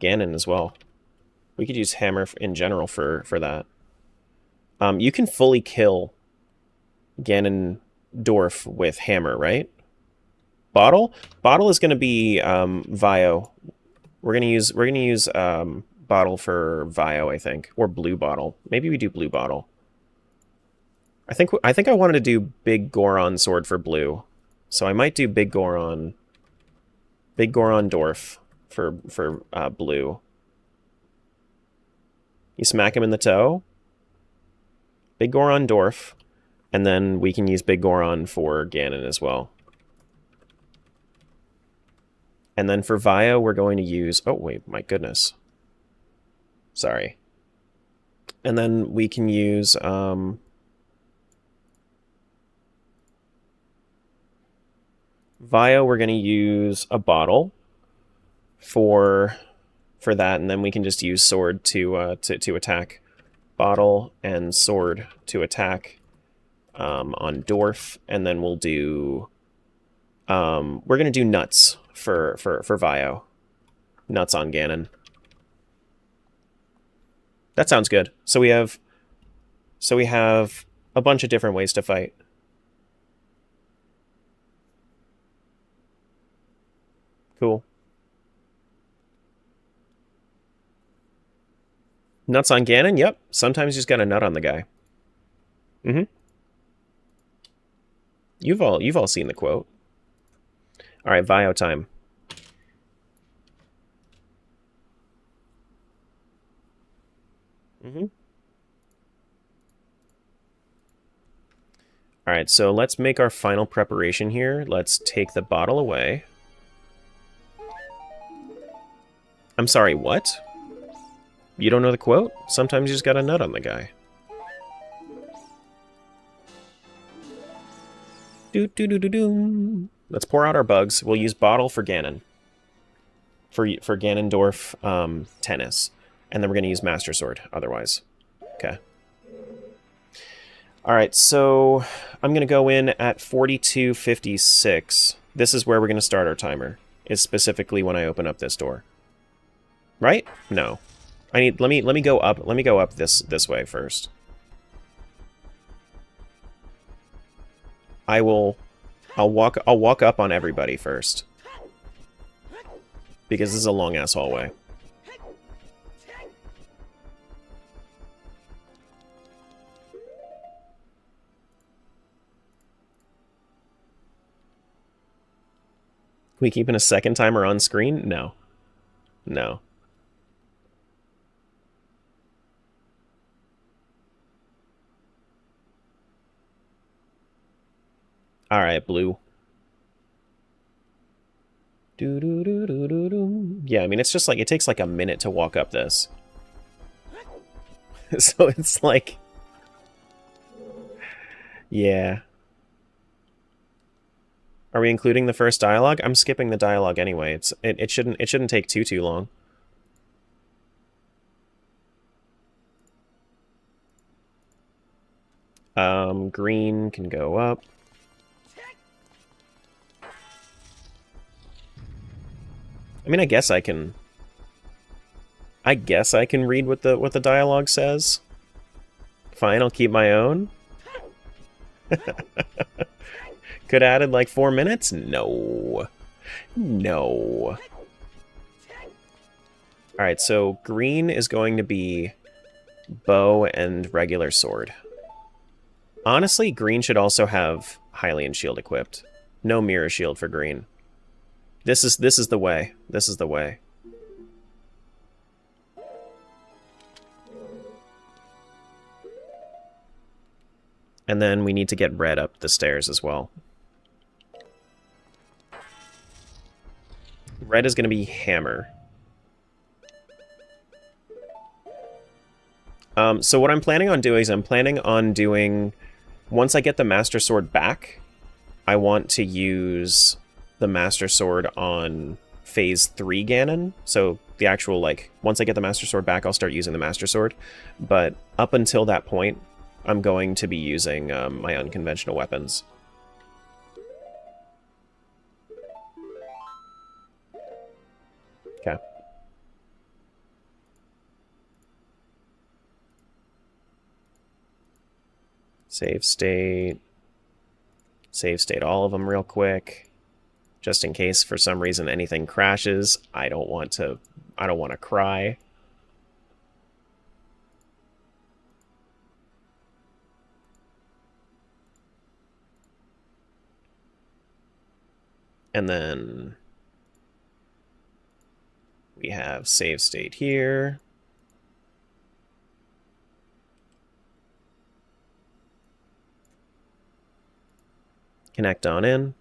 Ganon as well. We could use hammer in general for that. You can fully kill Ganon Dwarf with hammer, right? Bottle is going to be Vio. We're gonna use bottle for Vio, I think, or blue bottle. Maybe we do blue bottle. I think I wanted to do big Goron sword for blue, so I might do big Goron Dwarf for blue. You smack him in the toe. Big Goron Dwarf, and then we can use big Goron for Ganon as well. And then for Vio, we're going to use... Oh, wait, my goodness. Sorry. And then we can use... Vio, we're going to use a bottle for that, and then we can just use sword to attack. Bottle and sword to attack on Dwarf, and then we'll do... we're going to do nuts for Vio. Nuts on Ganon. That sounds good. So we have a bunch of different ways to fight. Cool. Nuts on Ganon? Yep. Sometimes you just got a nut on the guy. Mm-hmm. You've all seen the quote. All right, Vio time. Mm-hmm. All right, so let's make our final preparation here. Let's take the bottle away. I'm sorry, what? You don't know the quote? Sometimes you just got a nut on the guy. Do-do-do-do-do. Let's pour out our bugs. We'll use bottle for Ganon. For Ganondorf tennis. And then we're going to use Master Sword otherwise. Okay. Alright, so I'm going to go in at 42:56. This is where we're going to start our timer. Is specifically when I open up this door. Right? No. Let me go up. Let me go up this way first. I'll walk up on everybody first. Because this is a long ass hallway. We keeping a second timer on screen? No. No. Alright, blue. Yeah, I mean, it's just like, it takes like a minute to walk up this. So it's like... Yeah. Are we including the first dialogue? I'm skipping the dialogue anyway. It shouldn't take too long. Green can go up. I mean, I guess I can read what the dialogue says. Fine, I'll keep my own. Could have added like 4 minutes? No. No. Alright, so green is going to be bow and regular sword. Honestly, green should also have Hylian shield equipped. No mirror shield for green. This is the way. This is the way. And then we need to get red up the stairs as well. Red is going to be hammer. So what I'm planning on doing is once I get the Master Sword back, I want to use the Master Sword on Phase 3 Ganon. So the actual, like, once I get the Master Sword back, I'll start using the Master Sword. But up until that point, I'm going to be using my unconventional weapons. Okay. Save state. Save state all of them real quick. Just in case for some reason anything crashes. I don't want to cry. And then we have save state here. Connect on in.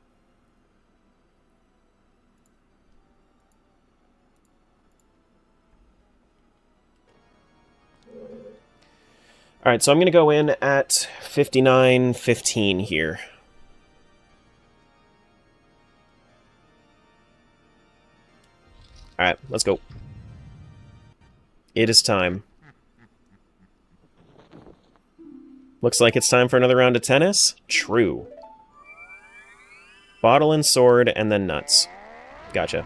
All right, so I'm going to go in at 59:15 here. All right, let's go. It is time. Looks like it's time for another round of tennis. True. Bottle and sword, and then nuts. Gotcha.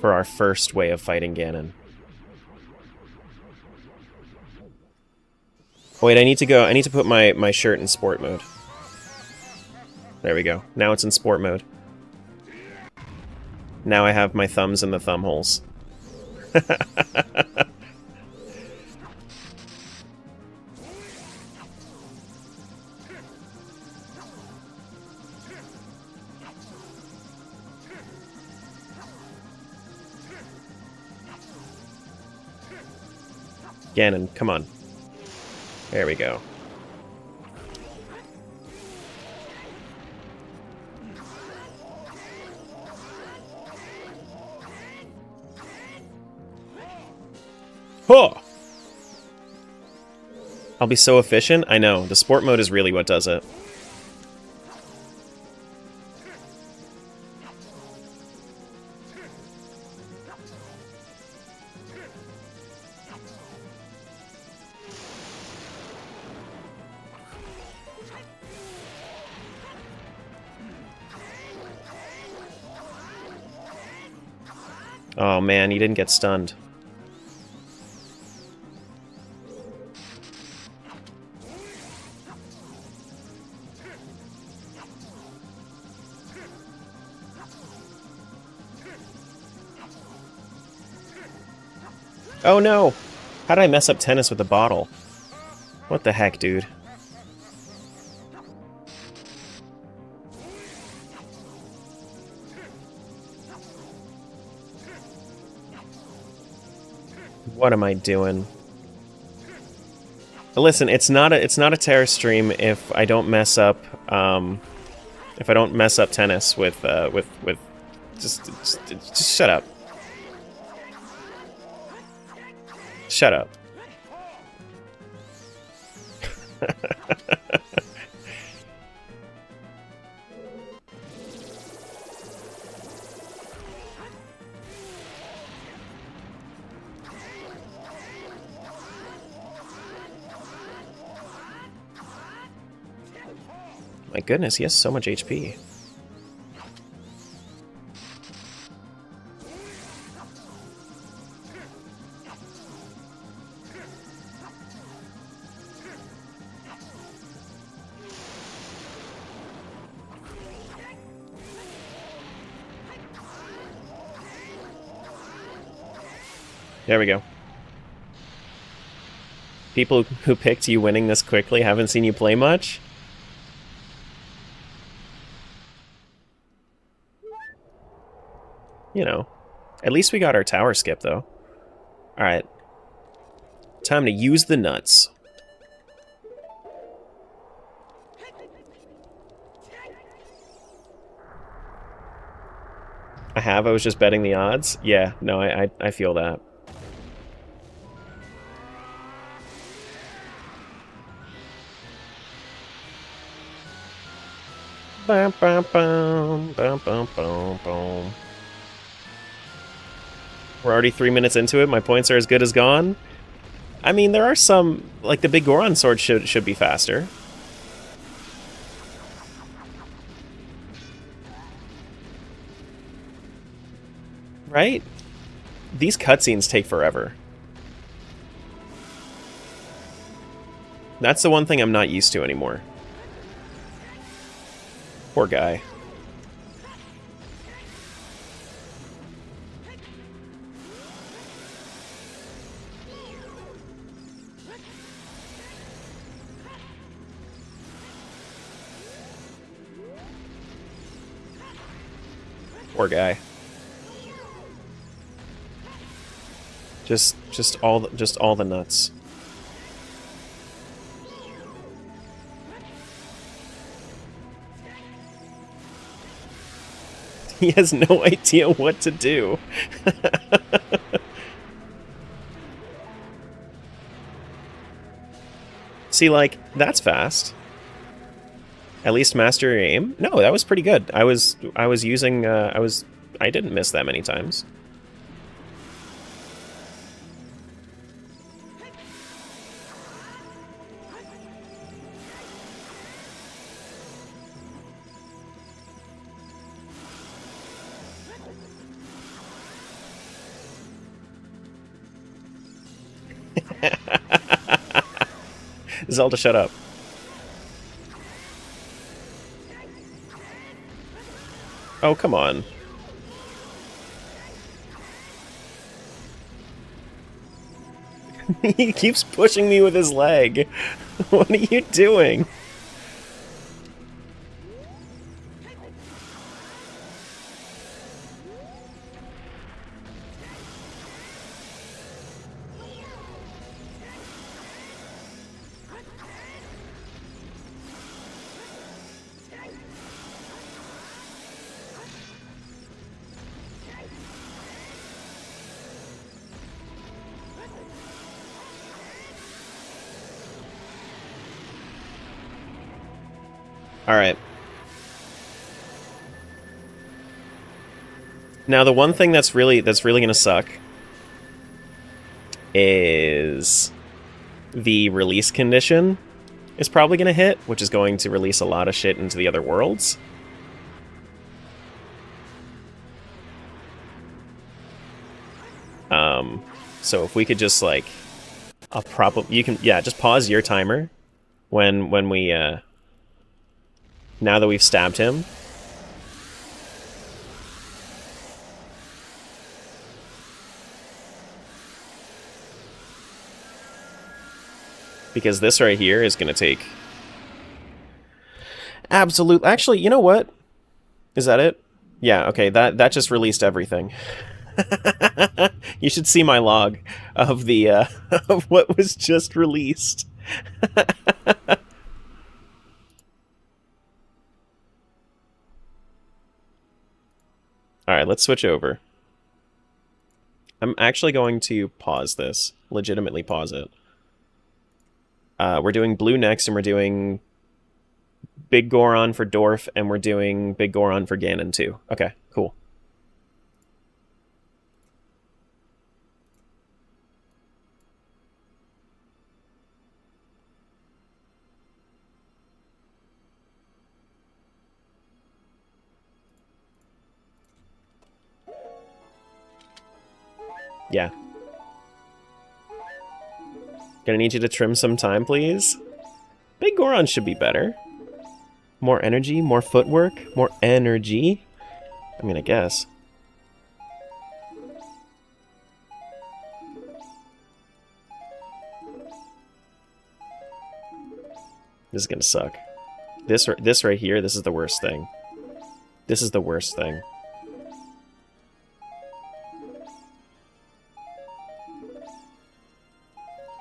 For our first way of fighting Ganon. Wait, I need to put my shirt in sport mode. There we go. Now it's in sport mode. Now I have my thumbs in the thumb holes. Ganon, come on. There we go. Huh! I'll be so efficient. I know, the sport mode is really what does it. Oh man, he didn't get stunned. Oh no! How did I mess up tennis with the bottle? What the heck, dude? What am I doing? Listen, it's not a terror stream if I don't mess up tennis with just shut up. Shut up. My goodness, he has so much HP. There we go. People who picked you winning this quickly haven't seen you play much? You know, at least we got our tower skip, though. Alright. Time to use the nuts. I was just betting the odds? Yeah, no, I feel that. Bum, bum, bum, bum, bum, bum, bum. We're already 3 minutes into it. My points are as good as gone. I mean, there are some, like the big Goron sword should be faster. Right? These cutscenes take forever. That's the one thing I'm not used to anymore. Poor guy. Poor guy. Just all the nuts. He has no idea what to do. See, like, that's fast. At least master your aim. No, that was pretty good. I was using I didn't miss that many times. Zelda, shut up. Oh, come on. He keeps pushing me with his leg. What are you doing? All right. Now the one thing that's really gonna suck is the release condition is probably gonna hit, which is going to release a lot of shit into the other worlds. So if we could just like, just pause your timer when we now that we've stabbed him. Because this right here is going to take absolute... Actually, you know what? Is that it? Yeah, okay, that just released everything. You should see my log of the of what was just released. Alright, let's switch over. I'm actually going to pause this. Legitimately pause it. We're doing blue next, and we're doing Big Goron for Dorf, and we're doing Big Goron for Ganon too. Okay, cool. Yeah. Gonna need you to trim some time, please. Big Goron should be better. More energy, more footwork, more energy. I mean, I guess. This is gonna suck. This right here, this is the worst thing. This is the worst thing.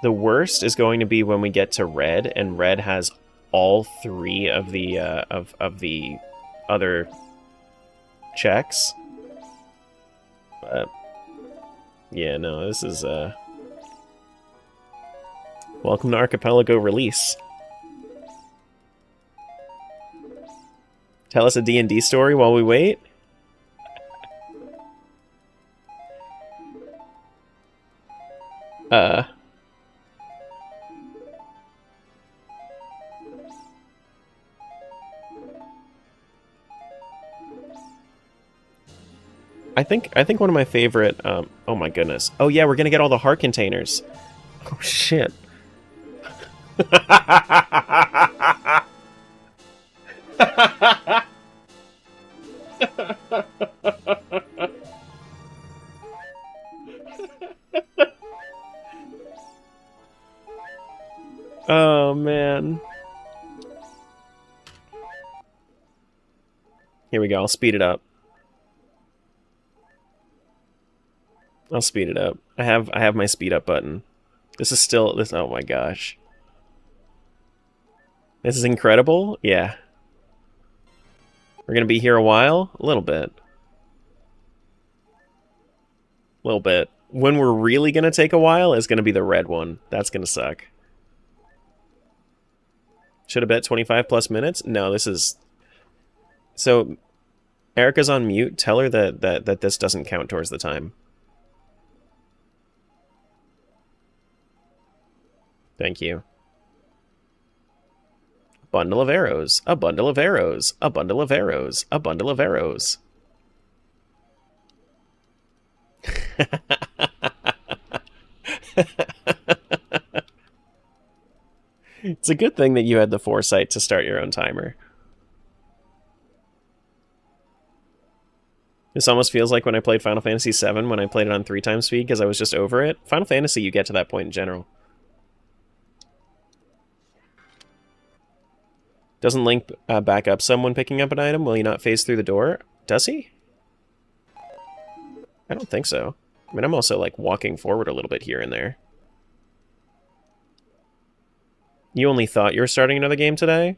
The worst is going to be when we get to red, and red has all three of the of the other checks. But yeah, no, this is welcome to Archipelago release. Tell us a D&D story while we wait? I think one of my favorite, oh my goodness. Oh yeah, we're gonna get all the heart containers. Oh shit. Oh man. Here we go, I'll speed it up. I'll speed it up. I have my speed up button. This is still this. Oh my gosh, this is incredible. Yeah, we're gonna be here a while. A little bit. A little bit. When we're really gonna take a while is gonna be the red one. That's gonna suck. Should have bet 25 plus minutes. No, this is. So, Erica's on mute. Tell her that this doesn't count towards the time. Thank you. A bundle of arrows. A bundle of arrows. A bundle of arrows. A bundle of arrows. It's a good thing that you had the foresight to start your own timer. This almost feels like when I played Final Fantasy VII when I played it on 3x speed because I was just over it. Final Fantasy, you get to that point in general. Doesn't Link back up someone picking up an item? Will he not phase through the door? Does he? I don't think so. I mean, I'm also, like, walking forward a little bit here and there. You only thought you were starting another game today?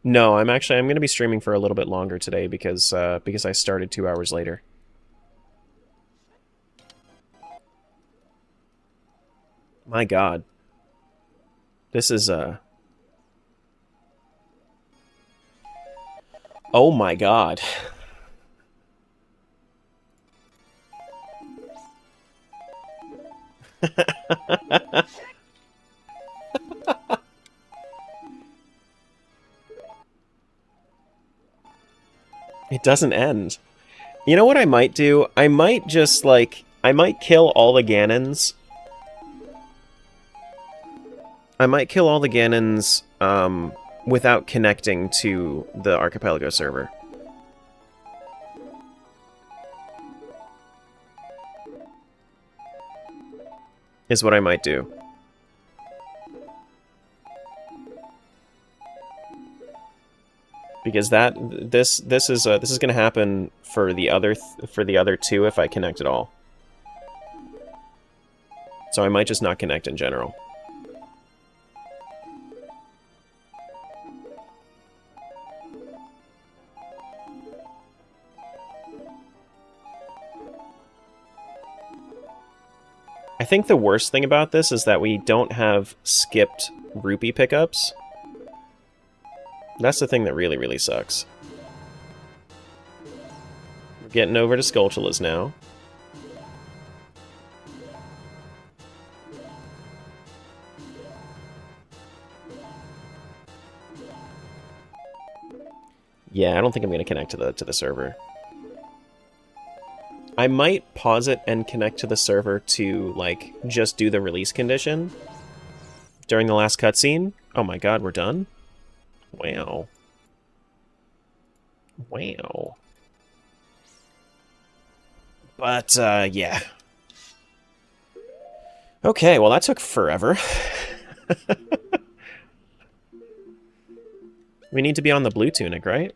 No, I'm going to be streaming for a little bit longer today because I started 2 hours later. My God. This is, Oh my God. It doesn't end. You know what I might do? I might just, like, I might kill all the Ganons. I might kill all the Ganons, without connecting to the Archipelago server. Is what I might do. Because this is going to happen for the other two if I connect at all. So I might just not connect in general. I think the worst thing about this is that we don't have skipped rupee pickups. That's the thing that really, really sucks. We're getting over to Skulltulas now. Yeah, I don't think I'm going to connect to the server. I might pause it and connect to the server to, like, just do the release condition during the last cutscene. Oh my God, we're done? Wow. Wow. But, yeah. Okay, well that took forever. We need to be on the blue tunic, right?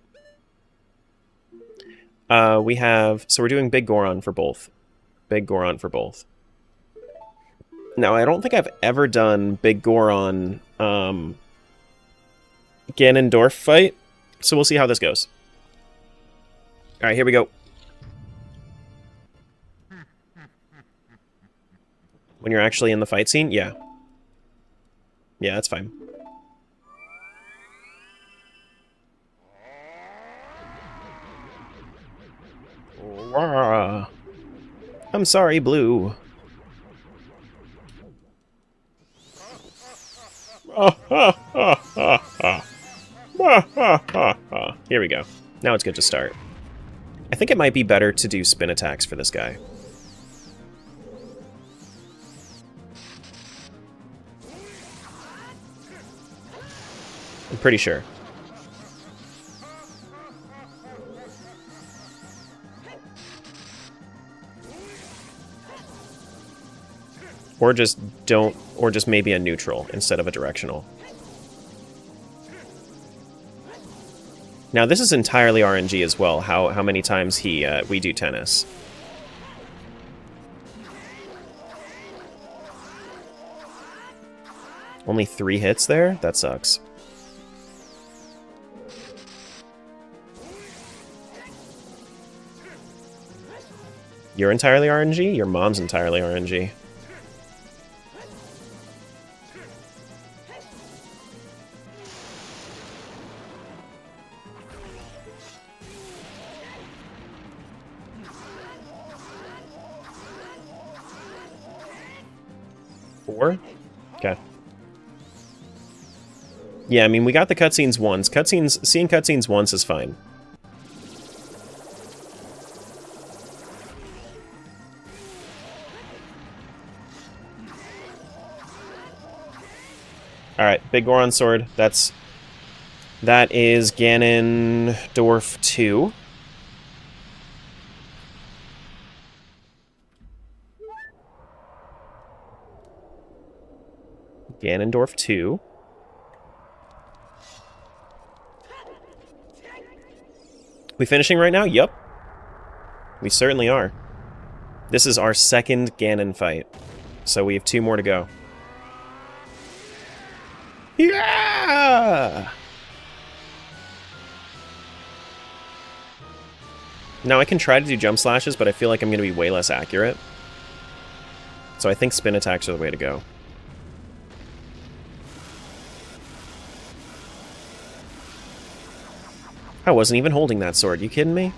We have... So we're doing Big Goron for both. Big Goron for both. Now, I don't think I've ever done Big Goron, Ganondorf fight, so we'll see how this goes. Alright, here we go. When you're actually in the fight scene? Yeah. Yeah, that's fine. Wah. I'm sorry, Blue. Here we go. Now it's good to start. I think it might be better to do spin attacks for this guy. I'm pretty sure. Or just don't, or just maybe a neutral instead of a directional. Now this is entirely RNG as well, how many times we do tennis. Only 3 hits there? That sucks. You're entirely RNG? Your mom's entirely RNG. Okay. Yeah, I mean, we got the cutscenes once. Seeing cutscenes once is fine. Alright, Big Goron Sword. That is Ganondorf 2. Ganondorf 2. We finishing right now? Yup. We certainly are. This is our second Ganon fight. So we have 2 more to go. Yeah! Now I can try to do jump slashes, but I feel like I'm going to be way less accurate. So I think spin attacks are the way to go. I wasn't even holding that sword. You kidding me?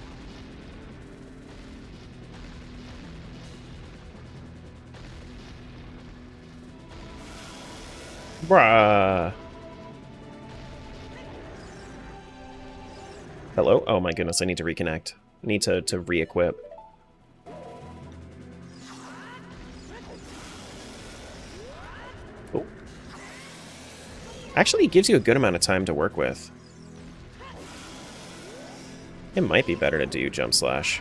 Bruh. Hello? Oh my goodness, I need to reconnect. I need to re-equip. Oh. Actually, it gives you a good amount of time to work with. It might be better to do jump slash.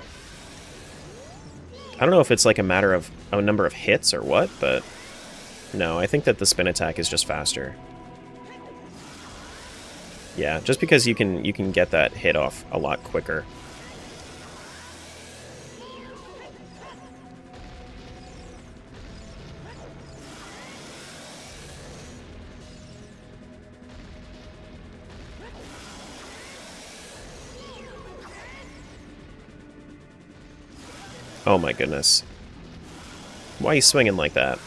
I don't know if it's like a matter of a number of hits or what, but no, I think that the spin attack is just faster. Yeah, just because you can get that hit off a lot quicker. Oh my goodness. Why are you swinging like that?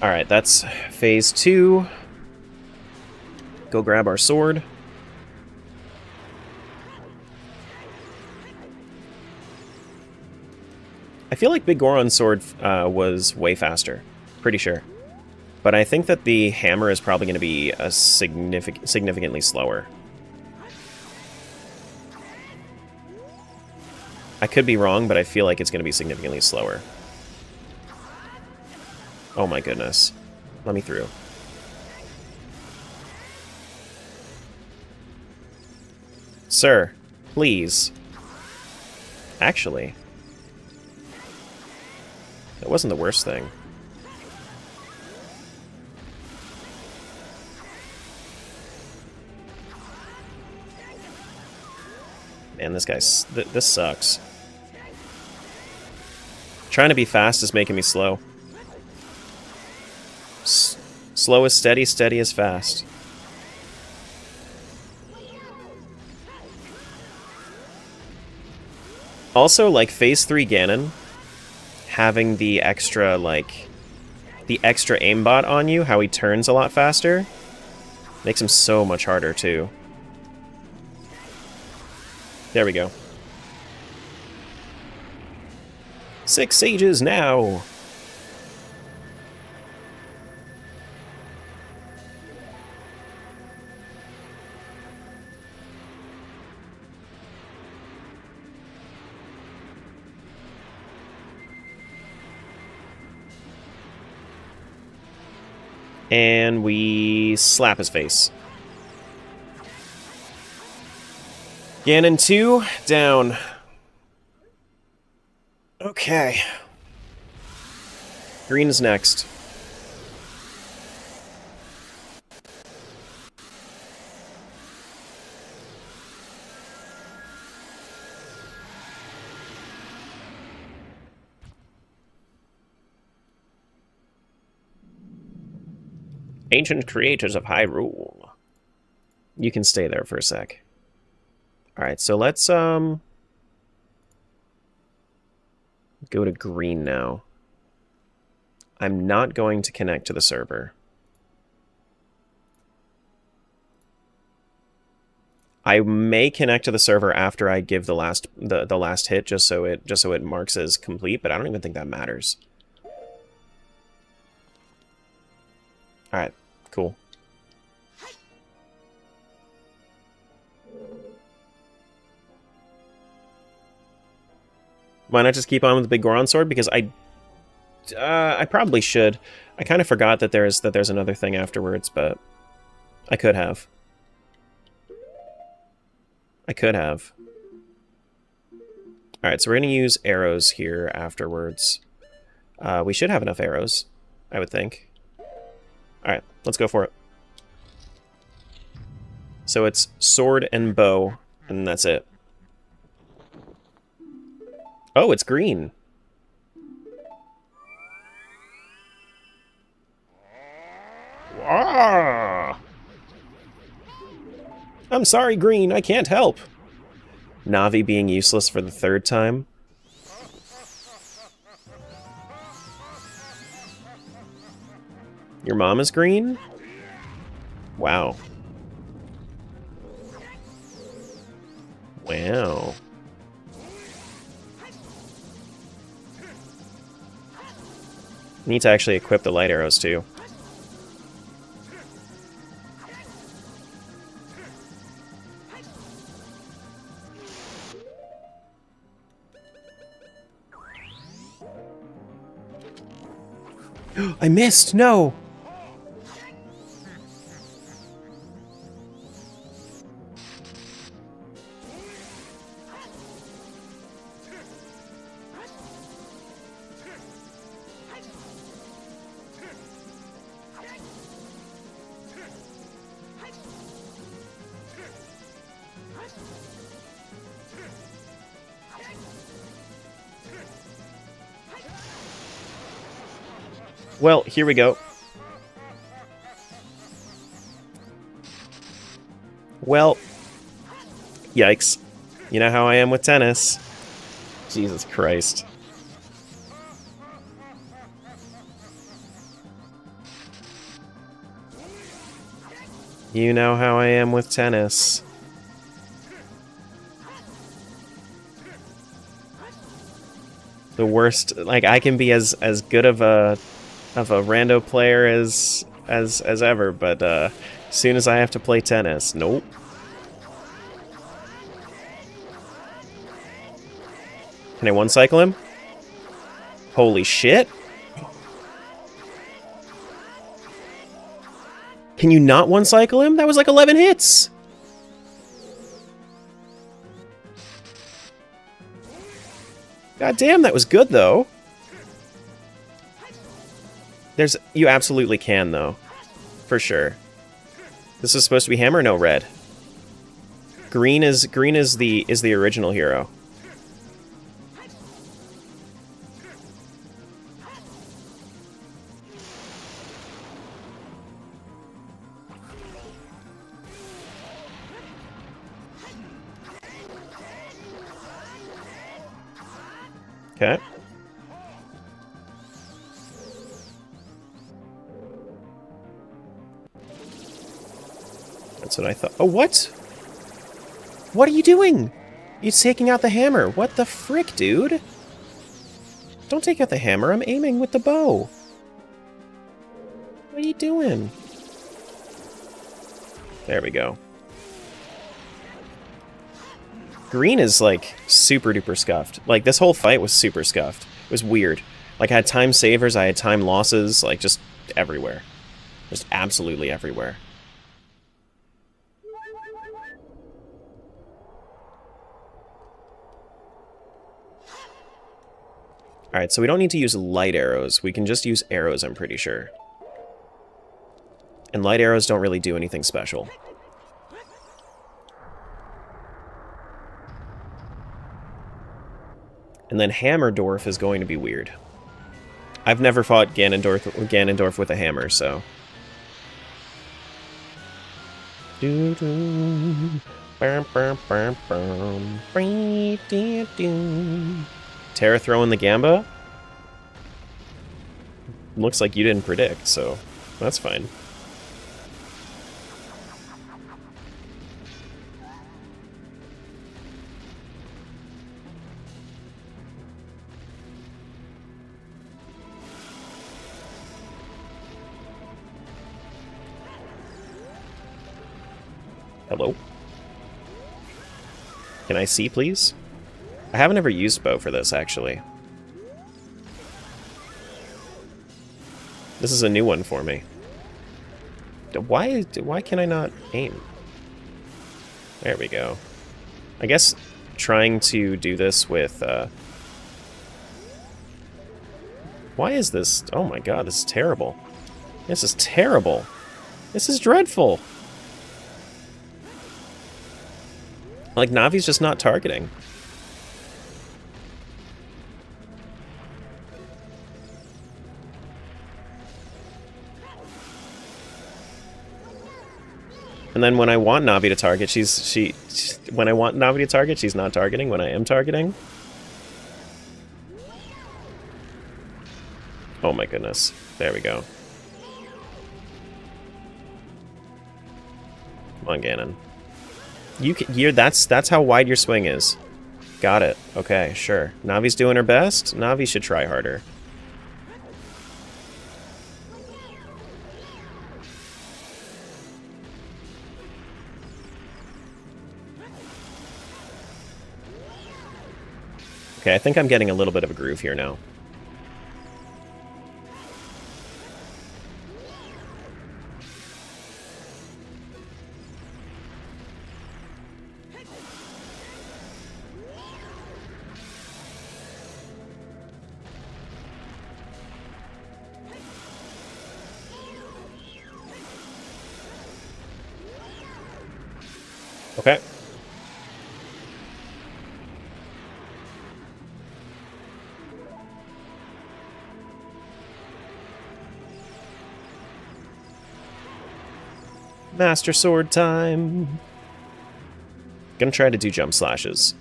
Alright, that's phase 2. Go grab our sword. I feel like Big Goron's sword was way faster. Pretty sure. But I think that the hammer is probably going to be a significantly slower. I could be wrong, but I feel like it's going to be significantly slower. Oh my goodness. Let me through. Sir, please. Actually, that wasn't the worst thing. Man, this sucks. Trying to be fast is making me slow. Slow is steady, steady is fast. Also, like, Phase 3 Ganon having the extra, like, the extra aimbot on you, how he turns a lot faster, makes him so much harder, too. There we go. 6 sages now! And we slap his face. Ganon 2, down. Okay. Green is next. Ancient creators of Hyrule. You can stay there for a sec. Alright, so let's go to green now. I'm not going to connect to the server. I may connect to the server after I give the last hit, just so it marks as complete, but I don't even think that matters. Alright, cool. Why not just keep on with the big Goron sword? Because I probably should. I kind of forgot that there's another thing afterwards, but I could have. I could have. Alright, so we're going to use arrows here afterwards. We should have enough arrows, I would think. Alright, let's go for it. So it's sword and bow, and that's it. Oh, it's green. Ah! I'm sorry, Green, I can't help. Navi being useless for the 3rd time. Your mom is green? Wow. Wow. Need to actually equip the light arrows, too. I missed! No! Well, here we go. Well, yikes. You know how I am with tennis. Jesus Christ. You know how I am with tennis. The worst, like, I can be as good of a rando player as ever, but as soon as I have to play tennis, nope. Can I one-cycle him? Holy shit. Can you not one-cycle him? That was like 11 hits! God damn, that was good, though. You absolutely can, though. For sure. This is supposed to be hammer? No, red. Green is the original hero. Okay. That's what I thought. Oh, what? What are you doing? You're taking out the hammer. What the frick, dude? Don't take out the hammer. I'm aiming with the bow. What are you doing? There we go. Green is, like, super duper scuffed. Like, this whole fight was super scuffed. It was weird. Like, I had time savers, I had time losses, like, just everywhere. Just absolutely everywhere. Alright, so we don't need to use light arrows. We can just use arrows, I'm pretty sure. And light arrows don't really do anything special. And then Hammerdorf is going to be weird. I've never fought Ganondorf with a hammer, so... Terra throwing the Gamba? Looks like you didn't predict, so that's fine. Hello? Can I see, please? I haven't ever used bow for this, actually. This is a new one for me. Why can I not aim? There we go. I guess trying to do this with, Why is this? Oh my god, this is terrible. This is terrible. This is dreadful. Like, Navi's just not targeting. And then when I want Navi to target, when I want Navi to target, she's not targeting. When I am targeting. Oh my goodness. There we go. Come on, Ganon. That's how wide your swing is. Got it. Okay, sure. Navi's doing her best. Navi should try harder. Okay, I think I'm getting a little bit of a groove here now. Okay. Master Sword time. Gonna try to do jump slashes.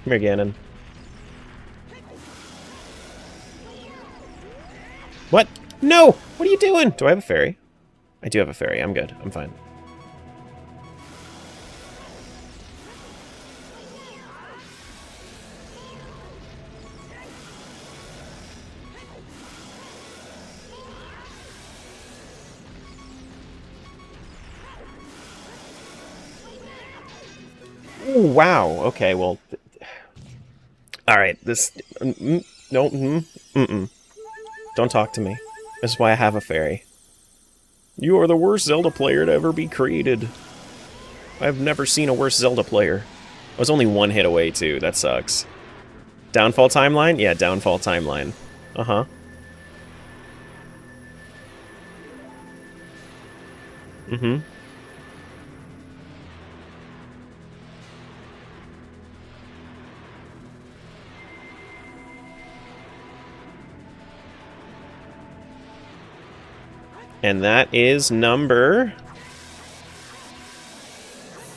Come here, Ganon. What? No! What are you doing? Do I have a fairy? I do have a fairy. I'm good. I'm fine. Oh, wow. Okay, well... Alright, this... No, Don't talk to me. This is why I have a fairy. You are the worst Zelda player to ever be created. I've never seen a worse Zelda player. I was only one hit away, too. That sucks. Downfall timeline? Yeah, downfall timeline. Uh-huh. Mm-hmm. And that is number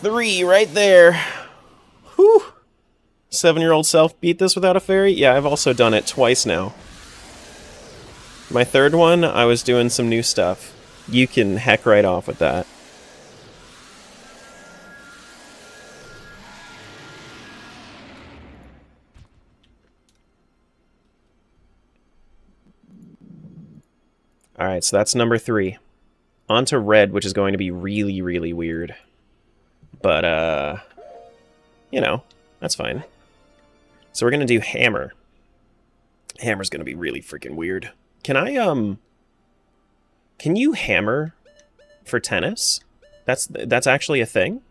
3 right there. Whew. 7-year-old self beat this without a fairy? Yeah, I've also done it twice now. My third one, I was doing some new stuff. You can heck right off with that. Alright, so that's number 3. On to red, which is going to be really, really weird. But, you know, that's fine. So we're going to do hammer. Hammer's going to be really freaking weird. Can I, can you hammer for tennis? That's actually a thing?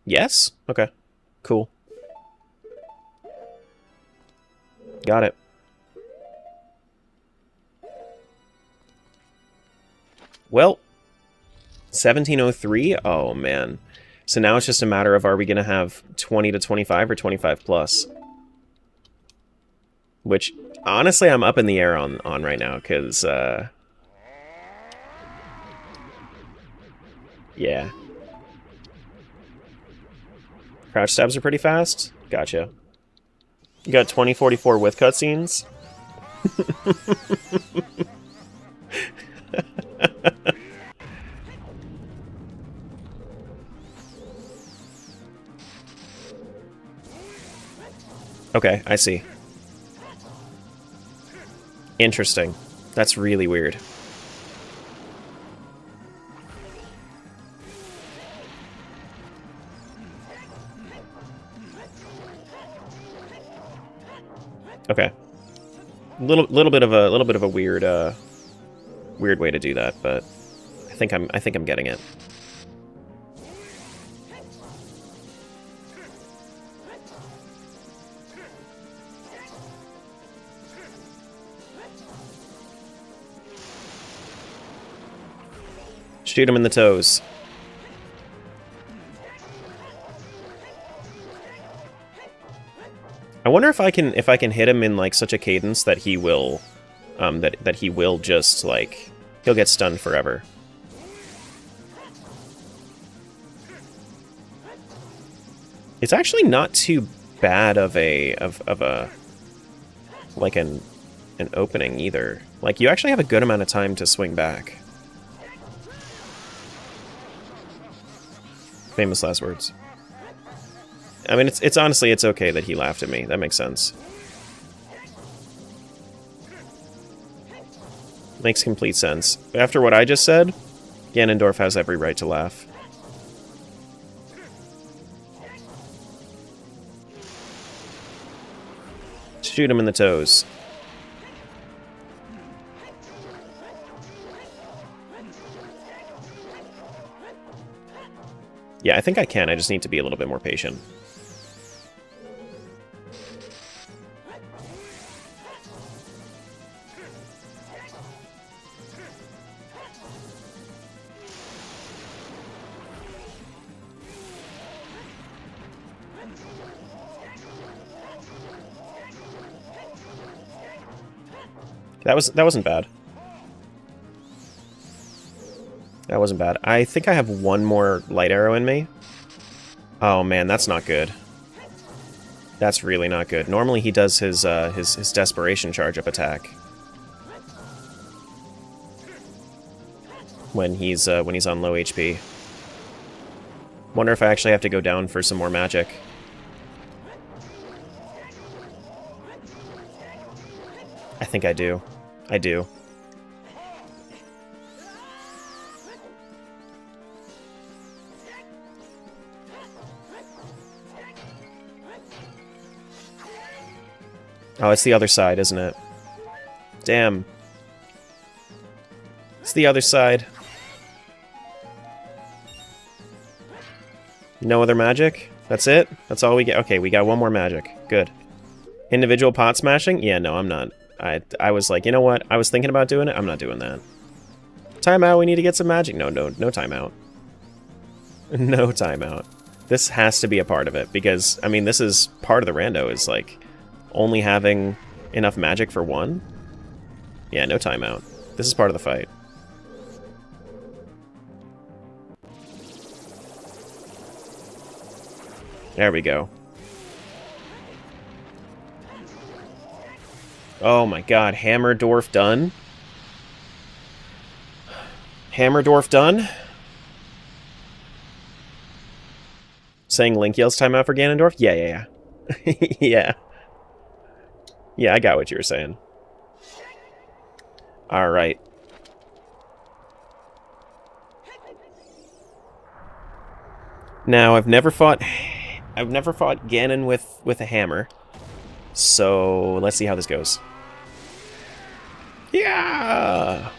Yes? Okay. Cool. Got it. Well, 1703? Oh, man. So now it's just a matter of, are we going to have 20 to 25 or 25 plus? Which, honestly, I'm up in the air on right now, because, yeah. Crouch stabs are pretty fast? Gotcha. You got 2044 with cutscenes? Okay, I see. Interesting. That's really weird. Okay. Little bit of a weird weird way to do that, but I think I'm getting it. Shoot him in the toes. I wonder if I can hit him in like such a cadence that he will that he will just like he'll get stunned forever. It's actually not too bad of a like an opening either. Like you actually have a good amount of time to swing back. Famous last words. I mean, it's honestly, it's okay that he laughed at me. That makes sense. Makes complete sense. After what I just said, Ganondorf has every right to laugh. Shoot him in the toes. Yeah, I think I can. I just need to be a little bit more patient. That wasn't bad. That wasn't bad. I think I have one more light arrow in me. Oh man, that's not good. That's really not good. Normally he does his desperation charge up attack when he's on low HP. Wonder if I actually have to go down for some more magic. I think I do. I do. Oh, it's the other side, isn't it? Damn. It's the other side. No other magic? That's it? That's all we get? Okay, we got one more magic. Good. Individual pot smashing? Yeah, no, I'm not. I was like, you know what? I was thinking about doing it. I'm not doing that. Timeout, we need to get some magic. No timeout. No timeout. This has to be a part of it, because, I mean, this is part of the rando, is, like, only having enough magic for one? Yeah, no timeout. This is part of the fight. There we go. Oh my god, Hammerdorf done? Hammerdorf done? Saying Link yells timeout for Ganondorf? Yeah. Yeah. Yeah, I got what you were saying. Alright. Now, I've never fought Ganon with a hammer. So, let's see how this goes. Yeah!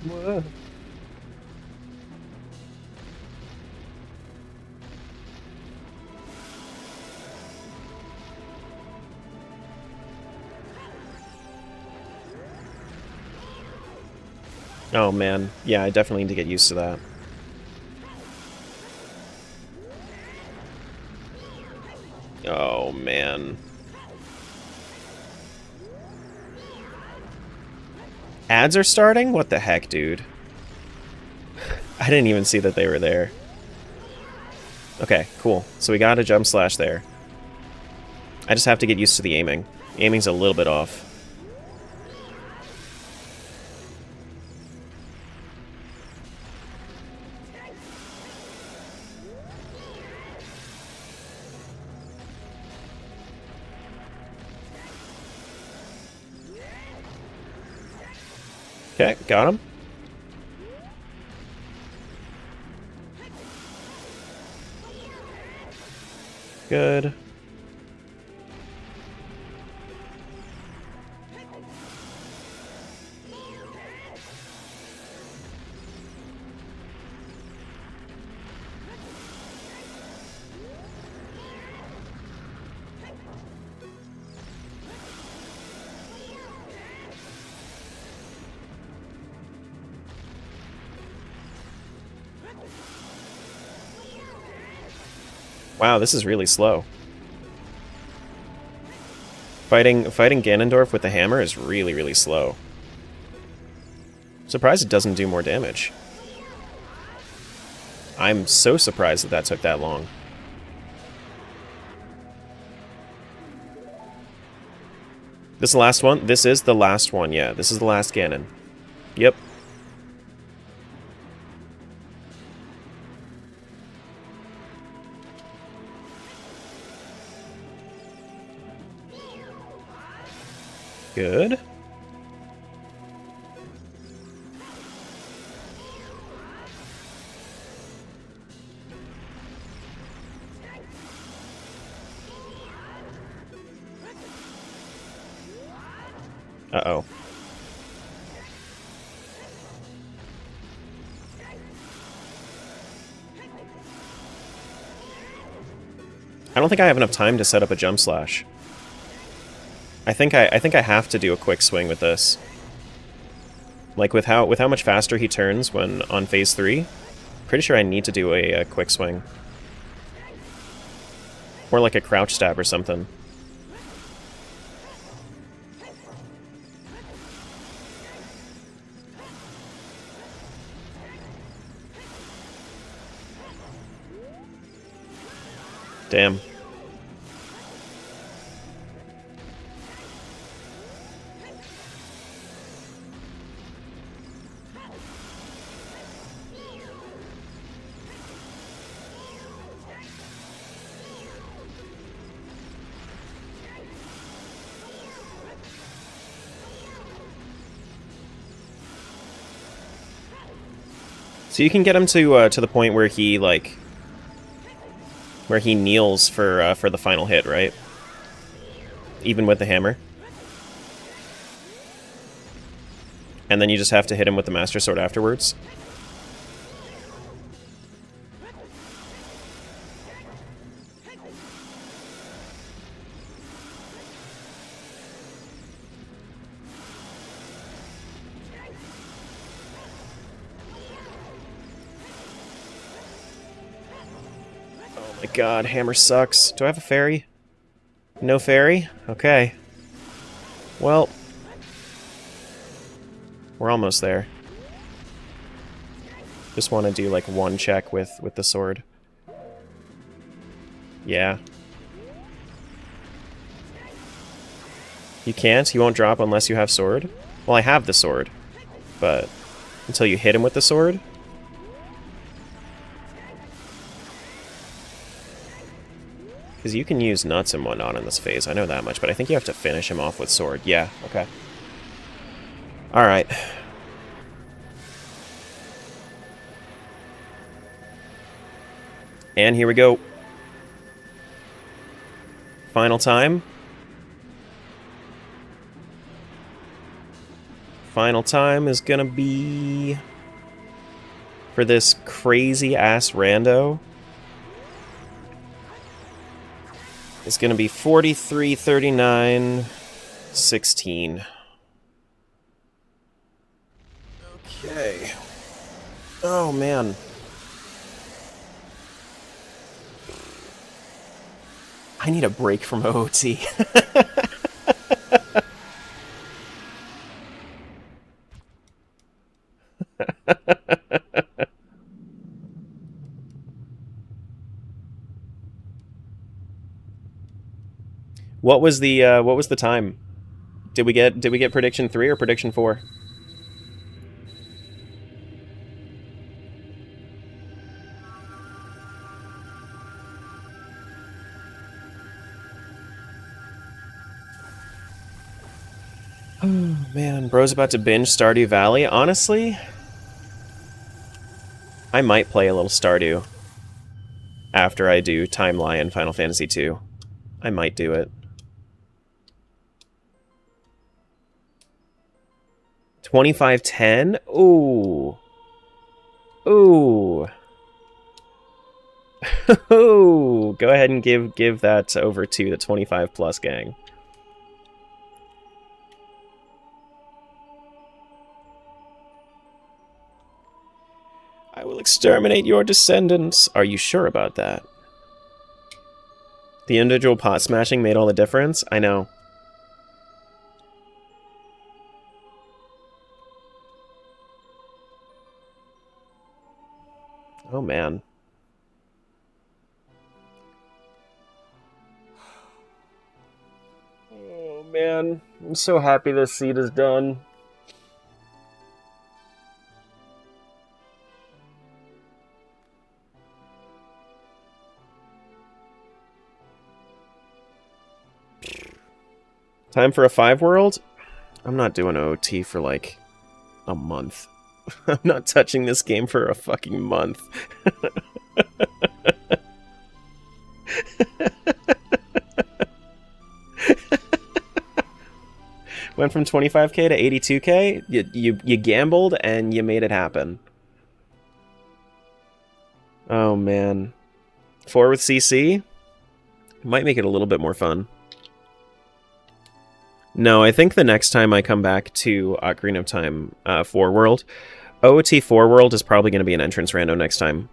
Whoa. Oh man, yeah, I definitely need to get used to that. Oh man. Ads are starting? What the heck, dude? I didn't even see that they were there. Okay, cool. So we got a jump slash there. I just have to get used to the aiming. Aiming's a little bit off. Okay, got him. Good. Wow, this is really slow. Fighting Ganondorf with the hammer is really, really slow. Surprised it doesn't do more damage. I'm so surprised that that took that long. This is the last one? This is the last one, yeah. This is the last Ganon. Yep. Good. Uh-oh. I don't think I have enough time to set up a jump slash. I think I have to do a quick swing with this. Like with how much faster he turns when on phase 3, pretty sure I need to do a quick swing. Or like a crouch stab or something. Damn. So you can get him to the point where he like kneels for the final hit, right? Even with the hammer. And then you just have to hit him with the Master Sword afterwards. My god, hammer sucks. Do I have a fairy? No fairy? Okay. Well, we're almost there. Just want to do like one check with the sword. Yeah. You can't? You won't drop unless you have sword? Well, I have the sword, but until you hit him with the sword? Because you can use nuts and whatnot in this phase, I know that much, but I think you have to finish him off with sword. Yeah, okay. Alright. And here we go. Final time. Final time is gonna be... for this crazy-ass rando. It's gonna be 43, 39, 16. Okay. Oh, man. I need a break from OOT. What was the time? Did we get prediction 3 or prediction 4? Oh man, bro's about to binge Stardew Valley. Honestly, I might play a little Stardew after I do Time Lion Final Fantasy II. I might do it. 2510? Ooh. Ooh. Ooh. Go ahead and give that over to the 25 plus gang. I will exterminate your descendants. Are you sure about that? The individual pot smashing made all the difference? I know. Oh, man. Oh, man. I'm so happy this seed is done. Time for a 5 world? I'm not doing OT for like a month. I'm not touching this game for a fucking month. Went from 25k to 82k. You gambled and you made it happen. Oh man. 4 with CC? Might make it a little bit more fun. No, I think the next time I come back to Ocarina of Time 4 World, OOT 4 World is probably going to be an entrance rando next time.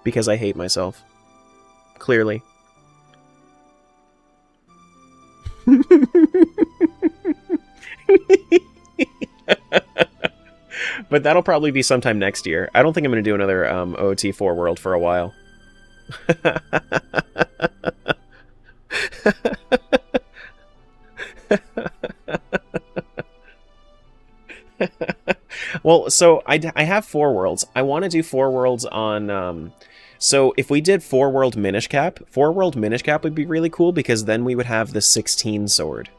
Because I hate myself. Clearly. But that'll probably be sometime next year. I don't think I'm going to do another OOT 4 World for a while. Well, so I have 4 worlds. I want to do 4 worlds on... so if we did 4 world Minish Cap, 4 world Minish Cap would be really cool because then we would have the 16 sword.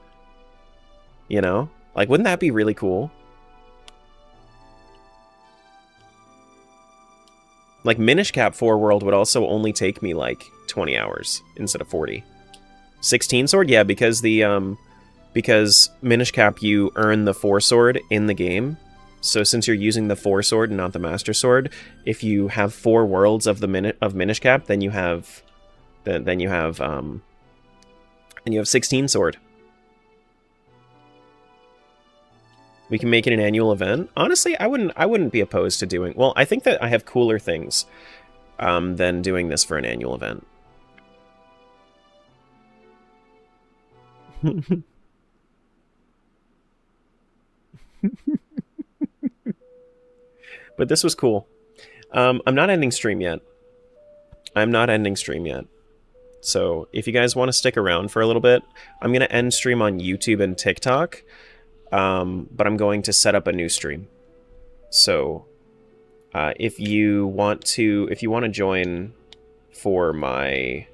You know? Like, wouldn't that be really cool? Like, Minish Cap 4 World would also only take me, like, 20 hours instead of 40. 16 sword? Yeah, because the, because Minish Cap, you earn the 4 sword in the game. So since you're using the 4 sword and not the Master Sword, if you have 4 worlds of the Minish Cap, then you have... Then you have 16 sword. We can make it an annual event. Honestly, I wouldn't be opposed to doing... Well, I think that I have cooler things than doing this for an annual event. But this was cool. I'm not ending stream yet. I'm not ending stream yet. So if you guys want to stick around for a little bit, I'm going to end stream on YouTube and TikTok. But I'm going to set up a new stream. So if you want to join for my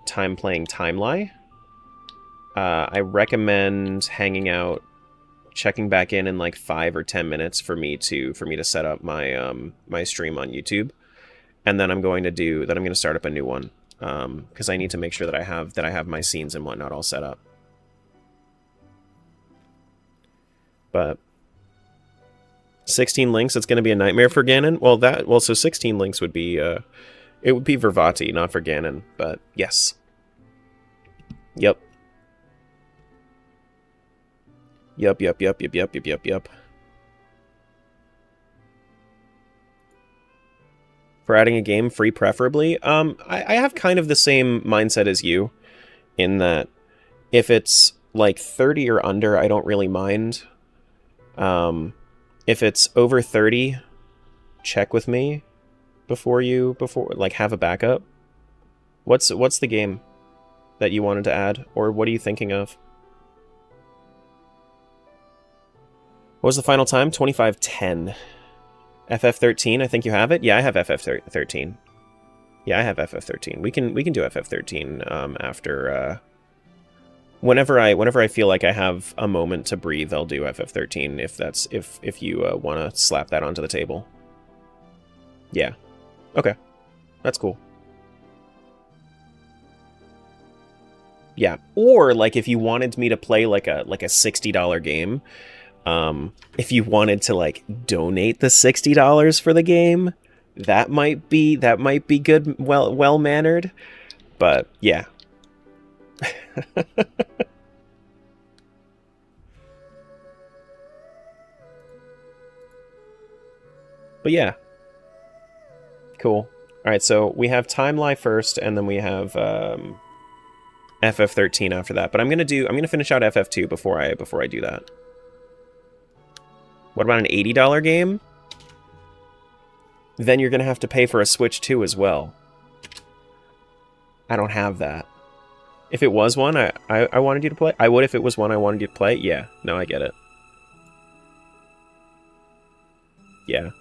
time playing Timeline, I recommend hanging out, checking back in like 5 or 10 minutes for me to set up my my stream on YouTube, and then I'm going to start up a new one because I need to make sure that I have my scenes and whatnot all set up. But 16 links, it's going to be a nightmare for Ganon. So 16 links would be it would be Vervati, not for Ganon. But yes, yep. For adding a game, free preferably. I have kind of the same mindset as you, in that if it's like 30 or under, I don't really mind. If it's over 30, check with me before like have a backup. What's the game that you wanted to add, or what are you thinking of? What was the final time? 25:10. FF13, I think you have it. Yeah, I have FF13. Yeah, I have FF13. We can do FF13 after whenever I feel like I have a moment to breathe, I'll do FF13 if you want to slap that onto the table. Yeah. Okay. That's cool. Yeah. Or like if you wanted me to play like a $60 game, if you wanted to like donate the $60 for the game, that might be good, well mannered. But yeah. But yeah. Cool. Alright, so we have Timeline first, and then we have FF13 after that. But I'm gonna finish out FF2 before I do that. What about an $80 game? Then you're gonna have to pay for a Switch 2 as well. I don't have that. If it was one I wanted you to play, I would if it was one I wanted you to play. Yeah, no, I get it. Yeah.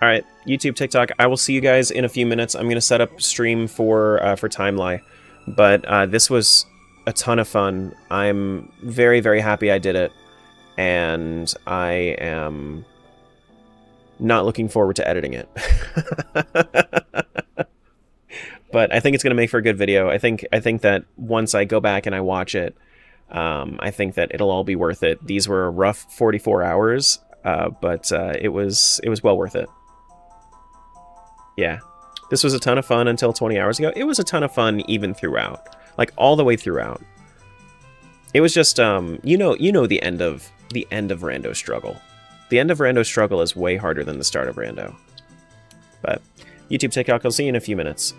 Alright, YouTube, TikTok, I will see you guys in a few minutes. I'm going to set up stream for Timeline. But this was a ton of fun. I'm very, very happy I did it. And I am not looking forward to editing it. But I think it's going to make for a good video. I think that once I go back and I watch it, I think that it'll all be worth it. These were a rough 44 hours, but it was well worth it. Yeah. This was a ton of fun until 20 hours ago. It was a ton of fun even throughout. Like, all the way throughout. It was just, you know the end of Rando's struggle. The end of Rando's struggle is way harder than the start of Rando. But, YouTube, TikTok, I'll see you in a few minutes.